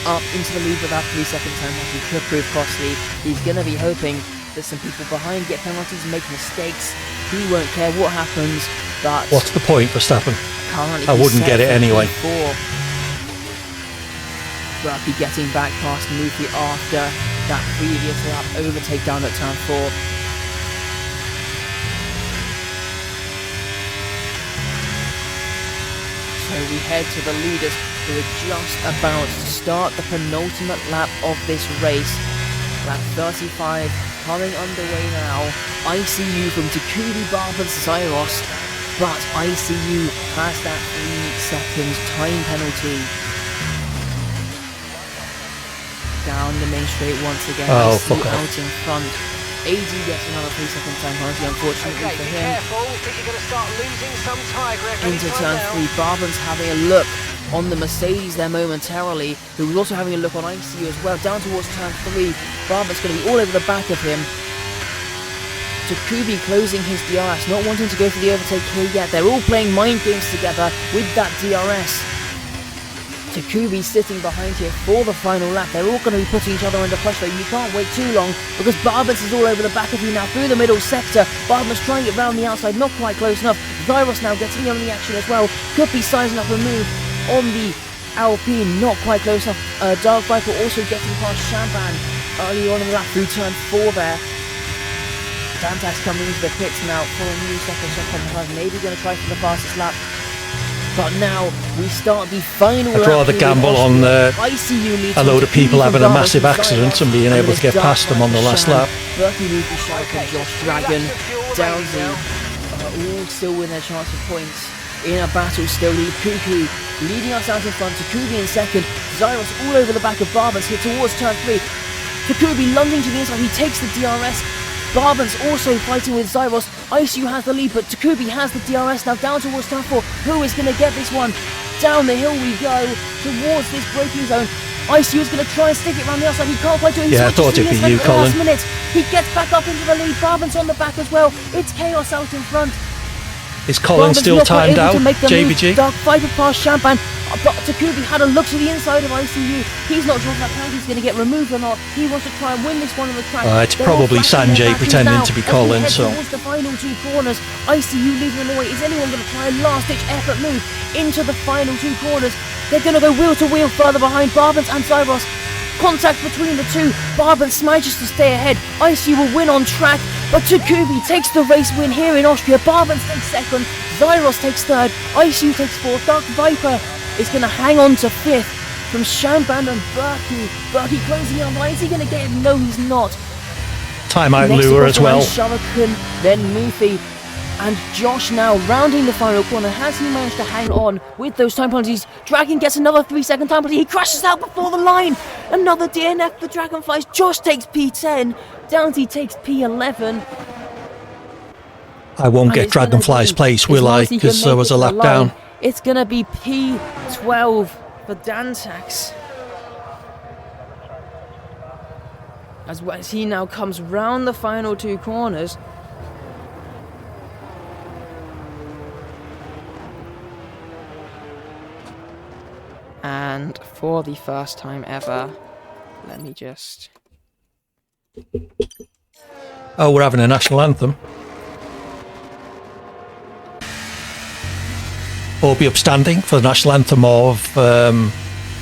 Up into the lead with that 3-second time penalty could prove costly. He's going to be hoping that some people behind get penalties, make mistakes. He won't care what happens. But what's the point, Verstappen? Currently I wouldn't get it anyway. Berkey getting back past Luffy after that previous lap overtake down at turn 4. So we head to the leaders who are just about to start the penultimate lap of this race. Lap 35 coming underway now. ICU from Takubi, Barbers, Zyros, but ICU has that 3 seconds time penalty. Down the main straight once again. Fuck out off. in front. AD gets another 3-second time penalty, unfortunately Okay, for be him. careful. I think you're going to start losing some tire grip Into anytime turn now. 3, Barbans having a look on the Mercedes there momentarily, who was also having a look on ICU as well. Down towards turn 3, Barbans going to be all over the back of him. Takubi closing his DRS, not wanting to go for the overtake here yet. They're all playing mind games together with that DRS. Takubi sitting behind here for the final lap. They're all going to be putting each other under pressure. You can't wait too long because Barbas is all over the back of you now through the middle sector. Barbas trying it round the outside, not quite close enough. Zyros now getting in on the action as well. Could be sizing up a move on the Alpine, not quite close enough. Dark Viper also getting past Champan early on in the lap through turn 4 there. Dantax coming into the pits now for a new second shot on the horizon. Maybe going to try for the fastest lap. But now we start the final lap. I'd rather gamble on a load of people having a massive accident and being able to get past them on the last lap. Berkey Luffy Shark and Josh Dragon, Dowsy, all still with their chance of points. In a battle still, Cuckoo leading us out in front. Takubi in second. Zyros all over the back of Barbas here towards turn 3. Takubi lunging to the inside. He takes the DRS. Barbans also fighting with Zyros. ICU has the lead, but Takubi has the DRS now down towards turn 4. Who is going to get this one? Down the hill we go towards this braking zone. ICU is going to try and stick it around the outside. He can't quite do it. Yeah, I thought it'd be you, Colin. He gets back up into the lead. Barbans on the back as well. It's chaos out in front. Is Colin still timed out? JBG? Dark Viper past Champan, but Takubi had a look to the inside of ICU. He's not sure if that penalty's going to get removed or not. He wants to try and win this one on the track. It's probably Sanjay pretending to be Colin. So towards the final 2 corners, ICU leading the way. Is anyone going to try a last-ditch effort move into the final 2 corners? They're going to go wheel to wheel further behind Barbans and Zyros. Contact between the two. Barbans manages to stay ahead. ICU will win on track, but Takubi takes the race win here in Austria. Barbans takes second. Zyros takes third. ICU takes fourth. Dark Viper is going to hang on to 5th from Champan and Berkey. Berkey closing on. Is he going to get it? No, he's not. Timeout Lure as well. Sharakan, then Mufi. And Josh now rounding the final corner. Has he managed to hang on with those time penalties? Dragon gets another 3-second time penalty. He crashes out before the line. Another DNF for Dragonflies. Josh takes P10. Downsy takes P11. I won't get Dragonfly's place, will I? Because there was a lap down. It's going to be P12 for Dantax. As he now comes round the final 2 corners. And for the first time ever, let me just... Oh, we're having a national anthem. All be upstanding for the national anthem of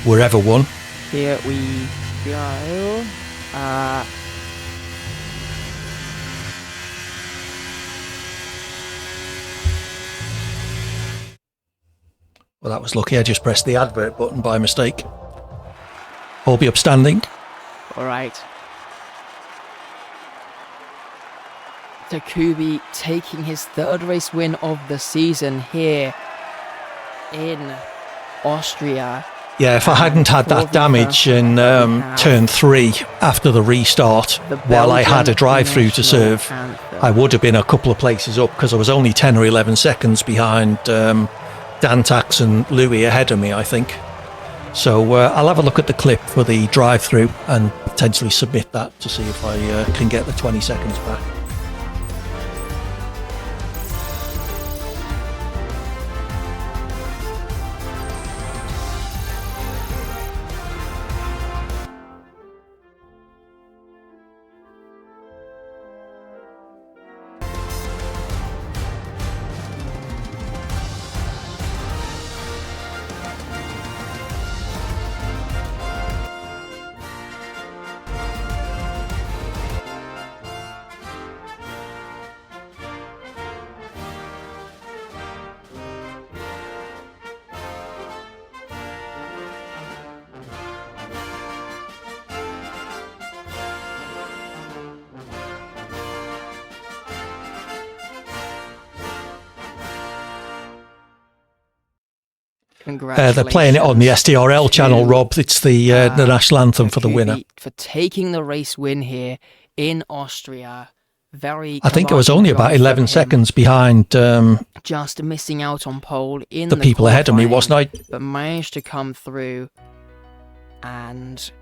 wherever won. Here we go. Well, that was lucky. I just pressed the advert button by mistake. All be upstanding. All right. Takubi taking his 3rd race win of the season here in Austria. Yeah, if I hadn't had that damage in turn 3 after the restart, while I had a drive-through to serve, I would have been a couple of places up because I was only 10 or 11 seconds behind Dantax and Louis ahead of me, I think. So I'll have a look at the clip for the drive-through and potentially submit that to see if I can get the 20 seconds back. They're playing it on the SDRL channel, Rob. It's the national anthem for the winner. For taking the race win here in Austria. I think it was only about 11 seconds behind. Just missing out on pole in the people ahead of me, wasn't I? But managed to come through and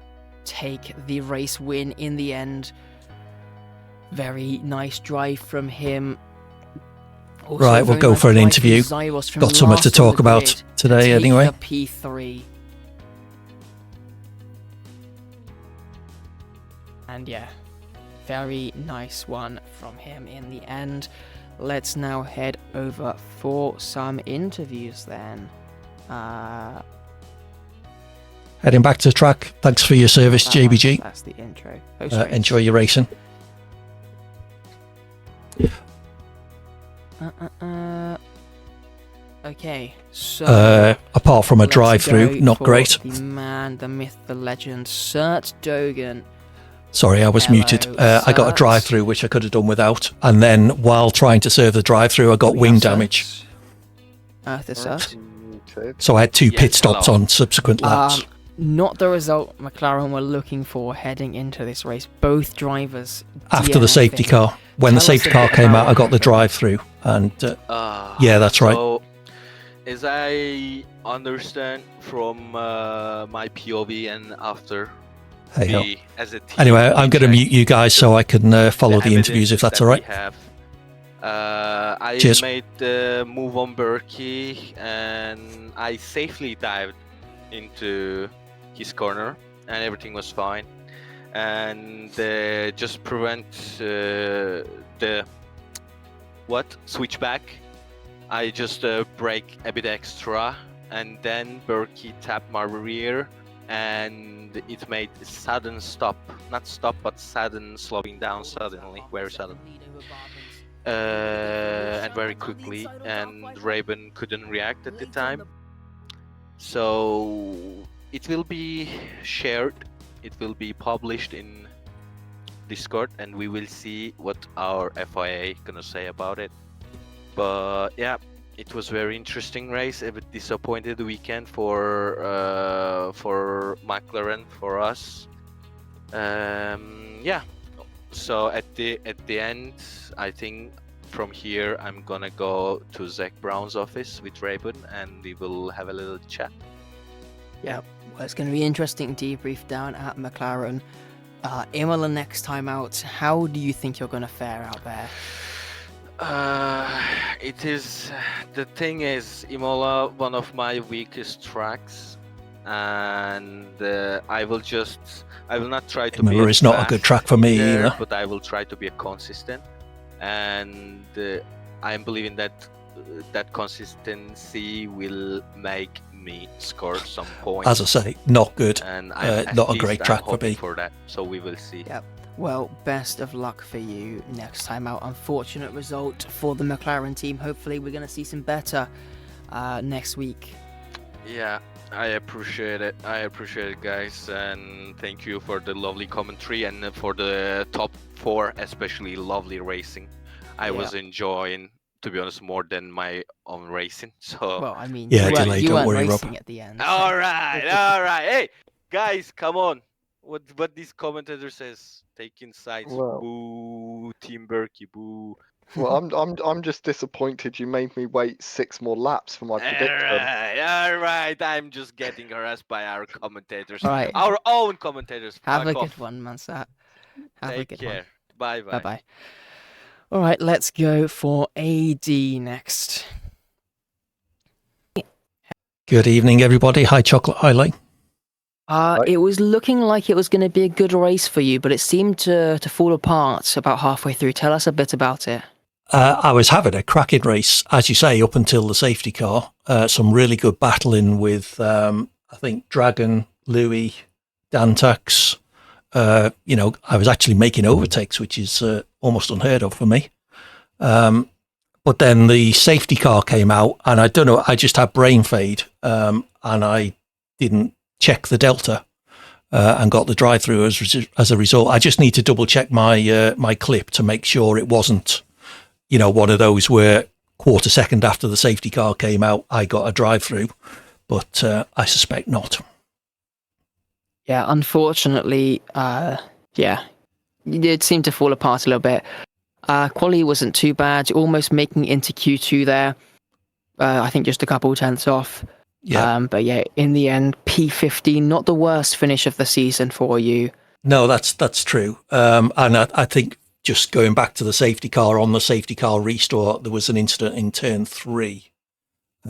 take the race win in the end. Very nice drive from him. Also, Right, we'll very go nice for an drive from interview. Zyros from Got something to last on talk the about grid today to take anyway. the P3. And yeah, very nice one from him in the end. Let's now head over for some interviews then. Heading back to the track. Thanks for your service, JBG. That's the intro. Enjoy your racing. Okay, so apart from a let's drive-through, go not for great. The man, the myth, the legend, Sert Dogan. Sorry, I was Hello, muted. I got a Sert. drive-through, which I could have done without. And then while trying to serve the drive-through, I got We wing have damage. Sert. There's Sert. So I had 2 Yes, pit stops hello. on subsequent laps. Not the result McLaren were looking for heading into this race. Both drivers After the safety DNFing. car. When the Tell us safety a car bit came about out, I what got the happened. drive-through. And yeah, that's right. So, as I understand from my POV and after Hey ho. we as a team, Anyway, I'm going to checked mute you guys so I can follow the interviews if that's evidence all right. that we have. I Cheers. made the move on Berkey and I safely dived into his corner and everything was fine. And just prevent the switchback. I just brake a bit extra and then Berkey tapped my rear and it made sudden stop, not stop but sudden slowing down suddenly, very sudden. And very quickly, and Raven couldn't react at the time. So it will be shared, it will be published in Discord, and we will see what our FIA gonna say about it. But yeah, it was very interesting race. A bit disappointed weekend for McLaren, for us. Yeah. So at the end, I think from here I'm gonna go to Zach Brown's office with Raven, and we will have a little chat. Yeah, well, it's going to be interesting debrief down at McLaren. Imola next time out, how do you think you're going to fare out there? It is, the thing is, Imola, one of my weakest tracks, and I will not try to Imola be is not a good track for me there, either. but I will try to be consistent, and I'm believing that that consistency will make me score some points. As I say, not good. And Not a great track for me. for that, so we will see. Yep. Well, best of luck for you next time out. Unfortunate result for the McLaren team. Hopefully we're going to see some better next week. Yeah, I appreciate it. I appreciate it, guys, and thank you for the lovely commentary and for the top 4, especially lovely racing. I was enjoying, to be honest, more than my own racing. So Well, I mean, Yeah, you delay, don't weren't worry, Rob. racing at the end. all right. Hey, guys, come on. What this commentator says? Taking sides. Well- Boo, Team Berkey. Boo. Well, I'm just disappointed you made me wait 6 more laps for my prediction. All right. I'm just getting harassed by our commentators. All right. Our own commentators. Have Fuck a off. good one, Mansat. Have a Take good care. one. Bye. Bye-bye. All right, let's go for AD next. Good evening, everybody. Hi, Chocolate Highlight. It was looking like it was going to be a good race for you, but it seemed to fall apart about halfway through. Tell us a bit about it. I was having a cracking race, as you say, up until the safety car. Some really good battling with, I think, Dragon, Louis, Dantax. I was actually making overtakes, which is almost unheard of for me. But then the safety car came out, and I don't know, I just had brain fade, and I didn't check the delta and got the drive-through as a result. I just need to double-check my clip to make sure it wasn't, one of those where quarter second after the safety car came out, I got a drive-through, but I suspect not. Yeah, unfortunately, it did seem to fall apart a little bit. Quali wasn't too bad, almost making into Q2 there. I think just a couple tenths off. Yeah. But yeah, in the end, P15, not the worst finish of the season for you. No, that's true. And I think just going back to the safety car, on the safety car restore, there was an incident in turn 3.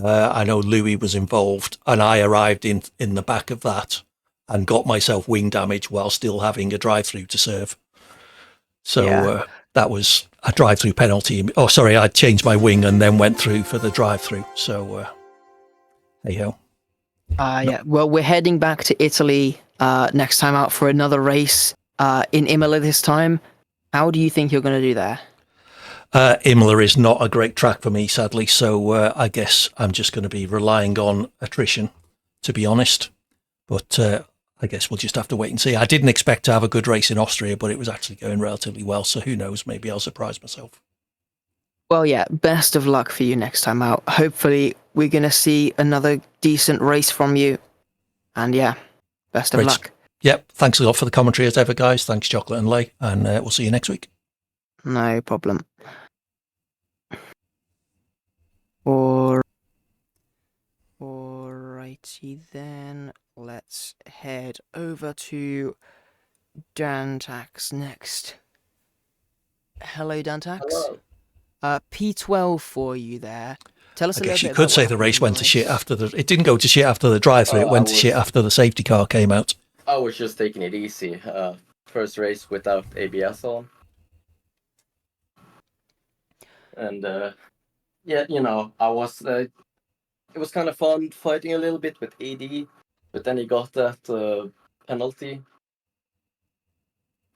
I know Louis was involved, and I arrived in the back of that and got myself wing damage while still having a drive-through to serve. So that was a drive-through penalty. Oh, sorry, I changed my wing and then went through for the drive-through. So, hey-ho. Yeah. Well, we're heading back to Italy next time out for another race in Imola this time. How do you think you're going to do there? Imola is not a great track for me, sadly. So I guess I'm just going to be relying on attrition, to be honest. But I guess we'll just have to wait and see. I didn't expect to have a good race in Austria, but it was actually going relatively well. So who knows? Maybe I'll surprise myself. Well, yeah, best of luck for you next time out. Hopefully, we're going to see another decent race from you. And yeah, best of luck. Yep. Thanks a lot for the commentary as ever, guys. Thanks, Chocolate and Lay. And we'll see you next week. No problem. Alrighty then. Let's head over to Dantax next. Hello, Dantax. Hello. P12 for you there. Tell us a little bit. I guess you could say the race went to shit after it didn't go to shit after the drive-through. It went to shit after the safety car came out. I was just taking it easy. First race without ABS on. And yeah, I was it was kind of fun fighting a little bit with AD, but then he got that penalty.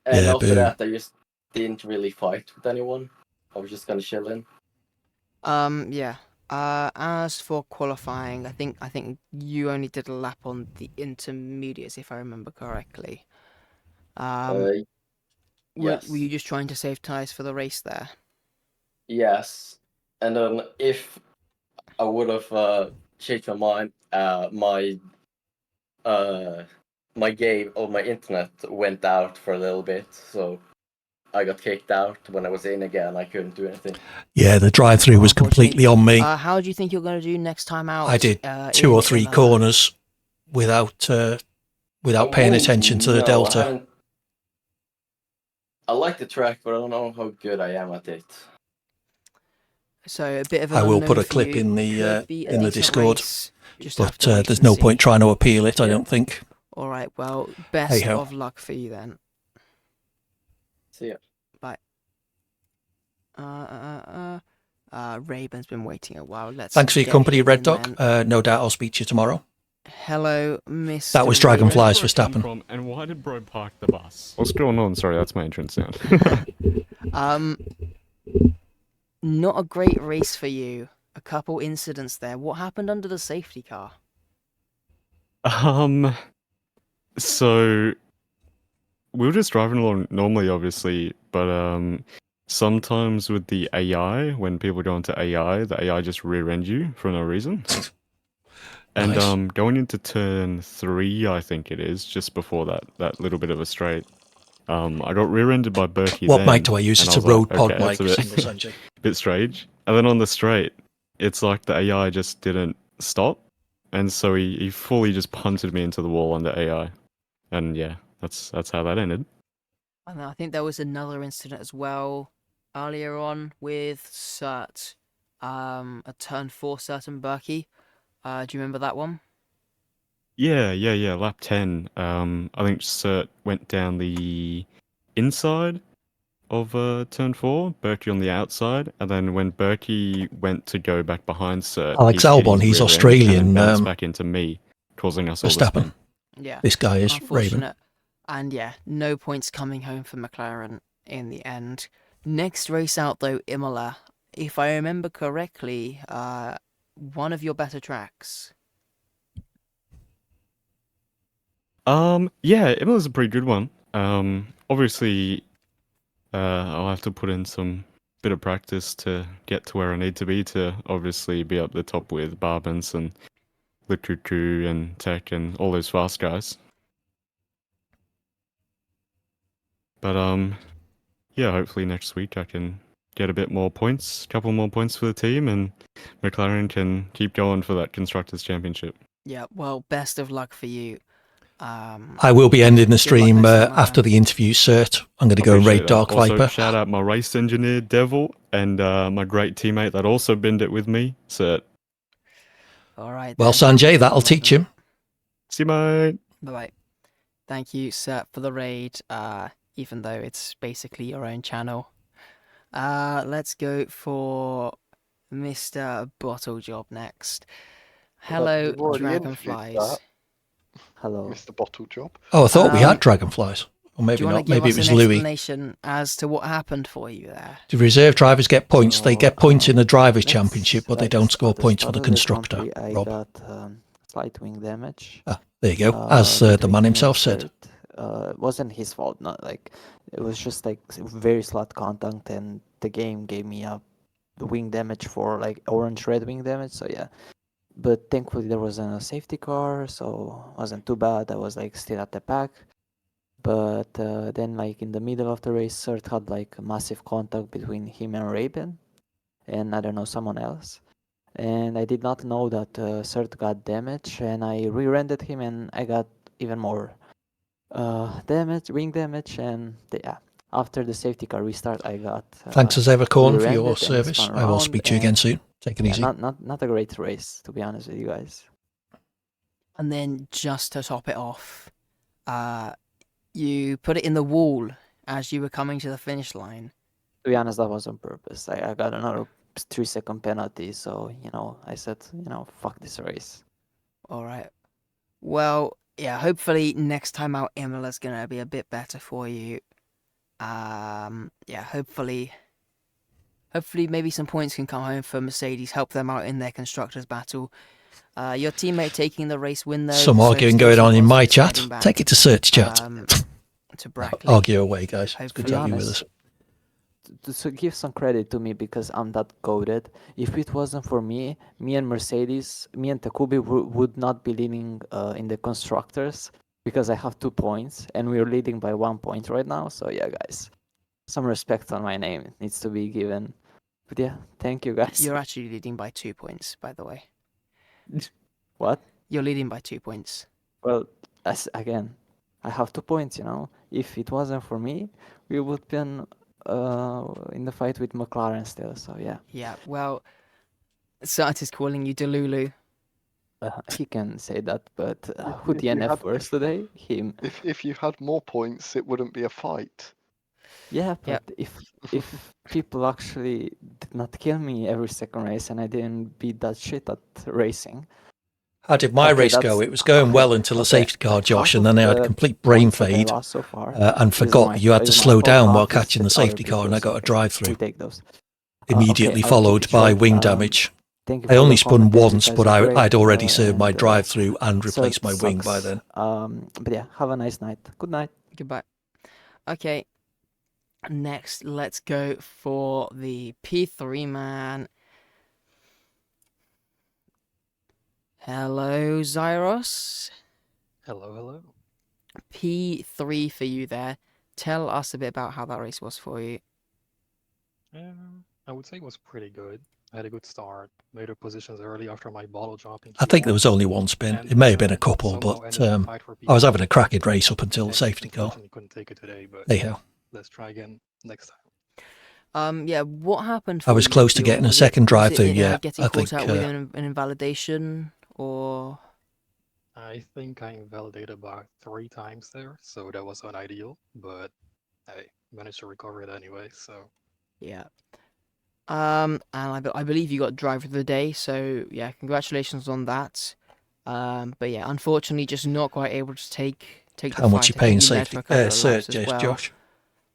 And after that, I just didn't really fight with anyone. I was just gonna chill in. Yeah. As for qualifying, I think you only did a lap on the intermediates, if I remember correctly. Yes. Were you just trying to save tyres for the race there? Yes. And then if I would have changed my mind, my game or my internet went out for a little bit, so I got kicked out. When I was in again, I couldn't do anything. Yeah, the drive-through was completely on me. How do you think you're going to do next time out? I did 2 or 3 corners without paying attention to the delta. I like the track, but I don't know how good I am at it. So a bit of. I will put a clip in the Discord, but there's no point trying to appeal it. I don't think. All right. Well, best of luck for you then. See ya. Bye. Raven's been waiting a while. Thanks for your company, Red Dog. No doubt I'll speak to you tomorrow. Hello, Mr. That was Dragonflies for Stappen. And why did bro park the bus? What's going on? Sorry, that's my entrance sound. Not a great race for you. A couple incidents there. What happened under the safety car? So we were just driving along normally, obviously, but sometimes with the AI, when people go into AI, the AI just rear-ends you for no reason. And Nice. Going into turn 3, I think it is, just before that little bit of a straight, I got rear-ended by Berkey. What mic do I use? It's a Rode Pod mic. That's a bit strange. And then on the straight, it's like the AI just didn't stop, and so he fully just punted me into the wall under AI, and yeah, that's how that ended. And I think there was another incident as well earlier on with Cert, a turn 4 Cert and Berkey. Do you remember that one? Yeah. Lap 10. I think Cert went down the inside of turn 4, Berkey on the outside, and then when Berkey went to go back behind Cert, Alex Albon, he's Australian. Bounced back into me, causing us all Verstappen. Yeah. This guy is Raven. And yeah, no points coming home for McLaren in the end. Next race out though, Imola. If I remember correctly, one of your better tracks. Yeah, Imola's a pretty good one. Obviously, I'll have to put in some bit of practice to get to where I need to be obviously be up the top with Barbens and Lukuku and Tech and all those fast guys. But yeah, hopefully next week I can get a bit more points, couple more points for the team, and McLaren can keep going for that Constructors' Championship. Yeah, well, best of luck for you. I will be ending the stream after the interview, Cert. I'm going to go and raid Dark also, Viper. Shout out my race engineer, Devil, and my great teammate that also binned it with me, Cert. All right. Well, then. Sanjay, that'll teach him. See you, mate. Bye-bye. Thank you, Sir, for the raid, even though it's basically your own channel. Let's go for Mr. Bottlejob next. Hello, You've already Dragonflies. interviewed that, Hello. Mr. Bottlejob. Oh, I thought we had Dragonflies. Or maybe Do you want not. to give Maybe us it was an Louis. explanation as to what happened for you there? Do reserve drivers get points? They get points in the Drivers' Let's- Championship, but they like, don't score at the points for start the of constructor, Grand Prix, I Rob. got slight wing damage. Ah, there you go. As the between man me himself and said. Sert. It wasn't his fault. Not like it was just like very slight contact, and the game gave me a wing damage for like orange red wing damage. So yeah, but thankfully there wasn't a safety car, so it wasn't too bad. I was like still at the pack. But then like in the middle of the race, Sert had like a massive contact between him and Raven, and I don't know, someone else. And I did not know that Sert got damage, and I re-rendered him, and I got even more damage, wing damage, and yeah. After the safety car restart, I got. Thanks as ever, Corn, for re-rendered your and service. spun I will around, speak to you again and soon. Take it yeah, easy. not a great race, to be honest with you guys. And then just to top it off, you put it in the wall as you were coming to the finish line. To be honest, that was on purpose. I got another 3-second penalty, so I said, fuck this race. All right. Well, yeah, hopefully next time out Imola's going to be a bit better for you. Yeah, hopefully maybe some points can come home for Mercedes, help them out in their constructors battle. Your teammate taking the race win though. Some so arguing still going some on in my positives chat. heading back, Take it to Search chat. to Brackley. Argue away, guys. It's good to have you with honest, us. to give some credit to me because I'm that goated. If it wasn't for me and Mercedes, me and Takubi would not be leading in the constructors because I have 2 points and we're leading by 1 point right now. So yeah, guys, some respect on my name needs to be given. But yeah, thank you guys. You're actually leading by 2 points, by the way. What? You're leading by 2 points. Well, again, I have 2 points. If it wasn't for me, we would be in the fight with McLaren still. So yeah. Yeah, well, Sart is calling you Delulu. He can say that, but who If you DNF had- first today? Him. If you had more points, it wouldn't be a fight. Yeah, but Yeah. if people actually did not kill me every second race and I didn't beat that shit at racing. How did my Okay, race go? that's- It was going well until the okay, safety car, Josh, half and then I of had the complete brain points that I fade lost so far and is forgot my- you had to is my slow fault. down while Half is catching the the other safety car, and I people's, got a okay. drive-through. We take those. Immediately Okay, I'll followed keep it by short. wing damage. Thank you I for only the spun comment. Thank you once, guys but are great, I'd already served my and, drive-through and so replaced it my wing by sucks. then. But yeah, have a nice night. Good night. Goodbye. Okay. Next, let's go for the P3 man. Hello, Zyros. Hello. P3 for you there. Tell us a bit about how that race was for you. I would say it was pretty good. I had a good start, made up positions early after my bottle drop in I think Q1, there was only one spin. and, It may have been a couple, somehow but ended up tied for I was P1. having a cracking race up until the And safety car. unfortunately couldn't take it today, but Anyhow, let's try again next time. Yeah, what happened? I was for you, close to Bjorn? getting a Was it- second was drive-through, it, yeah, getting I caught think, out with an invalidation, or I think I invalidated about 3 times there, so that was unideal, but I managed to recover it anyway, so yeah. And I believe you got driver of the day, so yeah, congratulations on that. But yeah, unfortunately, just not quite able to take the how much fight. you I think paying led safety? for a couple of Search, laps as well. Josh.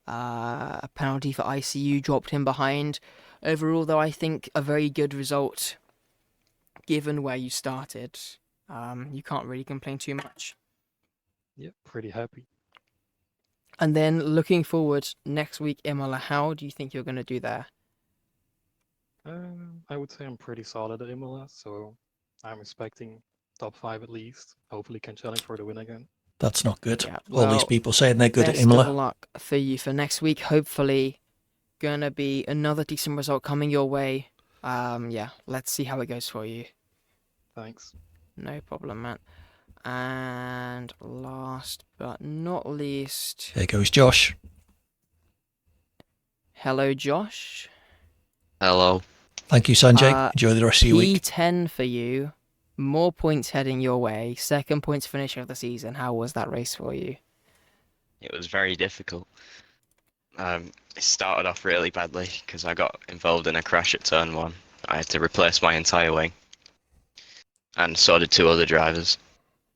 A penalty for ICU dropped him behind. Overall, though, I think a very good result, given where you started. You can't really complain too much. yeah, pretty happy. And then looking forward next week, Imola, how do you think you're going to do there? I would say I'm pretty solid at Imola, so I'm expecting top 5 at least. Hopefully can challenge for the win again. That's not good. Yeah, All these well, people saying they're good at Best of Imola. luck for you for next week. Hopefully, gonna be another decent result coming your way. Yeah, let's see how it goes for you. Thanks. No problem, man. And last but not least, There goes Josh. hello, Josh. Hello. Thank you, Sanjay. Enjoy the rest of your week. P10 for you. More points heading your way. Second points finish of the season. How was that race for you? It was very difficult. It started off really badly because I got involved in a crash at turn 1. I had to replace my entire wing, and so did 2 other drivers.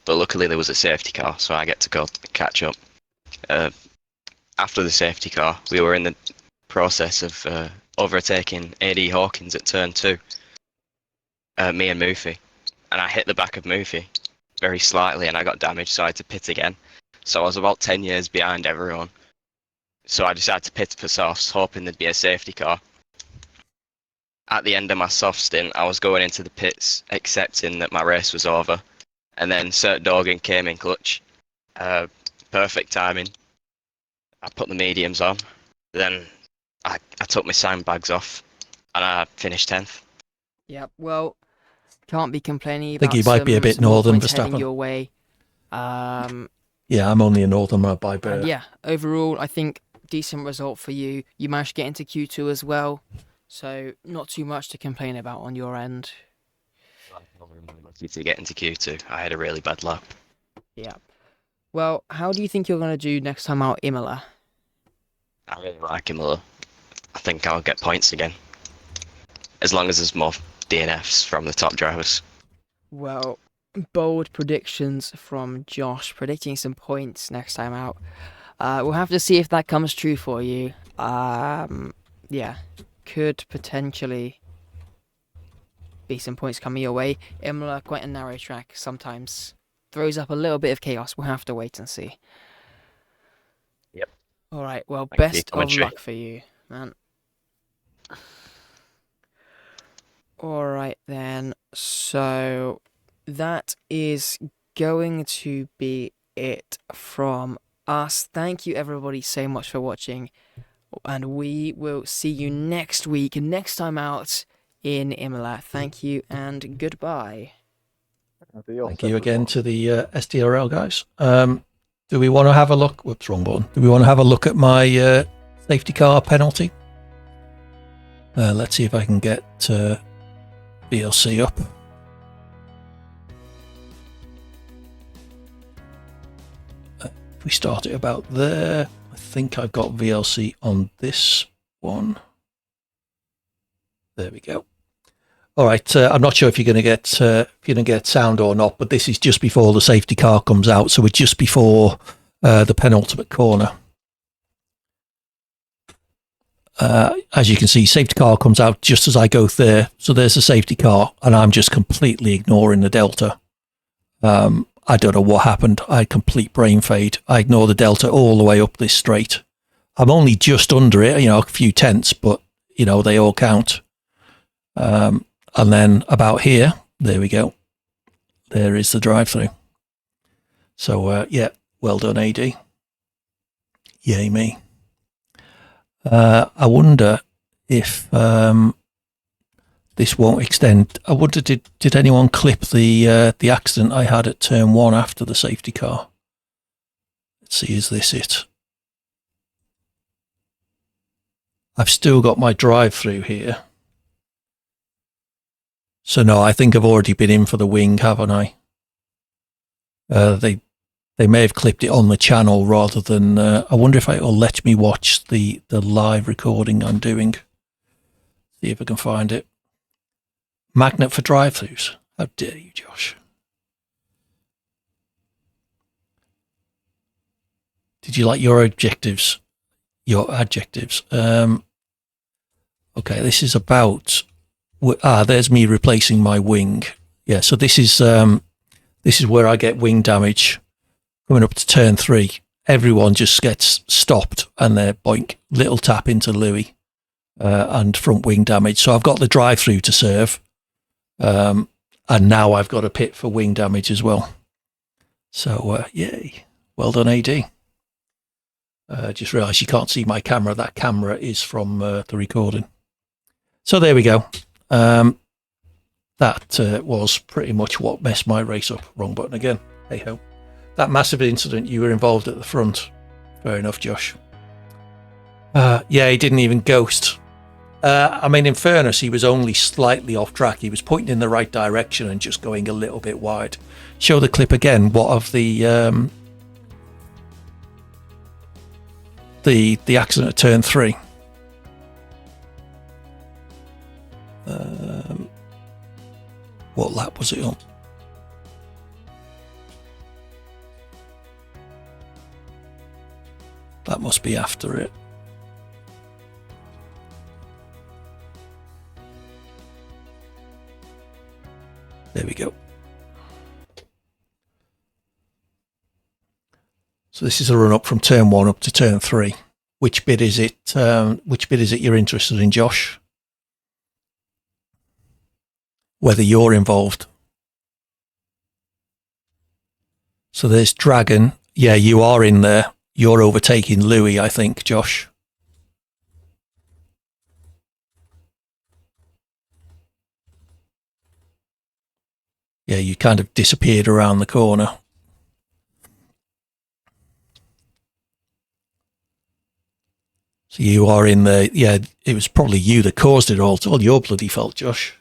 But luckily there was a safety car, so I get to go catch up. After the safety car, we were in the process of overtaking AD Hawkins at turn 2, me and Moofy, and I hit the back of Moofy very slightly and I got damaged, so I had to pit again. So I was about 10 years behind everyone. So I decided to pit for softs, hoping there'd be a safety car. At the end of my soft stint, I was going into the pits, accepting that my race was over. And then Cert Dogan came in clutch. Perfect timing. I put the mediums on. Then I took my sandbags off and I finished 10th. Yep, well, can't be complaining I about think he might be a bit some more northern points heading Verstappen. your way. Yeah, I'm only a northerner by birth. And yeah, overall, I think decent result for you. You managed to get into Q2 as well, so not too much to complain about on your end. Lucky to get into Q2. I had a really bad lap. Yeah. Well, how do you think you're going to do next time out Imola? I really like Imola. I think I'll get points again. As long as there's more DNFs from the top drivers. Well, bold predictions from Josh, predicting some points next time out. We'll have to see if that comes true for you. Yeah, could potentially be some points coming your way. Imola, quite a narrow track, sometimes throws up a little bit of chaos. We'll have to wait and see. Yep. All right, well, Thank you, best of commentary. luck for you, man. All right, then. So that is going to be it from us. Thank you, everybody, so much for watching. And we will see you next week, next time out in Imola. Thank you and goodbye. Thank you again to the SDRL guys. Do we want to have a look? Whoops, wrong button. Do we want to have a look at my safety car penalty? Let's see if I can get VLC up. If we start it about there, I think I've got VLC on this one. There we go. All right, I'm not sure if you're going to get sound or not, but this is just before the safety car comes out, so we're just before the penultimate corner. As you can see, safety car comes out just as I go there, so there's the safety car, and I'm just completely ignoring the delta. I don't know what happened. I had complete brain fade. I ignore the delta all the way up this straight. I'm only just under it, a few tenths, but they all count. And then about here, there we go. There is the drive-through. So, yeah, well done, AD. Yay me. I wonder if this won't extend. I wonder, did anyone clip the accident I had at turn 1 after the safety car? Let's see, is this it? I've still got my drive-through here. So no, I think I've already been in for the wing, haven't I? They may have clipped it on the channel rather than. I wonder if it'll let me watch the live recording I'm doing. See if I can find it. Magnet for drive-throughs. How dare you, Josh? Did you like your adjectives? Your adjectives. Okay, this is about. There's me replacing my wing. Yeah, so this is where I get wing damage. Coming up to turn 3, everyone just gets stopped and they're boink, little tap into Louis and front wing damage. So I've got the drive-through to serve, and now I've got a pit for wing damage as well. So yay, well done, AD. Just realised you can't see my camera. That camera is from the recording. So there we go. That was pretty much what messed my race up. Wrong button again. Hey ho. That massive incident, you were involved at the front. Fair enough, Josh. Yeah, he didn't even ghost. I mean, in fairness, he was only slightly off track. He was pointing in the right direction and just going a little bit wide. Show the clip again. What of the accident at turn 3? What lap was it on? That must be after it. There we go. So this is a run up from turn 1 up to turn 3. Which bit is it? Which bit is it you're interested in, Josh? Whether you're involved. So there's Dragon. Yeah, you are in there. You're overtaking Louis, I think, Josh. Yeah, you kind of disappeared around the corner. So you are in there. Yeah, it was probably you that caused it all. It's all your bloody fault, Josh.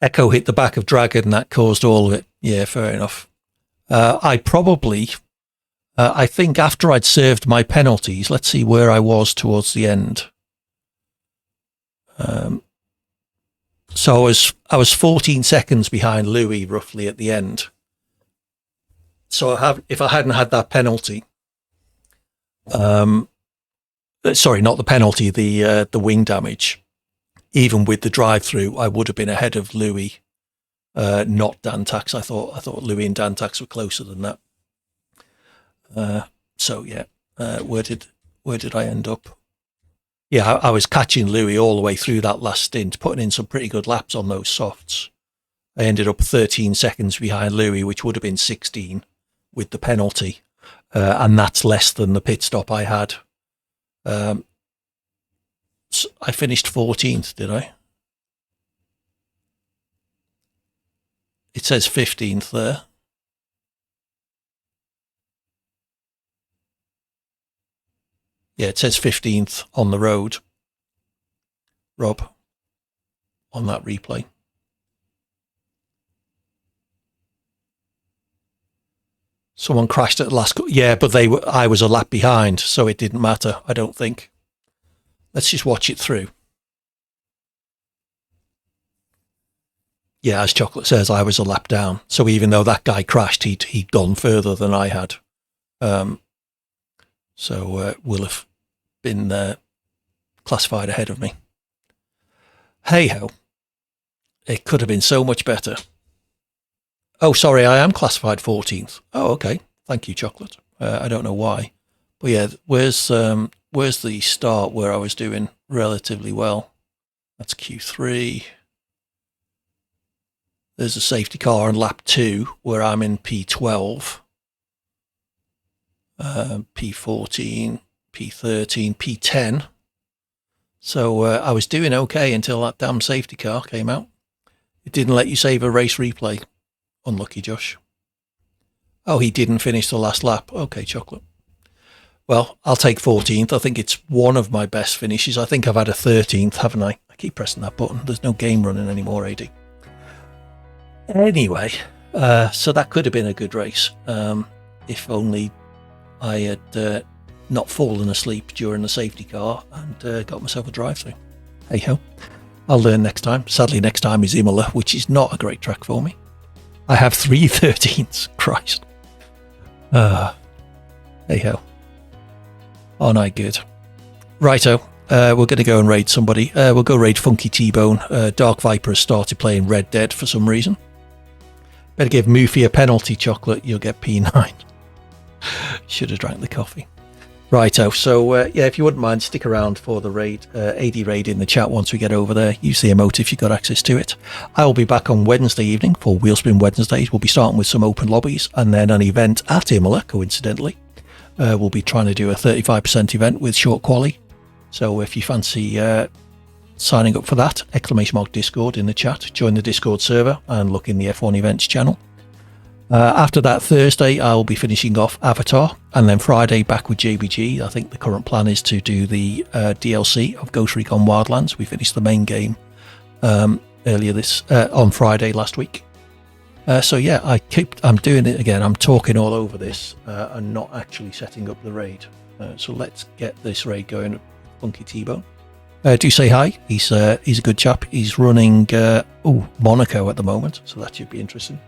Echo hit the back of Dragon and that caused all of it. Yeah, fair enough. I think after I'd served my penalties, let's see where I was towards the end. So I was 14 seconds behind Louis roughly at the end. So if I hadn't had that penalty, sorry, not the penalty, the wing damage, even with the drive-through, I would have been ahead of Louis, not Dantax. I thought Louis and Dantax were closer than that. So yeah, where did I end up? Yeah, I was catching Louis all the way through that last stint, putting in some pretty good laps on those softs. I ended up 13 seconds behind Louis, which would have been 16 with the penalty, and that's less than the pit stop I had. So I finished 14th, did I? It says 15th there. Yeah, it says 15th on the road, Rob, on that replay. Someone crashed at the last... Yeah, but I was a lap behind, so it didn't matter, I don't think. Let's just watch it through. Yeah, as Chocolate says, I was a lap down. So even though that guy crashed, he'd gone further than I had. So will have been classified ahead of me. Hey ho, it could have been so much better. Oh, sorry, I am classified 14th. Oh, okay. Thank you, Chocolate. I don't know why, but yeah, where's the start where I was doing relatively well? That's Q3. There's a safety car on lap 2 where I'm in P12. P14, P13, P10. So I was doing okay until that damn safety car came out. It didn't let you save a race replay. Unlucky, Josh. Oh, he didn't finish the last lap. Okay, Chocolate. Well, I'll take 14th. I think it's one of my best finishes. I think I've had a 13th, haven't I? I keep pressing that button. There's no game running anymore, AD. Anyway, so that could have been a good race. If only I had not fallen asleep during the safety car and got myself a drive-through. Hey ho, I'll learn next time. Sadly, next time is Imola, which is not a great track for me. I have 3 13s. Christ. Hey ho. Aren't I good? Righto. We're going to go and raid somebody. We'll go raid Funky T-Bone. Dark Viper has started playing Red Dead for some reason. Better give Moofy a penalty, Chocolate. You'll get P9. Should have drank the coffee. Righto. So, yeah, if you wouldn't mind, stick around for the raid, AD raid in the chat once we get over there. Use the emote if you've got access to it. I will be back on Wednesday evening for Wheelspin Wednesdays. We'll be starting with some open lobbies and then an event at Imola, coincidentally. We'll be trying to do a 35% event with short quali. So if you fancy signing up for that, !Discord in the chat. Join the Discord server and look in the F1 events channel. After that, Thursday, I'll be finishing off Avatar, and then Friday back with JBG. I think the current plan is to do the DLC of Ghost Recon Wildlands. We finished the main game earlier on Friday last week. So yeah, I'm doing it again. I'm talking all over this and not actually setting up the raid. So let's get this raid going. Funky T-Bone. Do say hi. He's a good chap. He's running Monaco at the moment, so that should be interesting.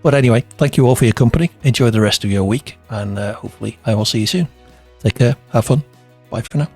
But anyway, thank you all for your company. Enjoy the rest of your week, and hopefully I will see you soon. Take care. Have fun. Bye for now.